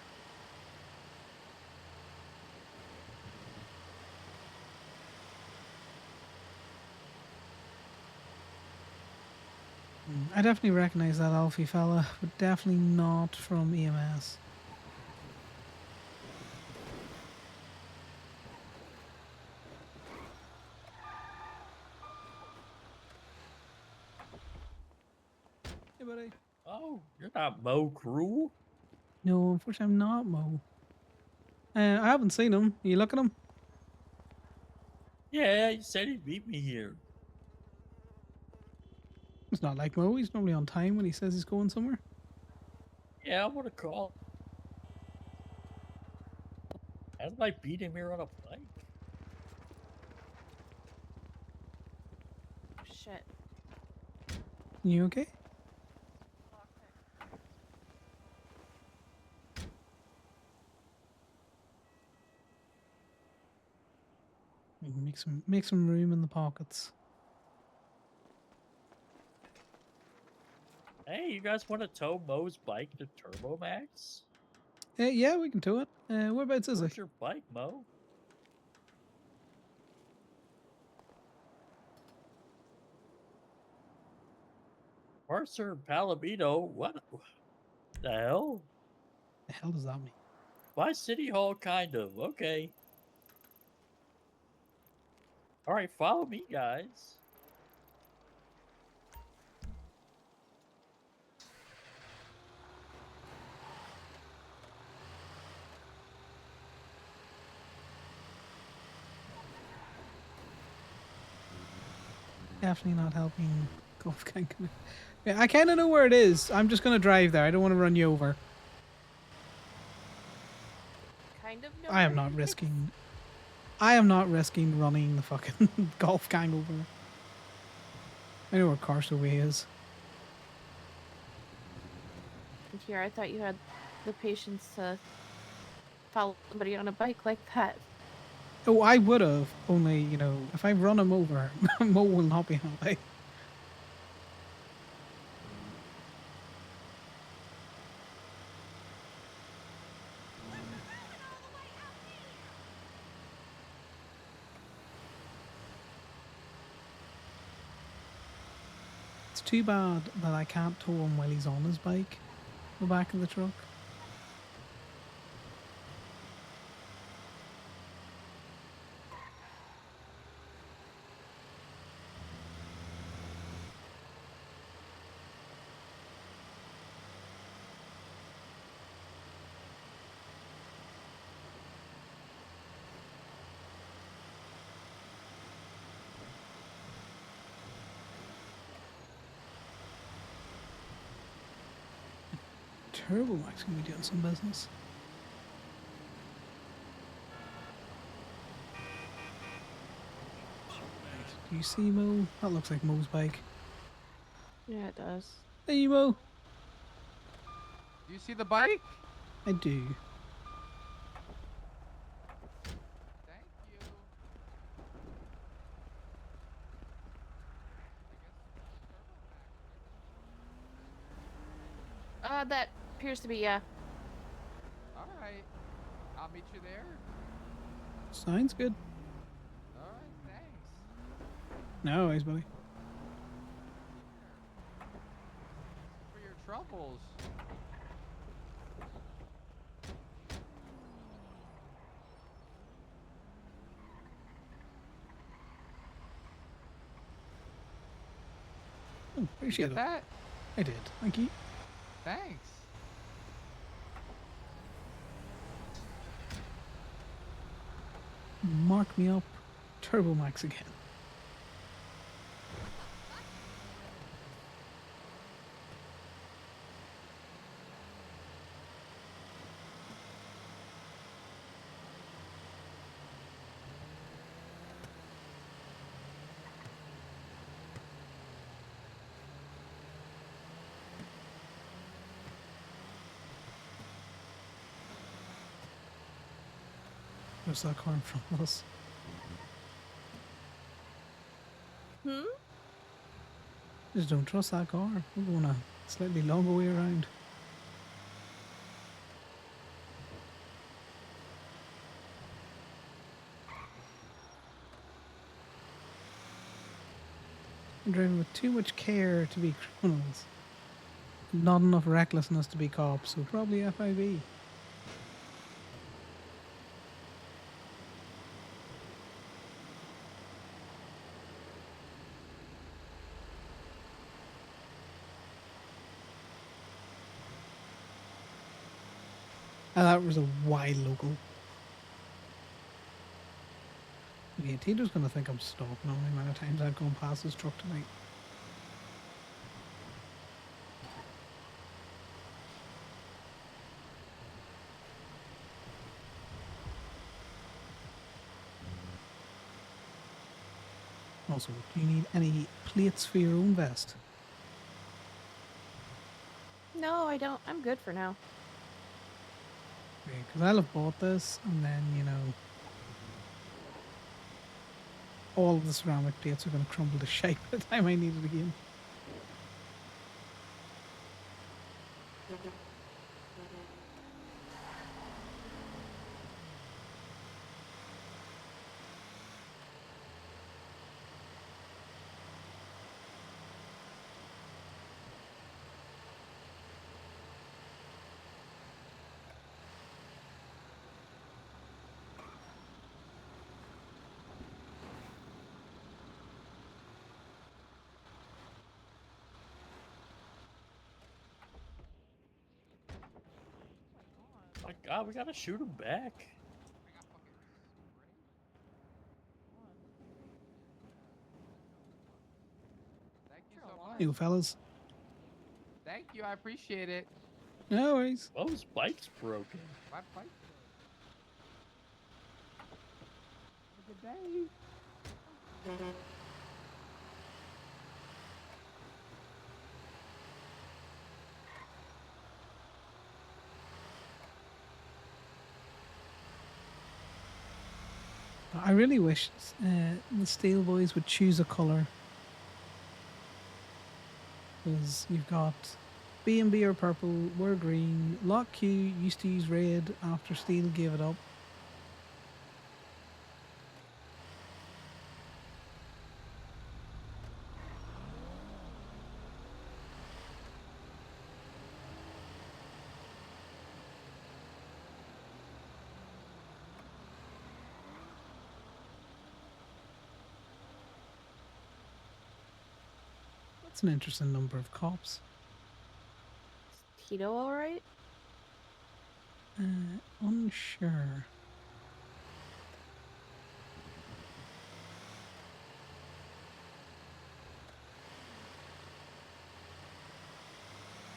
I definitely recognize that Alfie fella, but definitely not from EMS. Hey, buddy. Oh, you're not Mo Crew? No, unfortunately, I'm not Mo. I haven't seen him. Are you look at him? Yeah, you said he'd meet me here. It's not like Mo. He's normally on time when he says he's going somewhere. Yeah, I'm gonna call. As I beat him here on a bike. Shit. You okay? Make some room in the pockets. Hey, you guys want to tow Mo's bike to Turbo Max? Yeah, we can tow it. Whereabouts is Where's it? your bike, Mo? Mercer Palomino? What the hell? The hell does that mean? By City Hall, kind of. Okay. All right, follow me, guys. Definitely not helping Golf Gang. Yeah, I kind of know where it is. I'm just gonna drive there. I don't want to run you over. Kind of know. I am not risking. I am not risking running the fucking Golf Gang over. I know where Carstoway is. And here, I thought you had the patience to follow somebody on a bike like that. Oh, I would have. Only, you know, if I run him over, Mo will not be happy. It's too bad that I can't tow him while he's on his bike, the back of the truck. Turbo Max can be doing some business. Do you see Mo? That looks like Mo's bike. Yeah, it does. Hey, Mo. Do you see the bike? I do. Thank you. That appears to be, yeah. All right. I'll meet you there. Sounds good. All right, thanks. No worries, buddy. For your troubles. Oh, appreciate Get it. that? I did. Thank you. Thanks. Mark me up. Turbo Max again. There's that car in front of us. Hmm? Just don't trust that car. We're going a slightly longer way around. Driven with too much care to be criminals. Not enough recklessness to be cops, so probably FIB. That was a wide local. Yeah, Tito's gonna think I'm stalking on the amount of times I've gone past his truck tonight. Also, do you need any plates for your own vest? No, I don't. I'm good for now. Because I'll have bought this, and then, you know, all of the ceramic plates are going to crumble to shape by the time I need it again. My God, we gotta shoot him back. Thank you so much. You fellas. Thank you, I appreciate it. No worries. Oh, his bike's broken. My bike's broken. Have a good day. I really wish the Steel Boys would choose a colour. Because you've got B&B are purple, we're green. Lock Q used to use red after Steel gave it up. That's an interesting number of cops. Tito, all right? Unsure.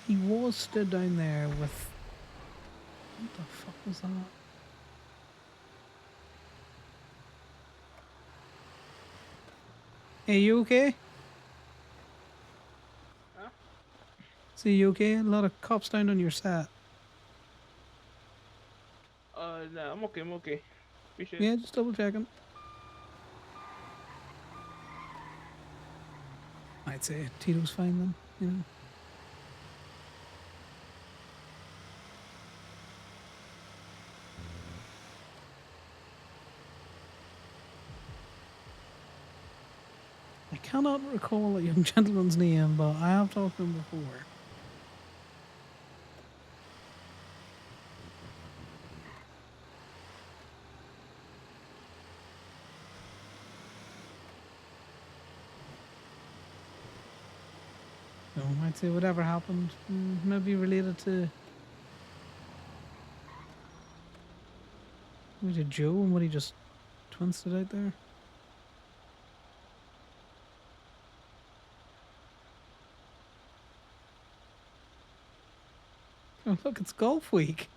He was stood down there with... What the fuck was that? Hey, you okay? Huh? So you okay? A lot of cops down on your set. No, I'm okay, I'm okay. Appreciate Yeah, it. just double checking. I'd say Tito's fine then, you know. I cannot recall a young gentleman's name, but I have talked to him before. So I'd say whatever happened, maybe related to maybe to Joe and what he just twinsted out there. Oh look, it's golf week.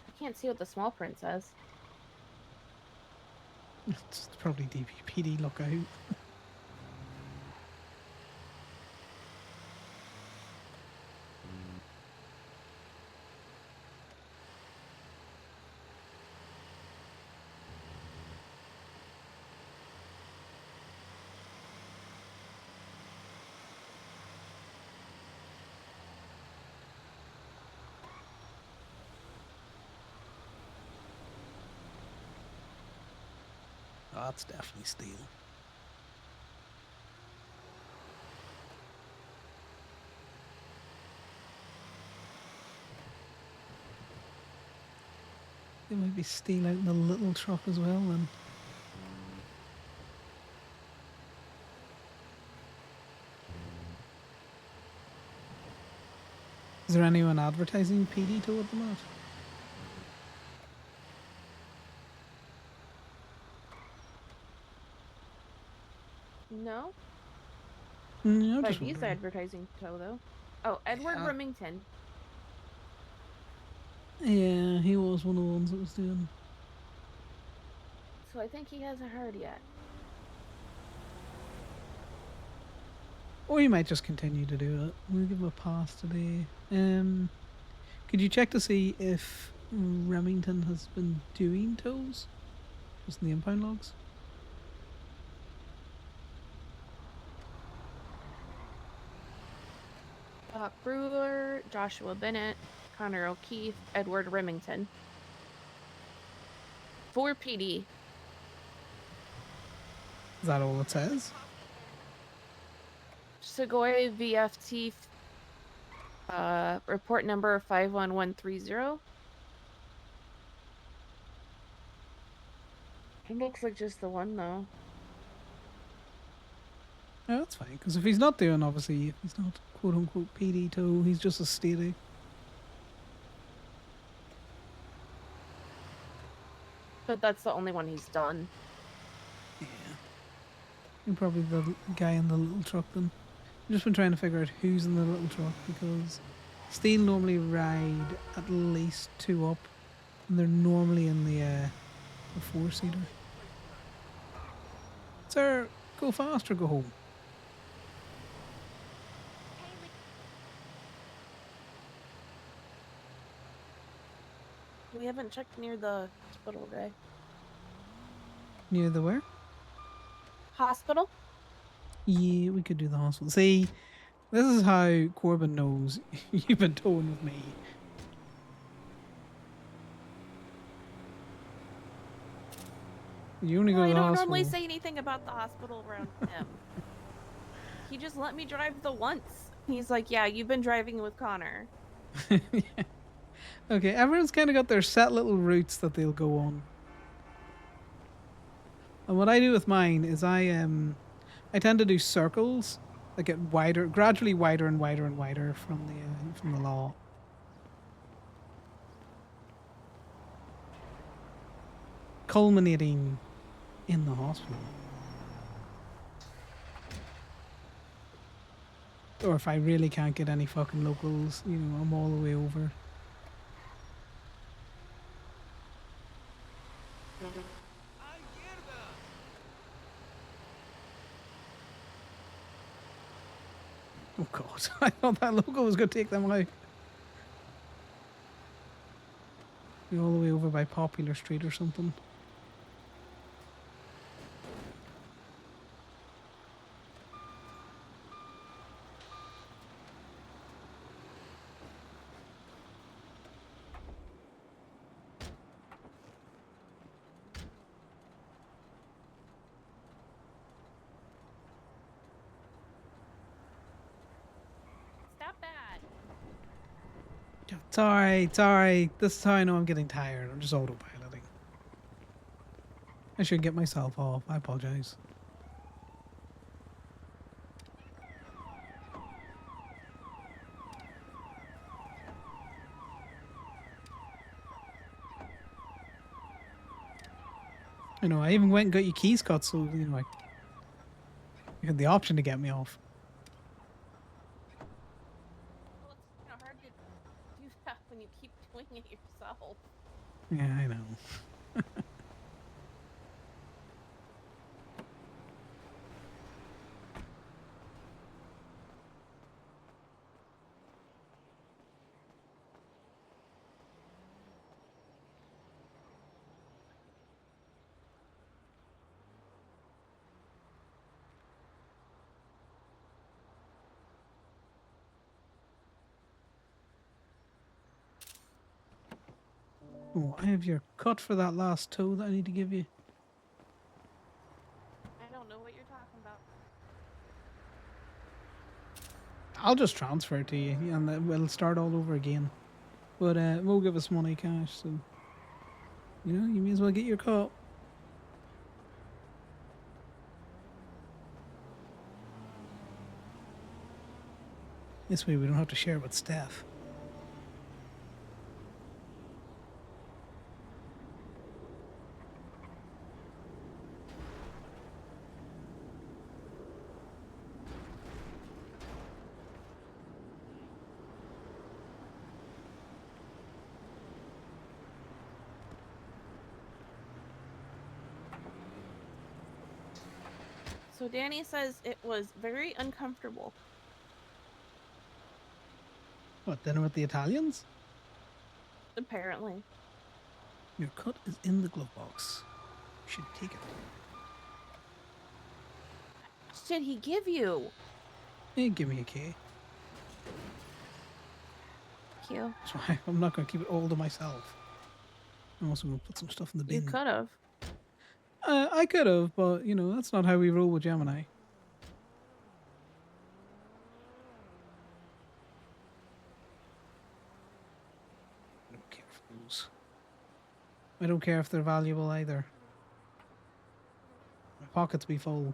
I can't see what the small print says. It's probably DPPD lookout. Oh, that's definitely steel. There might be steel out in the little truck as well then. Is there anyone advertising PD tow at the moment? No? I'm But just he's wondering. advertising tow though. Oh, Edward Yeah. Remington. Yeah, he was one of the ones that was doing. So I think he hasn't heard yet. Or he might just continue to do it. We'll give him a pass today. Could you check to see if Remington has been doing tows? Just in the impound logs? Brewer, Joshua Bennett, Conor O'Keefe, Edward Remington. 4 PD. Is that all it says? Segoy VFT report number 51130. It looks like just the one though. Yeah, that's fine. Because if he's not doing, obviously, if he's not quote unquote PD tow, he's just a steady. But that's the only one he's done. You're probably the guy in the little truck then. I've just been trying to figure out who's in the little truck because Steel normally ride at least 2 up, and they're normally in the 4-seater. Sir, go fast or go home. We haven't checked near the hospital guy. Near the where? Hospital? Yeah, we could do the hospital. See, this is how Corbin knows you've been towing with me. You only go Well, to I the don't hospital. normally say anything about the hospital around him. He just let me drive the once. He's like, yeah, you've been driving with Connor. Okay, everyone's kind of got their set little routes that they'll go on. And what I do with mine is I tend to do circles that get wider, gradually wider and wider and wider from the law. Culminating in the hospital. Or if I really can't get any fucking locals, you know, I'm all the way over. Oh god, I thought that logo was going to take them out. Be all the way over by Popular Street or something. Stop that. It's alright, it's alright. This is how I know I'm getting tired. I'm just autopiloting. I should get myself off. I apologize. You know, I even went and got your keys cut, so, you know, you had the option to get me off. Well, it's kind of hard to do that when you keep doing it yourself. Yeah, I know. Oh, I have your cut for that last toe that I need to give you. I'll just transfer it to you, and then we'll start all over again. But we'll give us money cash, so you know you may as well get your cut. This way we don't have to share it with Steph. So Danny says it was very uncomfortable. What, dinner with the Italians? Apparently. Your cut is in the glove box. You should take it. What did he give you? Hey, give me a key. Thank you. That's why I'm not going to keep it all to myself. I'm also going to put some stuff in the You bin. could have. I could have, but you know, that's not how we roll with Gemini. I don't care for those. I don't care if they're valuable either. My pockets be full.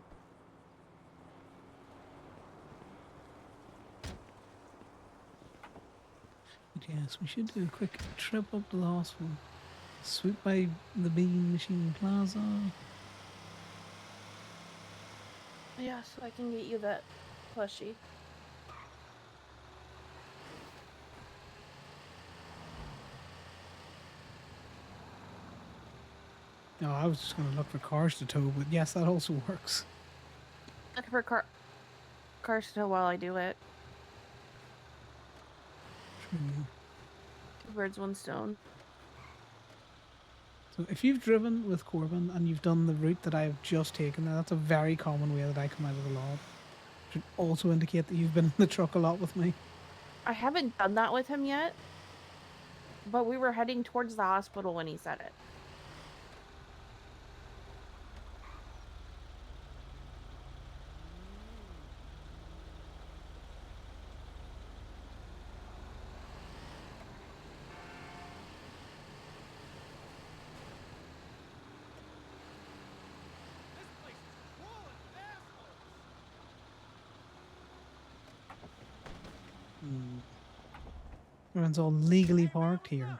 But yes, we should do a quick trip up to the hospital. Swoop by the Bean Machine Plaza. Yeah, so I can get you that plushie. No, I was just going to look for cars to tow, but yes, that also works. Look for cars to tow while I do it. True. Two birds, one stone. So if you've driven with Corbin and you've done the route that I've just taken, now that's a very common way that I come out of the law. Should also indicate that you've been in the truck a lot with me. I haven't done that with him yet, but we were heading towards the hospital when he said it. Everyone's all legally parked here.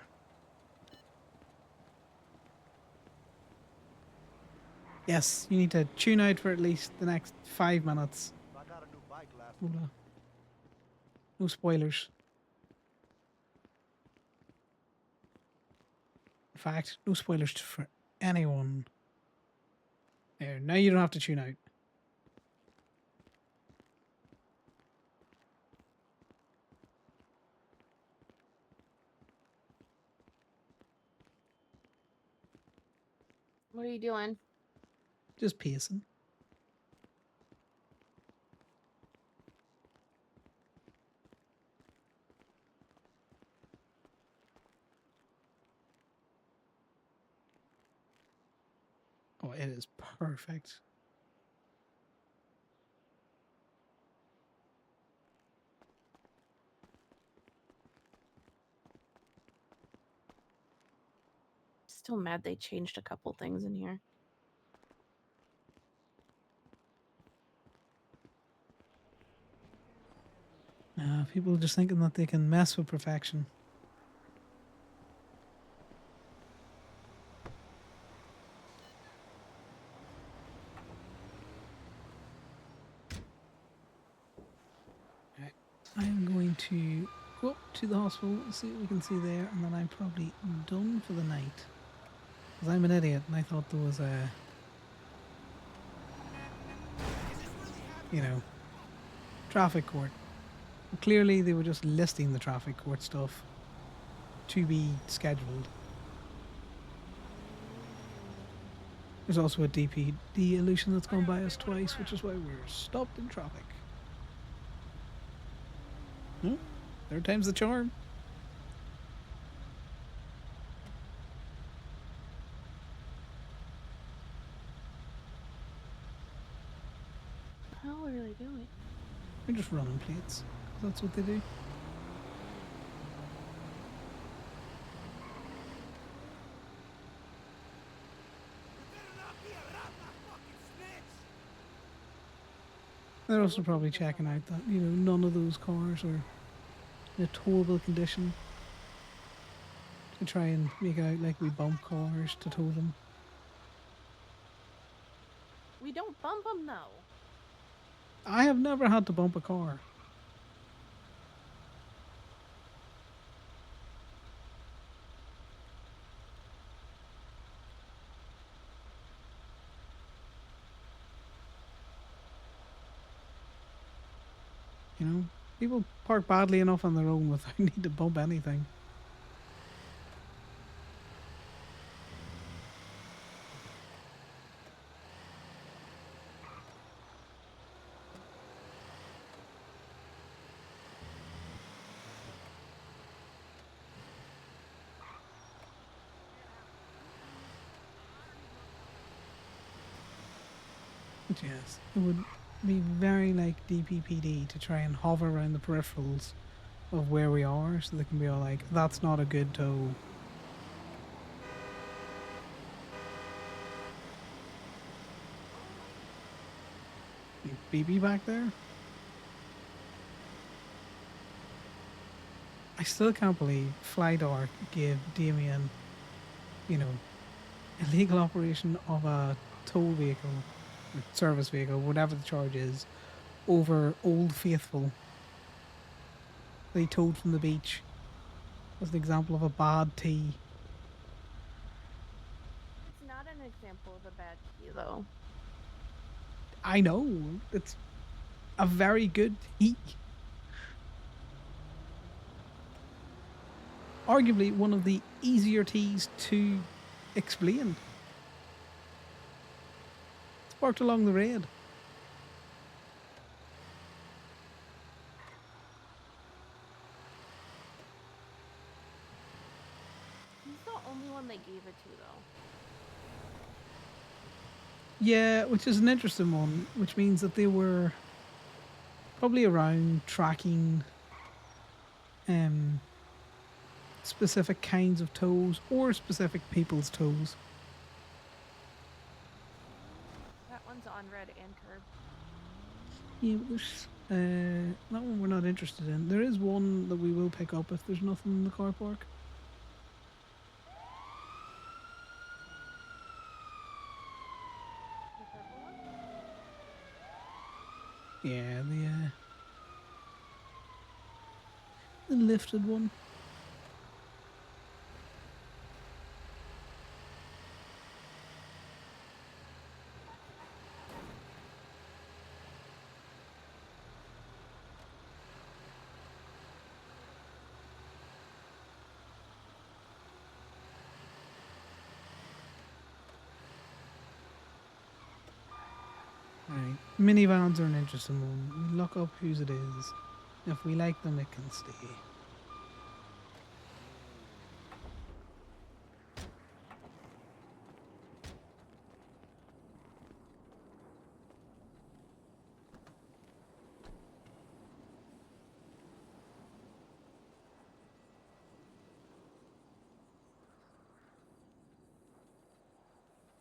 Yes, you need to tune out for at least the next 5 minutes. Hold on. No spoilers. In fact, no spoilers for anyone. There, now you don't have to tune out. What are you doing? Just pacing. Oh, it is perfect. Still mad they changed a couple things in here. People are just thinking that they can mess with perfection. Right. I'm going to go up to the hospital and see what we can see there, and then I'm probably done for the night. Because I'm an idiot, and I thought there was a... you know, traffic court. Clearly they were just listing the traffic court stuff to be scheduled. There's also a DPD illusion that's gone by us twice, which is why we're stopped in traffic. No? Third time's the charm. How are we really doing? We're just running plates. That's what they do. They're also probably checking out that, you know, none of those cars are in a towable condition. To try and make it out like we bump cars to tow them. We don't bump them though. I have never had to bump a car. You know, people park badly enough on their own without need to bump anything. But yes, it would be very like DPPD to try and hover around the peripherals of where we are so they can be all like, that's not a good tow. BB back there? I still can't believe Flydark gave Damien, you know, illegal operation of a tow vehicle, or service vehicle, whatever the charge is, over Old Faithful. They towed from the beach. As an example of a bad tea. It's not an example of a bad tea, though. I know. It's a very good tea. Arguably one of the easier teas to explain. It's parked along the raid. He's the only one they gave it to, though. Yeah, which is an interesting one, which means that they were probably around tracking specific kinds of toes or specific people's toes. That one's on red and curb. Yeah, but there's that one we're not interested in. There is one that we will pick up if there's nothing in the car park. The purple one? Yeah, the lifted one. Right. Minivans are an interesting one. We look up whose it is. If we like them, it can stay.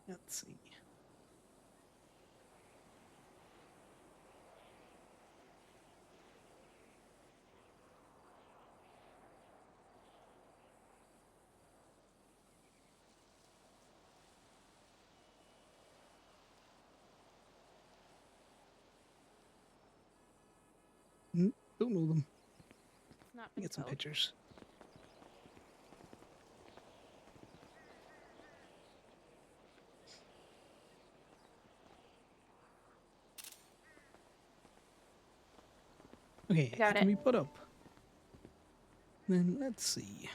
Let's see. Don't know them. It's not been Get some towed. pictures. Okay, Got it can it. be put up. Then let's see.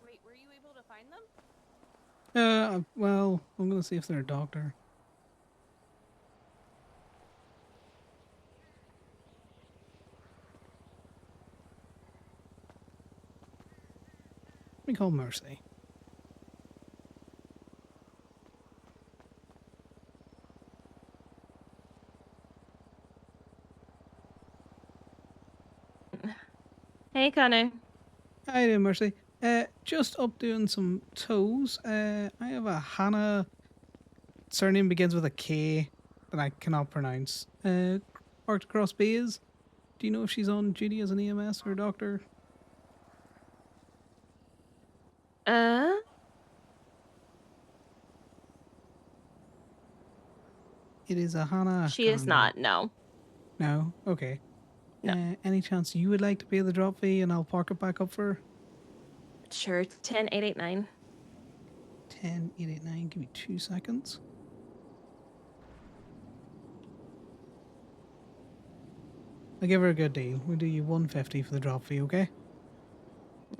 Wait, were you able to find them? Well, I'm gonna see if they're a doctor. Let me call Mercy. Hey, Connor. Hi there, Mercy. Just up doing some toes. I have a Hannah. Surname begins with a K that I cannot pronounce. Parked across bays. Do you know if she's on duty as an EMS or a doctor? It is a Hannah. She is not, no. No? Okay. No. Any chance you would like to pay the drop fee and I'll park it back up for her? Sure, 10889. 10889. Give me 2 seconds. I'll give her a good deal. We'll do you 150 for the drop fee, okay?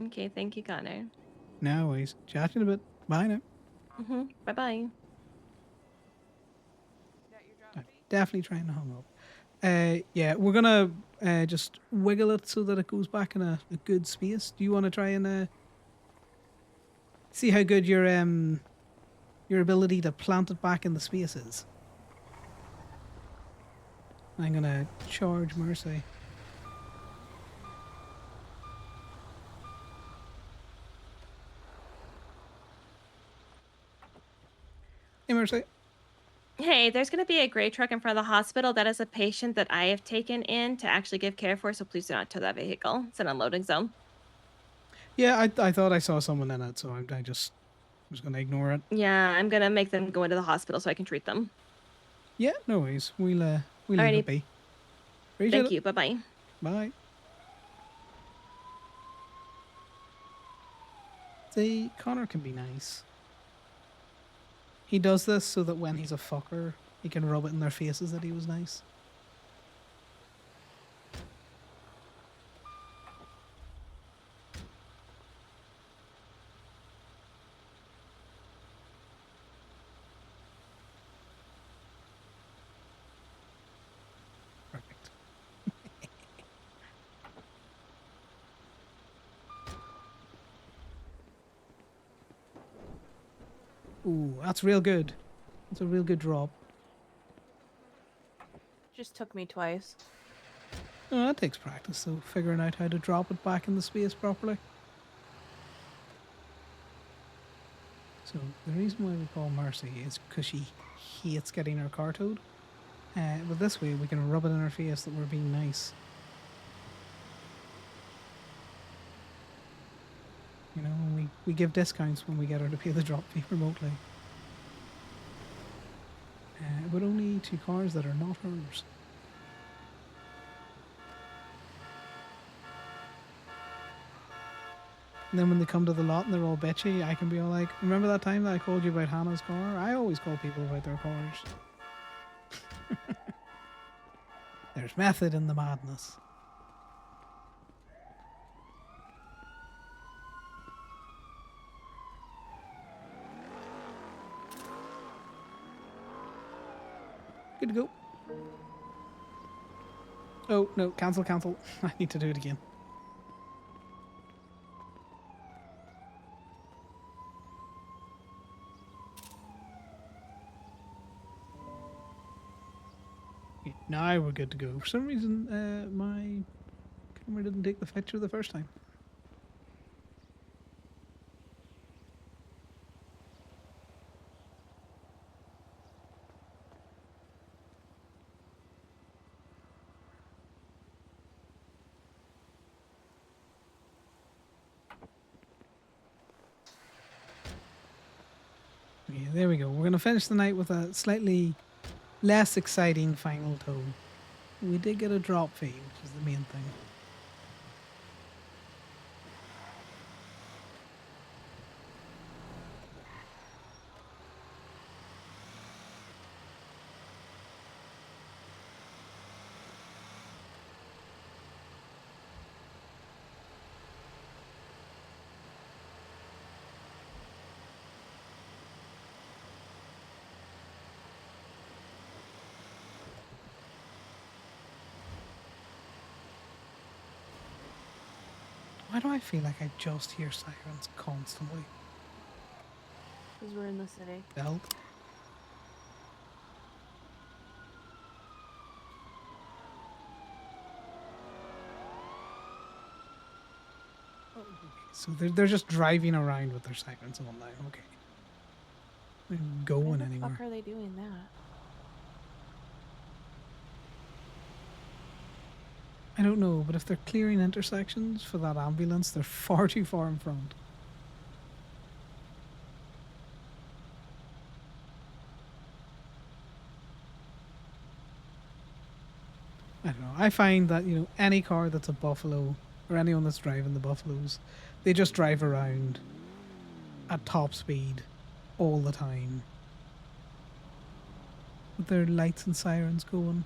Okay, thank you, Connor. No worries. Chat to you in a bit. Bye now. Bye-bye. Definitely trying to hung up. Yeah, we're gonna just wiggle it so that it goes back in a good space. Do you want to try and see how good your ability to plant it back in the space is? I'm gonna charge Mercy. Hey, Mercy. Hey, there's going to be a gray truck in front of the hospital that is a patient that I have taken in to actually give care for, so please do not tow that vehicle. It's an unloading zone. Yeah, I thought I saw someone in it, so I just was gonna ignore it. Yeah, I'm going to make them go into the hospital so I can treat them. Yeah, no worries. We'll leave Alrighty. it be. Appreciate Thank it. you. Bye-bye. Bye. See, Connor can be nice. He does this so that when he's a fucker, he can rub it in their faces that he was nice. Perfect. Ooh, that's real good. That's a real good drop. Just took me twice. Oh, that takes practice, though, figuring out how to drop it back in the space properly. So, the reason why we call Mercy is because she hates getting her car towed. But this way, we can rub it in her face that we're being nice. You know, we give discounts when we get her to pay the drop fee remotely. But only to cars that are not hers. And then when they come to the lot and they're all bitchy, I can be all like, remember that time that I called you about Hannah's car? I always call people about their cars. There's method in the madness. Good to go. Oh, no, cancel. I need to do it again. Okay, now we're good to go. For some reason, my camera didn't take the picture the first time. Okay, there we go. We're going to finish the night with a slightly less exciting final tow. We did get a drop fee, which is the main thing. Why do I feel like I just hear sirens constantly? Because we're in the city. Belt. So they're just driving around with their sirens on now. Okay. They're not going Why the anywhere. fuck are they doing that? I don't know, but if they're clearing intersections for that ambulance, they're far too far in front. I don't know. I find that, you know, any car that's a Buffalo or anyone that's driving the Buffaloes, they just drive around at top speed all the time with their lights and sirens going.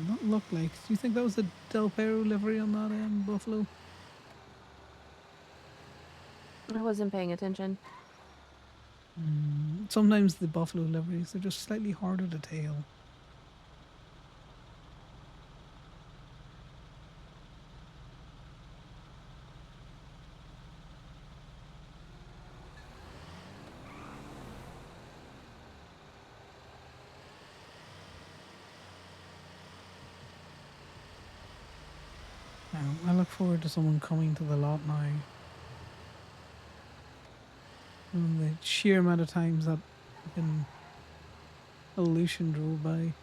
Not look like. Do you think that was the Del Perro livery on that Buffalo? I wasn't paying attention. Sometimes the Buffalo liveries, they're just slightly harder to tail. I look forward to someone coming to the lot now. And the sheer amount of times that fucking Illusion drove by.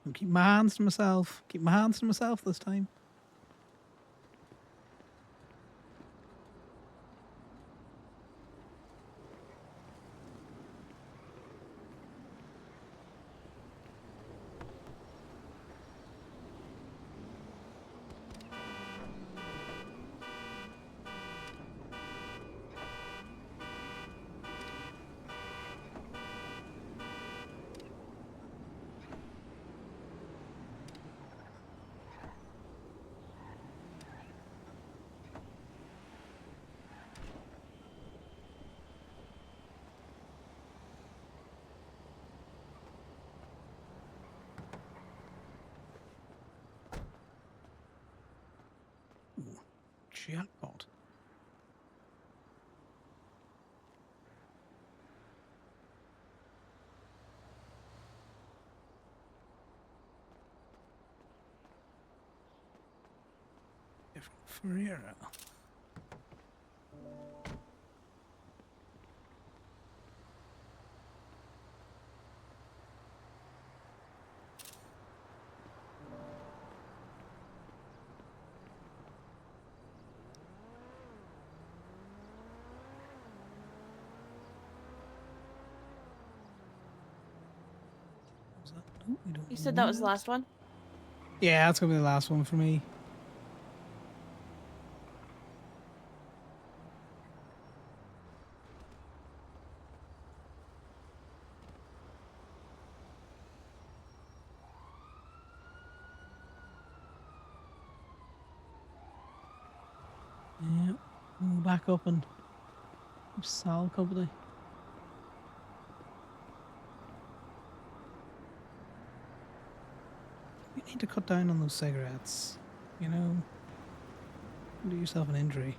I'll keep my hands to myself. Keep my hands to myself this time. Jackpot. Ferreira. You said that was the last one? Yeah, that's gonna be the last one for me. Yeah, we'll back up and Sal Company. You need to cut down on those cigarettes. You know, do yourself an injury.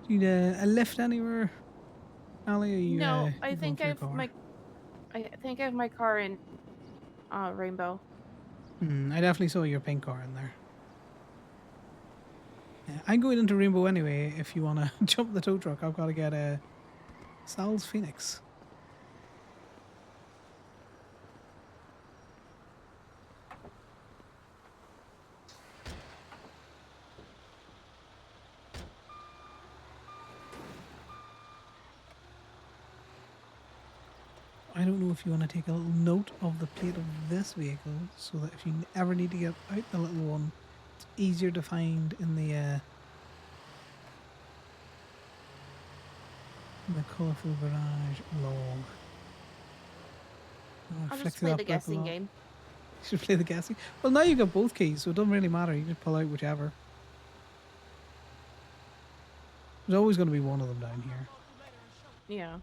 Do you need a lift anywhere, Ali? Are you, No, I you going think for your I've car? I think I have my car in Rainbow. I definitely saw your pink car in there. Yeah, I'm going into Rainbow anyway. If you want to jump the tow truck, I've got to get Sal's Phoenix. I don't know if you want to take a little note of the plate of this vehicle so that if you ever need to get out the little one, it's easier to find in the colourful garage log. I'll Flick just through play that the book a guessing lot. game. Should play the gas key. Well, now you got both keys, so it doesn't really matter. You just pull out whichever. There's always going to be one of them down here. Yeah.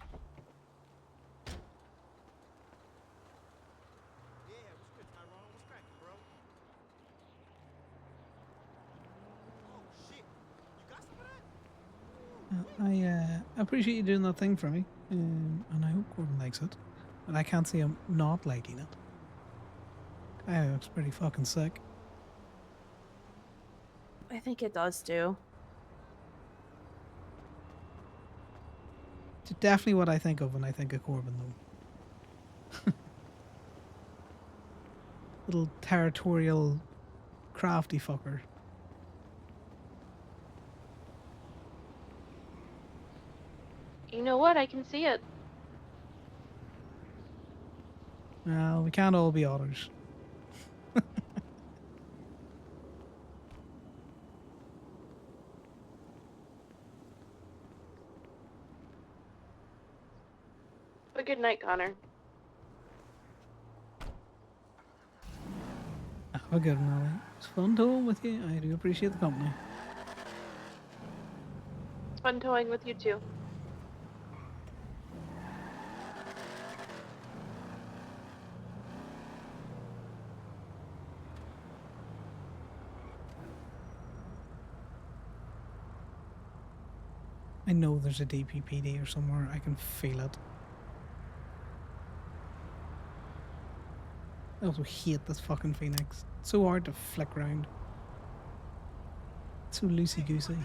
I appreciate you doing that thing for me, and I hope Corbin likes it. And I can't see him not liking it. Guy looks pretty fucking sick. I think it does too. It's definitely what I think of when I think of Corbin, though. Little territorial, crafty fucker. You know what? I can see it. Well, we can't all be otters. Have a good night, Connor. Have a good one, Ollie. It's fun talking with you. I do appreciate the company. It's fun towing with you too. I know there's a DPPD or somewhere. I can feel it. I also hate this fucking Phoenix. It's so hard to flick around. It's so loosey-goosey.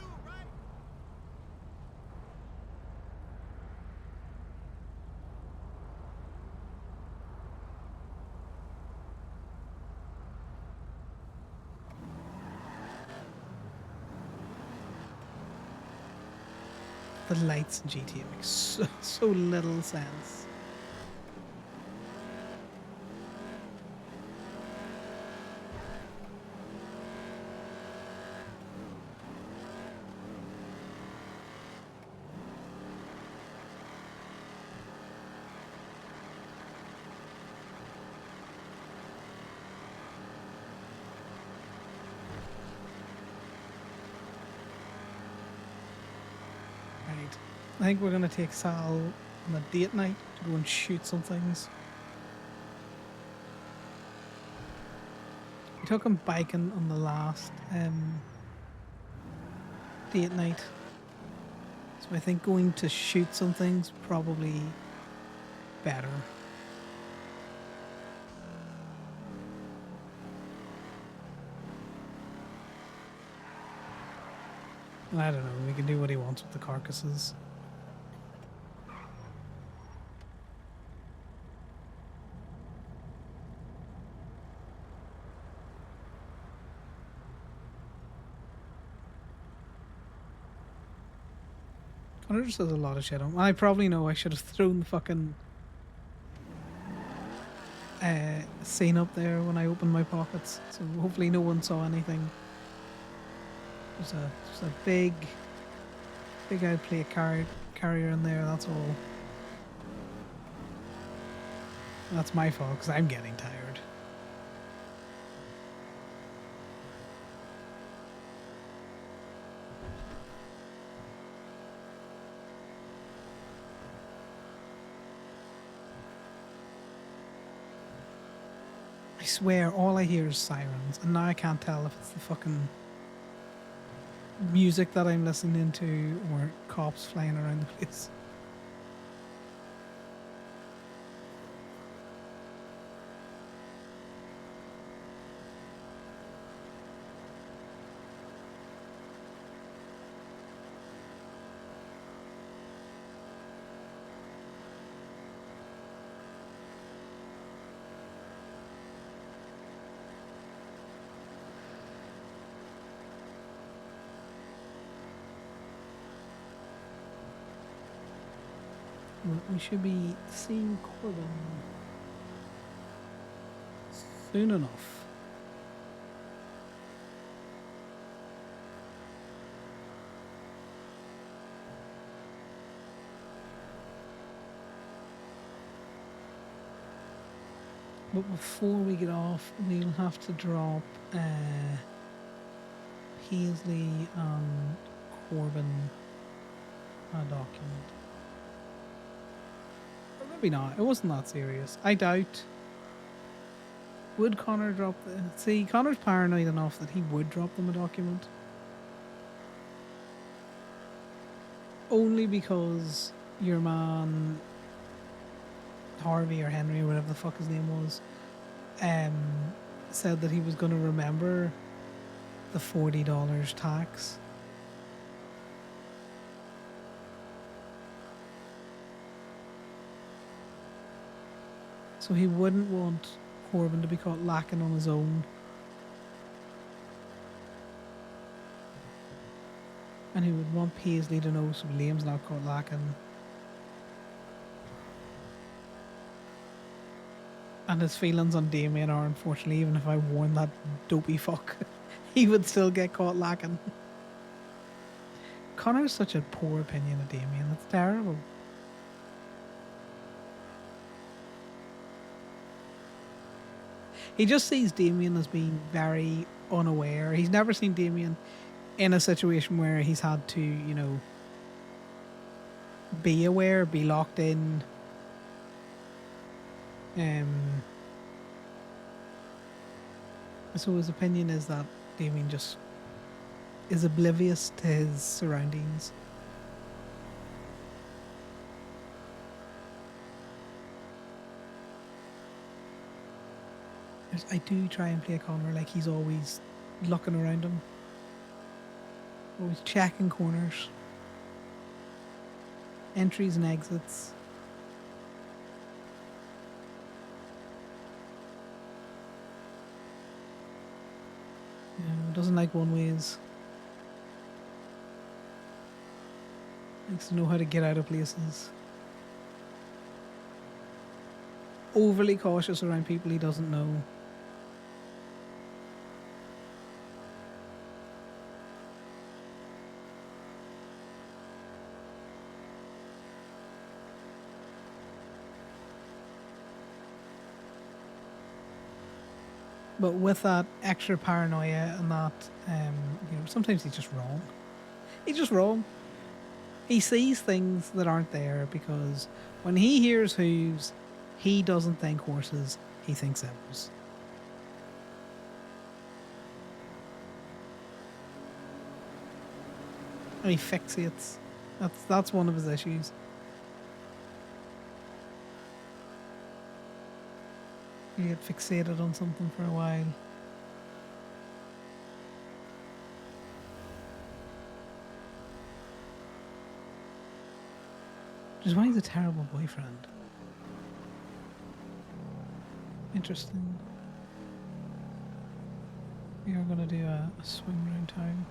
The lights in GTA make so little sense. Right. I think we're gonna take Sal on a date night to go and shoot some things. We took him biking on the last date night. So I think going to shoot some things probably better. I don't know, we can do what he wants with the carcasses. Connor just has a lot of shit on. I probably know I should have thrown the fucking scene up there when I opened my pockets. So hopefully no one saw anything. There's a big outplay carrier in there, that's all. That's my fault because I'm getting tired. I swear all I hear is sirens, and now I can't tell if it's the fucking music that I'm listening to or cops flying around the place. We should be seeing Corbin soon enough. But before we get off, we'll have to drop Paisley and Corbin a document. Or maybe not. It wasn't that serious. I doubt. Would Connor drop the... See, Connor's paranoid enough that he would drop them a document. Only because your man, Harvey or Henry, or whatever the fuck his name was, said that he was going to remember the $40 tax. So he wouldn't want Corbin to be caught lacking on his own. And he would want Paisley to know so Liam's not caught lacking. And his feelings on Damien are, unfortunately, even if I warned that dopey fuck, he would still get caught lacking. Connor has such a poor opinion of Damien. It's terrible. He just sees Damien as being very unaware. He's never seen Damien in a situation where he's had to, you know, be aware, be locked in. So his opinion is that Damien just is oblivious to his surroundings. I do try and play Connor like he's always looking around him. Always checking corners. Entries and exits. Doesn't like one ways. Likes to know how to get out of places. Overly cautious around people he doesn't know. But with that extra paranoia and that, you know, sometimes he's just wrong. He's just wrong. He sees things that aren't there because when he hears hooves, he doesn't think horses, he thinks owls. And he fixates. That's one of his issues. You get fixated on something for a while. Which is why he's a terrible boyfriend. Interesting. We are going to do a swing around town.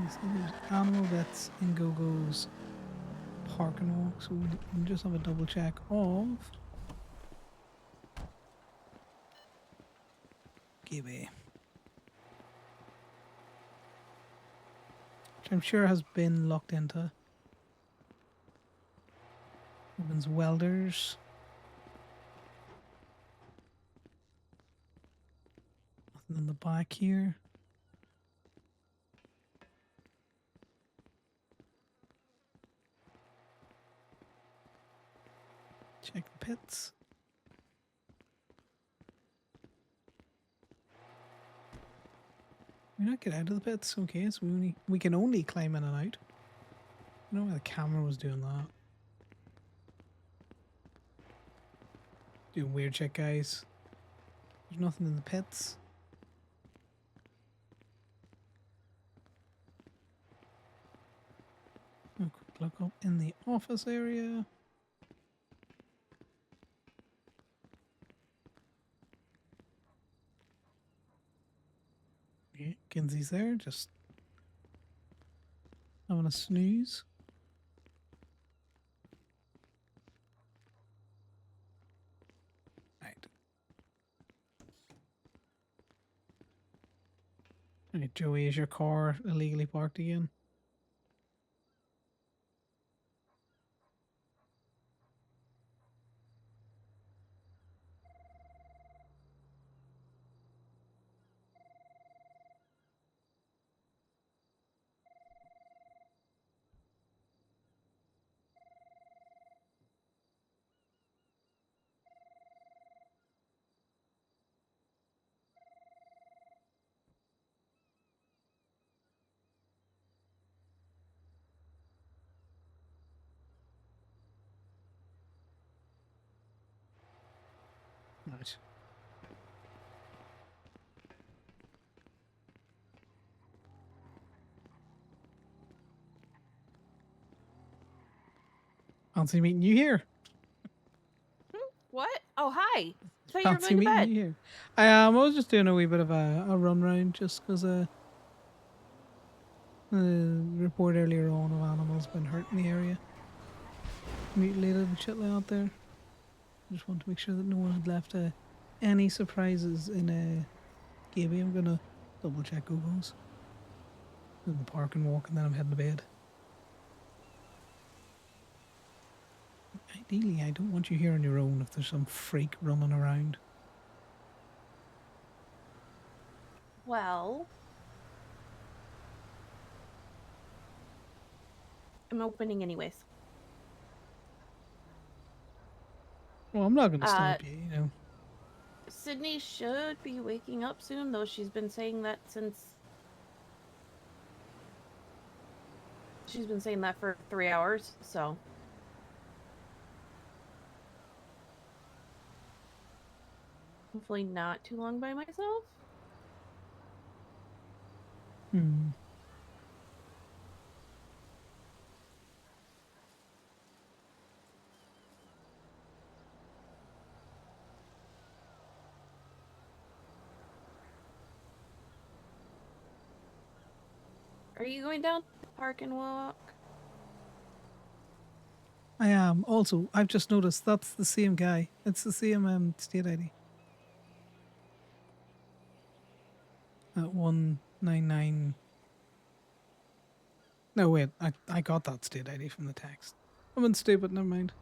So there's animal bits in Go-Go's park and walk, so we'll just have a double check of Gibby, which I'm sure has been locked into. Opens welders. Nothing in the back here. Check the pits. We not get out of the pits, okay? So we can only climb in and out. I don't know why the camera was doing that. Doing weird shit, guys. There's nothing in the pits. A quick look up in the office area. Yeah, Kinsey's there, just having a snooze. Right, Joey, is your car illegally parked again? Right. Fancy meeting you here. What? Oh, hi. I thought you were Fancy going to meeting bed. you here. I was just doing a wee bit of a run round just because report earlier on of animals been hurt in the area. Mutilated and shit like that there. I just want to make sure that no one had left any surprises in Gaby. I'm gonna double check Google's in the park and walk, and then I'm heading to bed. Ideally, I don't want you here on your own if there's some freak running around. Well, I'm opening anyways. Well, I'm not gonna stop you, you know. Sydney should be waking up soon, though she's been saying that since... She's been saying that for 3 hours, so... Hopefully not too long by myself. Hmm. Are you going down to the park and walk? I am. Also, I've just noticed that's the same guy. It's the same state ID. At 199. No, wait. I got that state ID from the text. I'm in stupid. Never mind.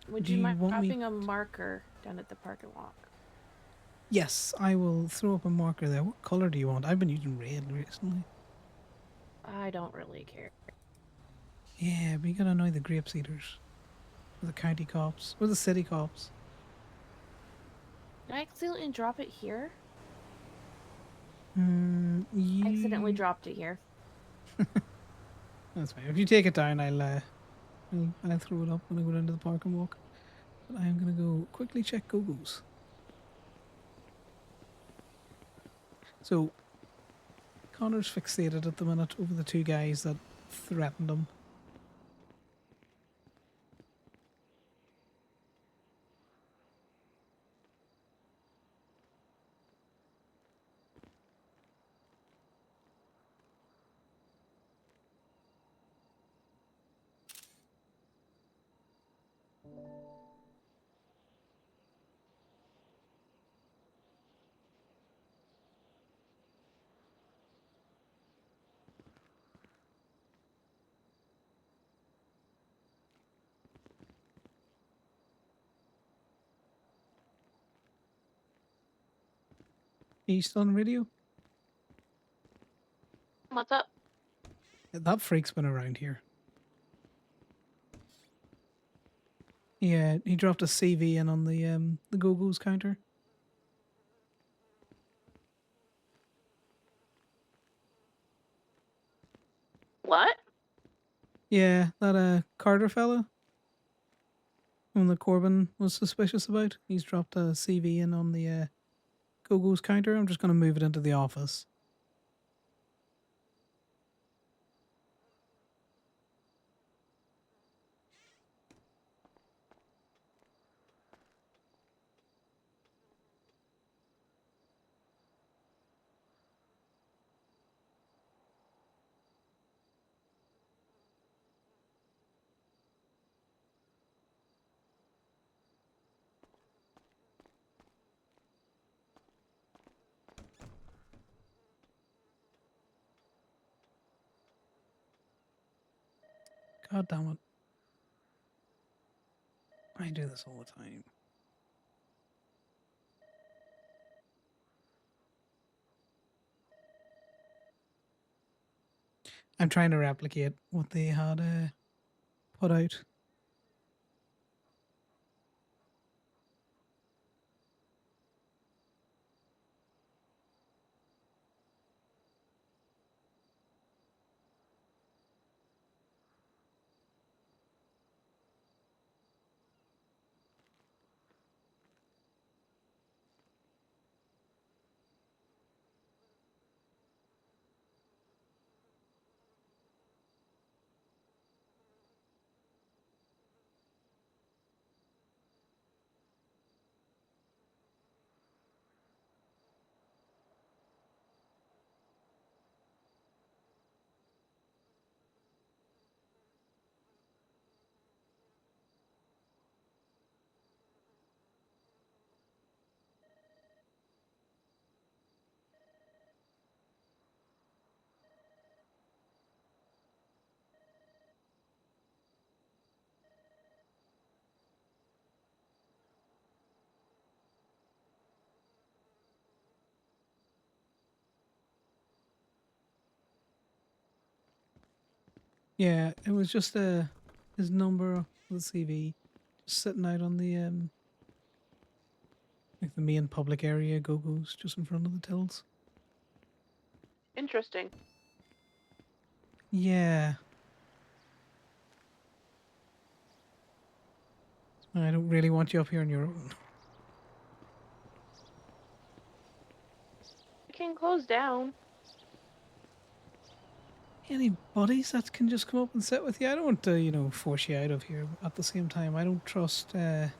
Would Do you you mind want me- dropping a marker down at the park and walk? Yes, I will throw up a marker there. What color do you want? I've been using red recently. I don't really care. Yeah, but you gotta annoy the grape seeders. Or the county cops. Or the city cops. Did I accidentally drop it here? I I accidentally dropped it here. That's fine. If you take it down, I'll throw it up when I go down to the park and walk. But I am gonna go quickly check Google's. So, Connor's fixated at the minute over the two guys that threatened him. Are you still on radio? What's up? That freak's been around here. Yeah, he dropped a CV in on the Go-Go's counter. What? Yeah, that Carter fella, whom the Corbin was suspicious about. He's dropped a CV in on the Go-Go's counter. I'm just gonna move it into the office. God damn it. I do this all the time. I'm trying to replicate what they had put out. Yeah, it was just his number of the CV just sitting out on the like the main public area go-go's just in front of the tills. Interesting. Yeah. I don't really want you up here on your own. We can close down. Any buddies that can just come up and sit with you? I don't want to, force you out of here. But at the same time, I don't trust. If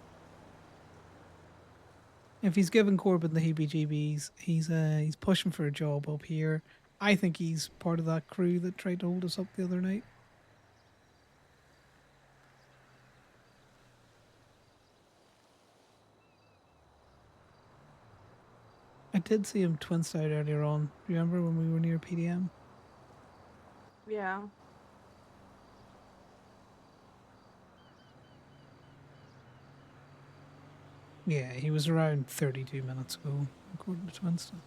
he's giving Corbin the heebie-jeebies, he's pushing for a job up here. I think he's part of that crew that tried to hold us up the other night. I did see him twinced out earlier on. Remember when we were near PDM? Yeah. Yeah, he was around 32 minutes ago, according to Twinston.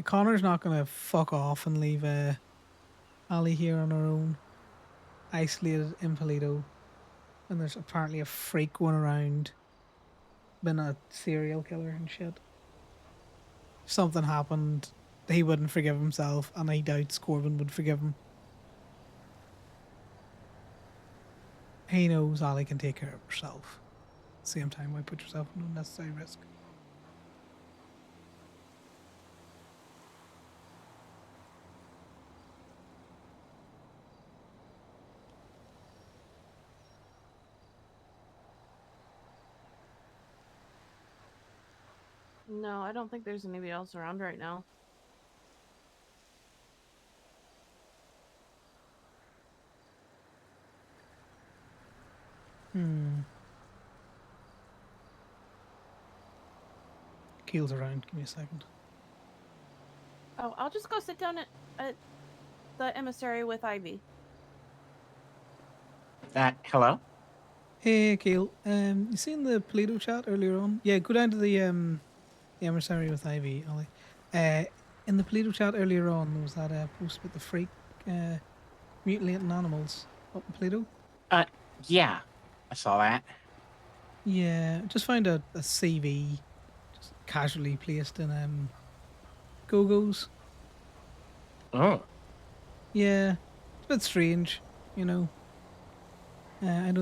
Connor's not going to fuck off and leave Ali here on her own, isolated in Polito. And there's apparently a freak going around, been a serial killer and shit. If something happened, he wouldn't forgive himself, and I doubt Corbin would forgive him. He knows Ali can take care of herself. At the same time, why put yourself in unnecessary risk? No, I don't think there's anybody else around right now. Keel's around. Give me a second. Oh, I'll just go sit down at the emissary with Ivy. Hello? Hey, Keel. You seen the Polito chat earlier on? Yeah, go down to the emissary with Ivy, Ollie. In the Polito chat earlier on, there was that post with the freak mutilating animals up in Polito. Yeah, I saw that. Yeah, just found a CV just casually placed in Go-Go's. Oh. Yeah, it's a bit strange, I know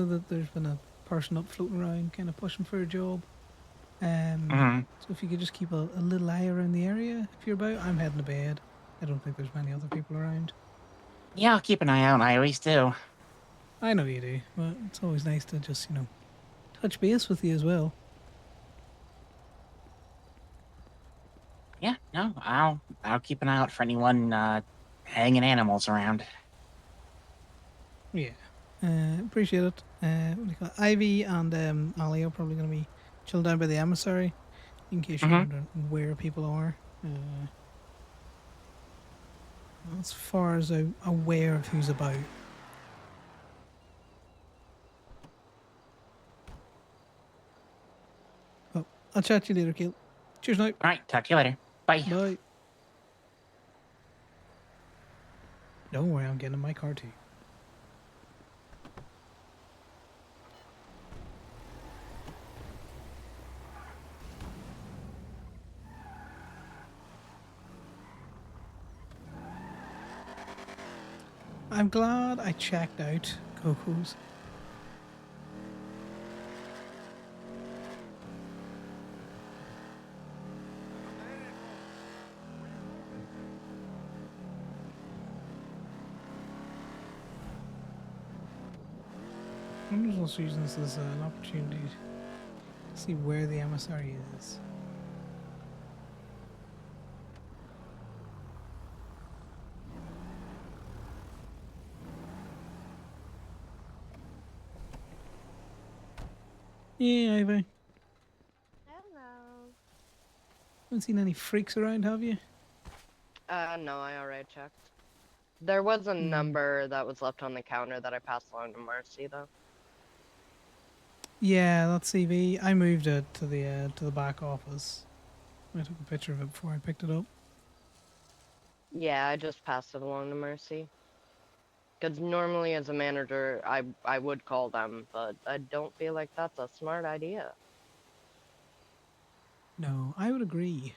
that there's been a person up floating around kind of pushing for a job. So if you could just keep a little eye around the area if you're about. I'm heading to bed. I don't think there's many other people around. Yeah, I'll keep an eye out. I always do. I know you do, but it's always nice to just, touch base with you as well. Yeah, no, I'll keep an eye out for anyone hanging animals around. Yeah, appreciate it. What do you call it? Ivy and Ali are probably going to be chilling down by the emissary. in case you're wondering where people are. As far as I'm aware of who's about. Oh, I'll chat to you later, Kale. Cheers, night. All right, talk to you later. Bye. Bye. Don't worry, I'm getting in my car too. I'm glad I checked out Coco's. I'm just also using this as an opportunity to see where the emissary is. Yeah, Ivy. Hello. Haven't seen any freaks around, have you? No, I already checked. There was a number that was left on the counter that I passed along to Marcy, though. Yeah, that's CV. I moved it to the back office. I took a picture of it before I picked it up. Yeah, I just passed it along to Mercy. Because normally as a manager, I would call them, but I don't feel like that's a smart idea. No, I would agree.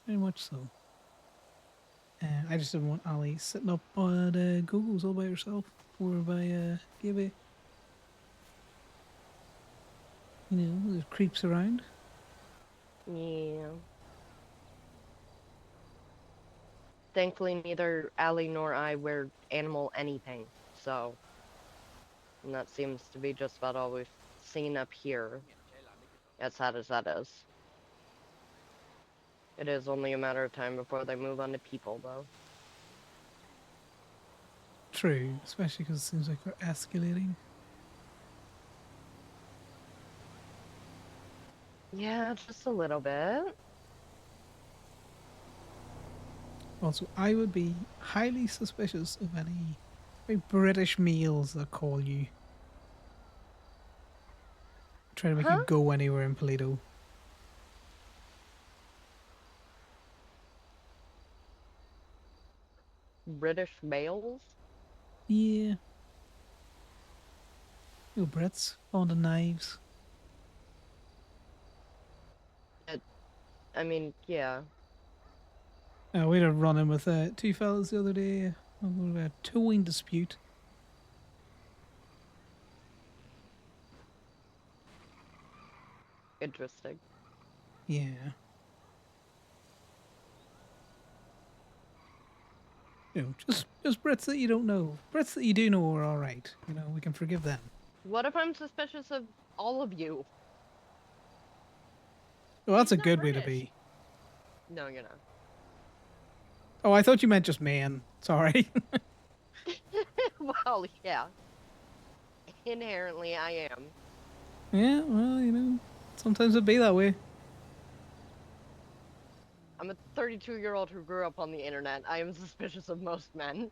Very much so. I just didn't want Ali sitting up on Google's all by herself or by Gibby. You know, there's creeps around. Yeah. Thankfully, neither Allie nor I wear animal anything, so... And that seems to be just about all we've seen up here, as sad as that is. It is only a matter of time before they move on to people, though. True, especially because it seems like they're escalating. Yeah, just a little bit. Also, I would be highly suspicious of any British meals that call you. Try to make you go anywhere in Polito. British males? Yeah. You Brits on the knives. I mean, yeah. We had a run-in with two fellas the other day over a towing dispute. Interesting. Yeah. You know, just Brits that you don't know. Brits that you do know are alright. You know, we can forgive them. What if I'm suspicious of all of you? Well, that's a good way to be. No, you're not. Oh, I thought you meant just man. Sorry. Well, yeah. Inherently, I am. Yeah, well, you know, sometimes it'd be that way. I'm a 32-year-old who grew up on the internet. I am suspicious of most men.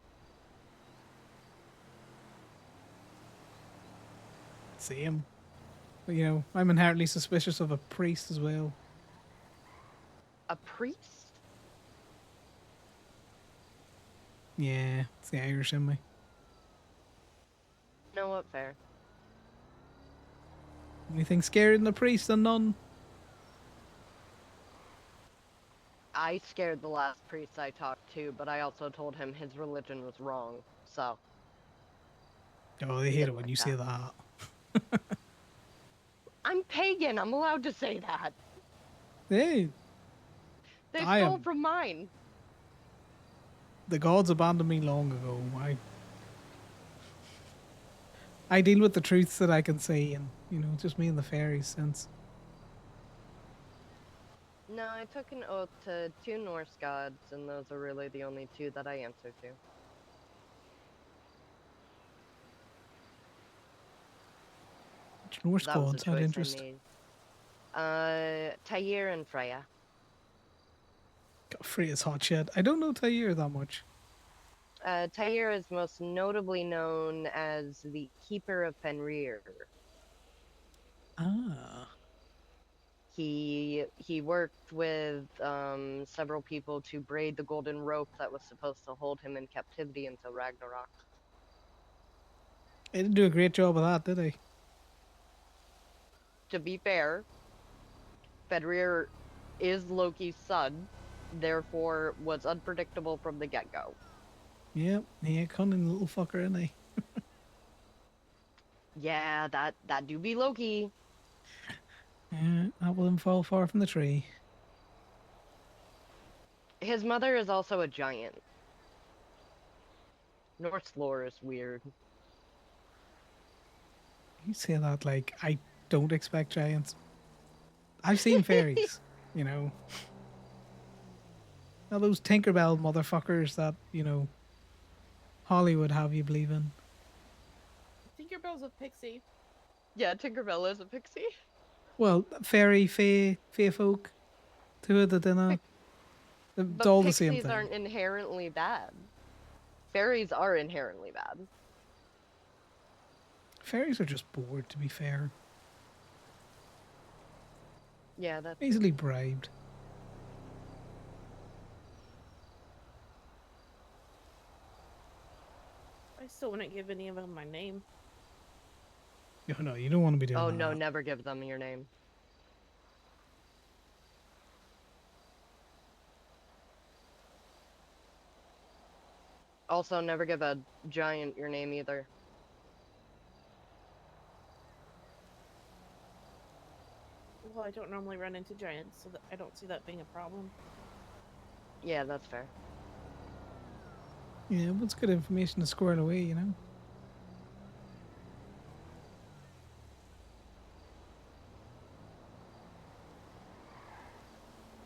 Same. But, you know, I'm inherently suspicious of a priest as well. A priest? Yeah, it's the Irish in me. You know what? Fair. Anything scarier than a priest and none? I scared the last priest I talked to, but I also told him his religion was wrong, so... Oh, they hate it when you say that. I'm pagan, I'm allowed to say that! Hey, They I stole am. from mine! The gods abandoned me long ago. I deal with the truths that I can say, and, you know, just me and the fairies since. No, I took an oath to 2 Norse gods, and those are really the only 2 that I answer to. Which Norse That was a gods? How choice I interesting. made. Tair and Freya. God, Freya's hot shit. I don't know Tair that much. Tair is most notably known as the Keeper of Fenrir. Ah. He worked with several people to braid the golden rope that was supposed to hold him in captivity until Ragnarok. They didn't do a great job of that, did they? To be fair, Fenrir is Loki's son, therefore was unpredictable from the get-go. Yep, he a cunning little fucker, isn't he? Yeah, that do be Loki. Yeah, apple didn't fall far from the tree. His mother is also a giant. Norse lore is weird. You say that like I don't expect giants. I've seen fairies, you know. Now those Tinkerbell motherfuckers that, you know, Hollywood have you believe in. Tinkerbell's a pixie. Yeah, Tinkerbell is a pixie. Well, fairy, fae folk, two of the dinner. But All the same pixies thing. aren't inherently bad. Fairies are inherently bad. Fairies are just bored, to be fair. Yeah, that's Easily bribed. I still wouldn't give any of them my name. No, you don't want to be doing Oh that. no, never give them your name. Also, never give a giant your name either. Well, I don't normally run into giants, so I don't see that being a problem. Yeah, that's fair. Yeah, what's good information to squirrel away, you know?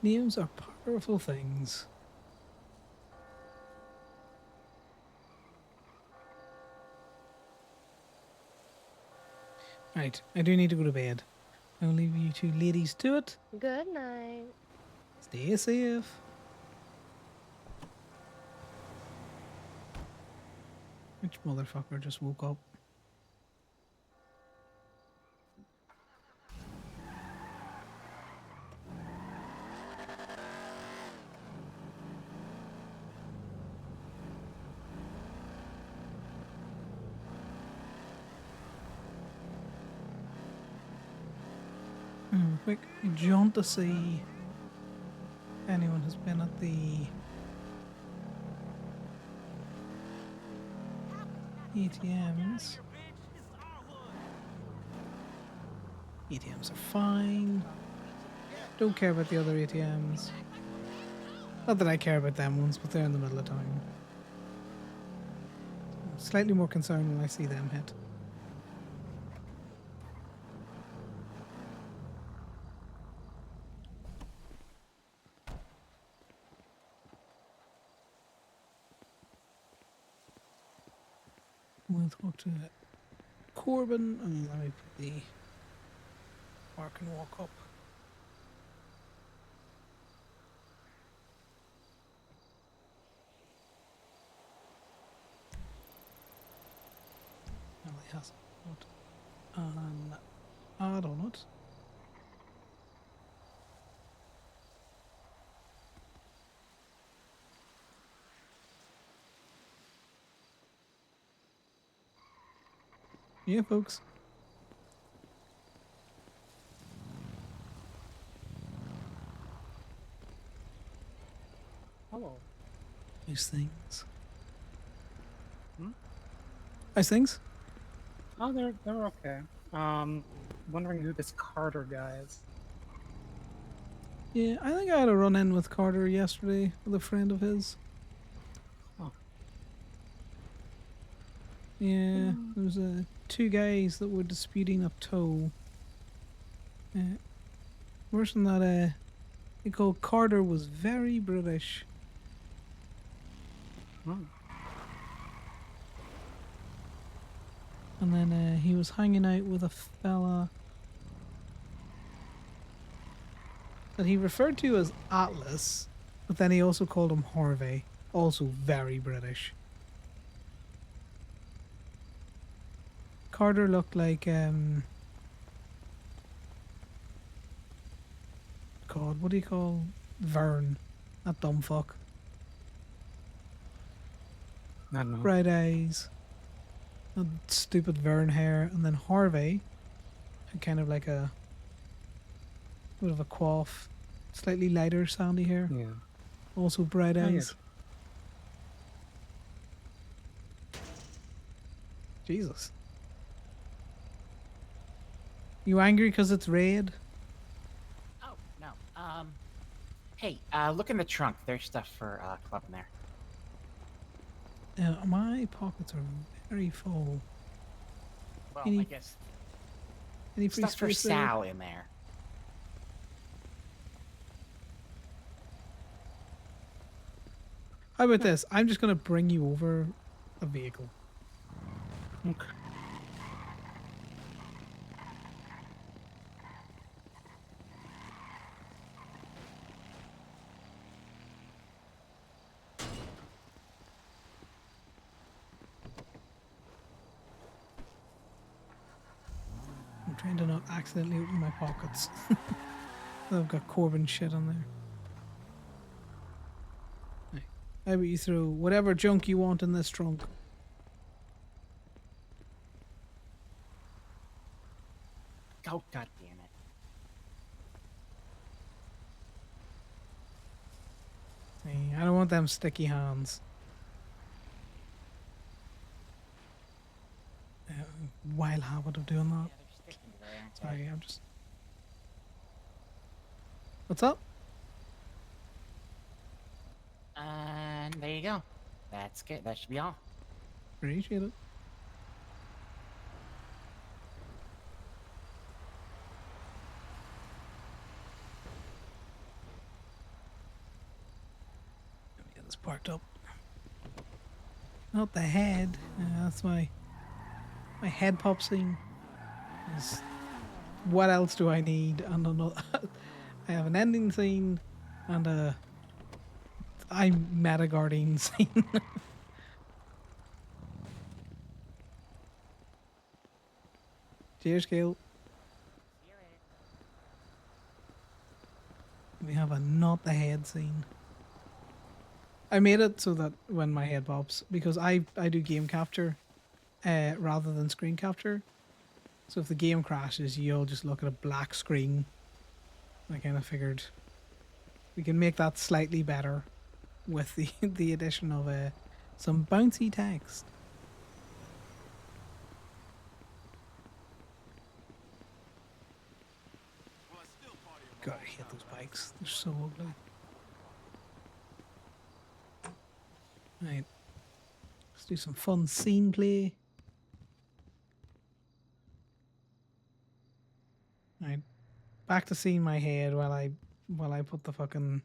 Names are powerful things. Right, I do need to go to bed. I'll leave you two ladies to it. Good night. Stay safe. Which motherfucker just woke up? Quick jaunt to see if anyone has been at the ATMs. ATMs are fine. Don't care about the other ATMs. Not that I care about them ones, but they're in the middle of town. I'm slightly more concerned when I see them hit. We'll talk to Corbin and let me put the park and walk up. Ellie has an add on it. Yeah, folks. Hello. Nice things. Hmm? Nice things? Oh, they're okay. Wondering who this Carter guy is. Yeah, I think I had a run in with Carter yesterday with a friend of his. Oh. Yeah, there was two guys that were disputing a tow. Worse than that, they called Carter was very British. Hmm. And then he was hanging out with a fella that he referred to as Atlas, but then he also called him Harvey, also very British. Carter looked like God, what do you call Vern? That dumb fuck. I don't know. Bright eyes, that stupid Vern hair, and then Harvey had kind of like a bit of a coif, slightly lighter sandy hair. Yeah. Also bright I eyes. Jesus. You angry because it's red? Oh no. Hey, look in the trunk. There's stuff for club in there. My pockets are very full. Well, Any- I guess Any free stuff for space there? Sal in there. How about this? I'm just gonna bring you over a vehicle. Okay. I'm trying to not accidentally open my pockets. I've got Corbin shit on there. Right. How about you throw whatever junk you want in this trunk? Oh god damn it. Hey, I don't want them sticky hands. Wild habit of doing that. Sorry, I'm just... What's up? And there you go. That's good. That should be all. Appreciate it. Let me get this parked up. Not the head. That's my head pop scene. What else do I need? And another, I have an ending scene and a I'm metaguarding scene. Cheers, Kale. We have a not the head scene. I made it so that when my head pops, because I do game capture rather than screen capture. So if the game crashes, you'll just look at a black screen. I kind of figured we can make that slightly better with the the addition of some bouncy text. God, I hate those bikes. They're so ugly. Right. Let's do some fun scene play. Right. Back to seeing my head while I put the fucking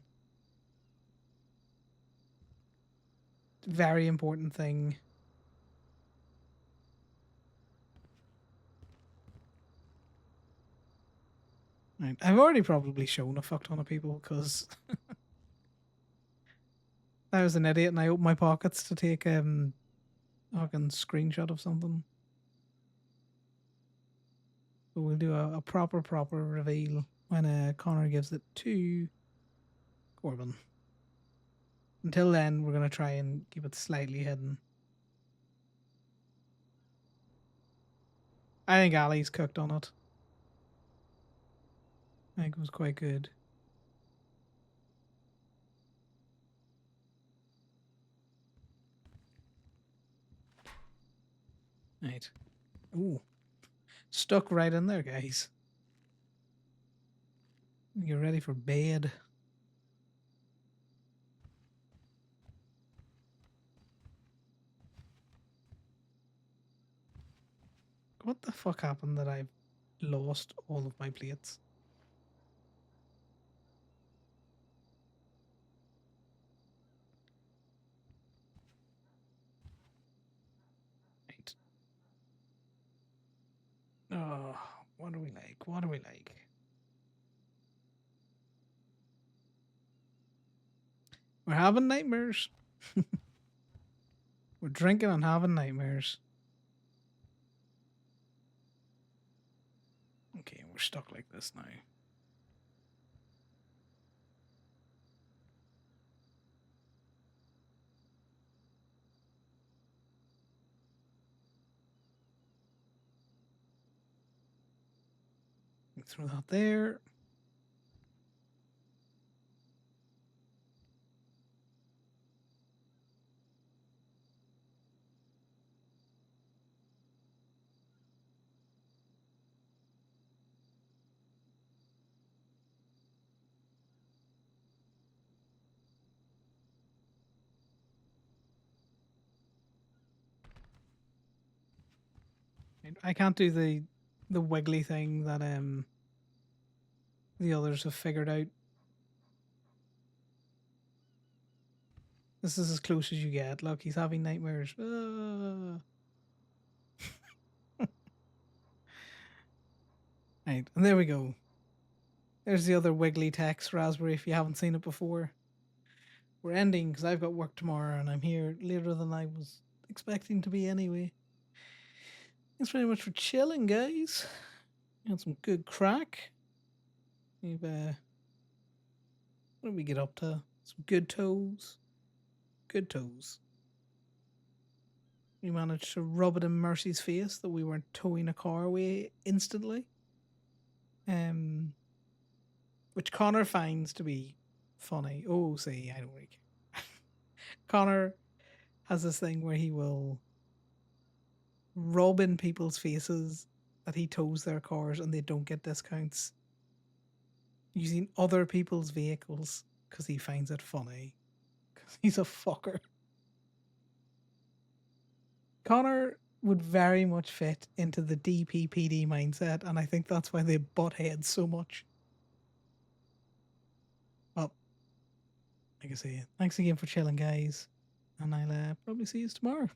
very important thing. Right. I've already probably shown a fuck ton of people because I was an idiot and I opened my pockets to take a fucking screenshot of something. But we'll do a proper reveal when Connor gives it to Corbin. Until then, we're gonna try and keep it slightly hidden. I think Ali's cooked on it. I think it was quite good. Right. Ooh. Stuck right in there, guys. You're ready for bed. What the fuck happened that I lost all of my plates? Right. Oh, what do we like? What do we like? We're having nightmares. We're drinking and having nightmares. Okay, we're stuck like this now. Throw that there. I can't do the wiggly thing that the others have figured out. This is as close as you get. Look, he's having nightmares. Right, and there we go. There's the other wiggly text, Raspberry, if you haven't seen it before. We're ending because I've got work tomorrow and I'm here later than I was expecting to be anyway. Thanks very much for chilling, guys. Had some good crack. We've what did we get up to? Some good toes. Good toes. We managed to rub it in Mercy's face that we weren't towing a car away instantly. Which Connor finds to be funny. Oh, see, I don't really care. Connor has this thing where he will rub in people's faces that he tows their cars and they don't get discounts using other people's vehicles because he finds it funny. Because he's a fucker. Connor would very much fit into the DPPD mindset, and I think that's why they butt heads so much. Well, like I say, thanks again for chilling, guys, and I'll probably see you tomorrow.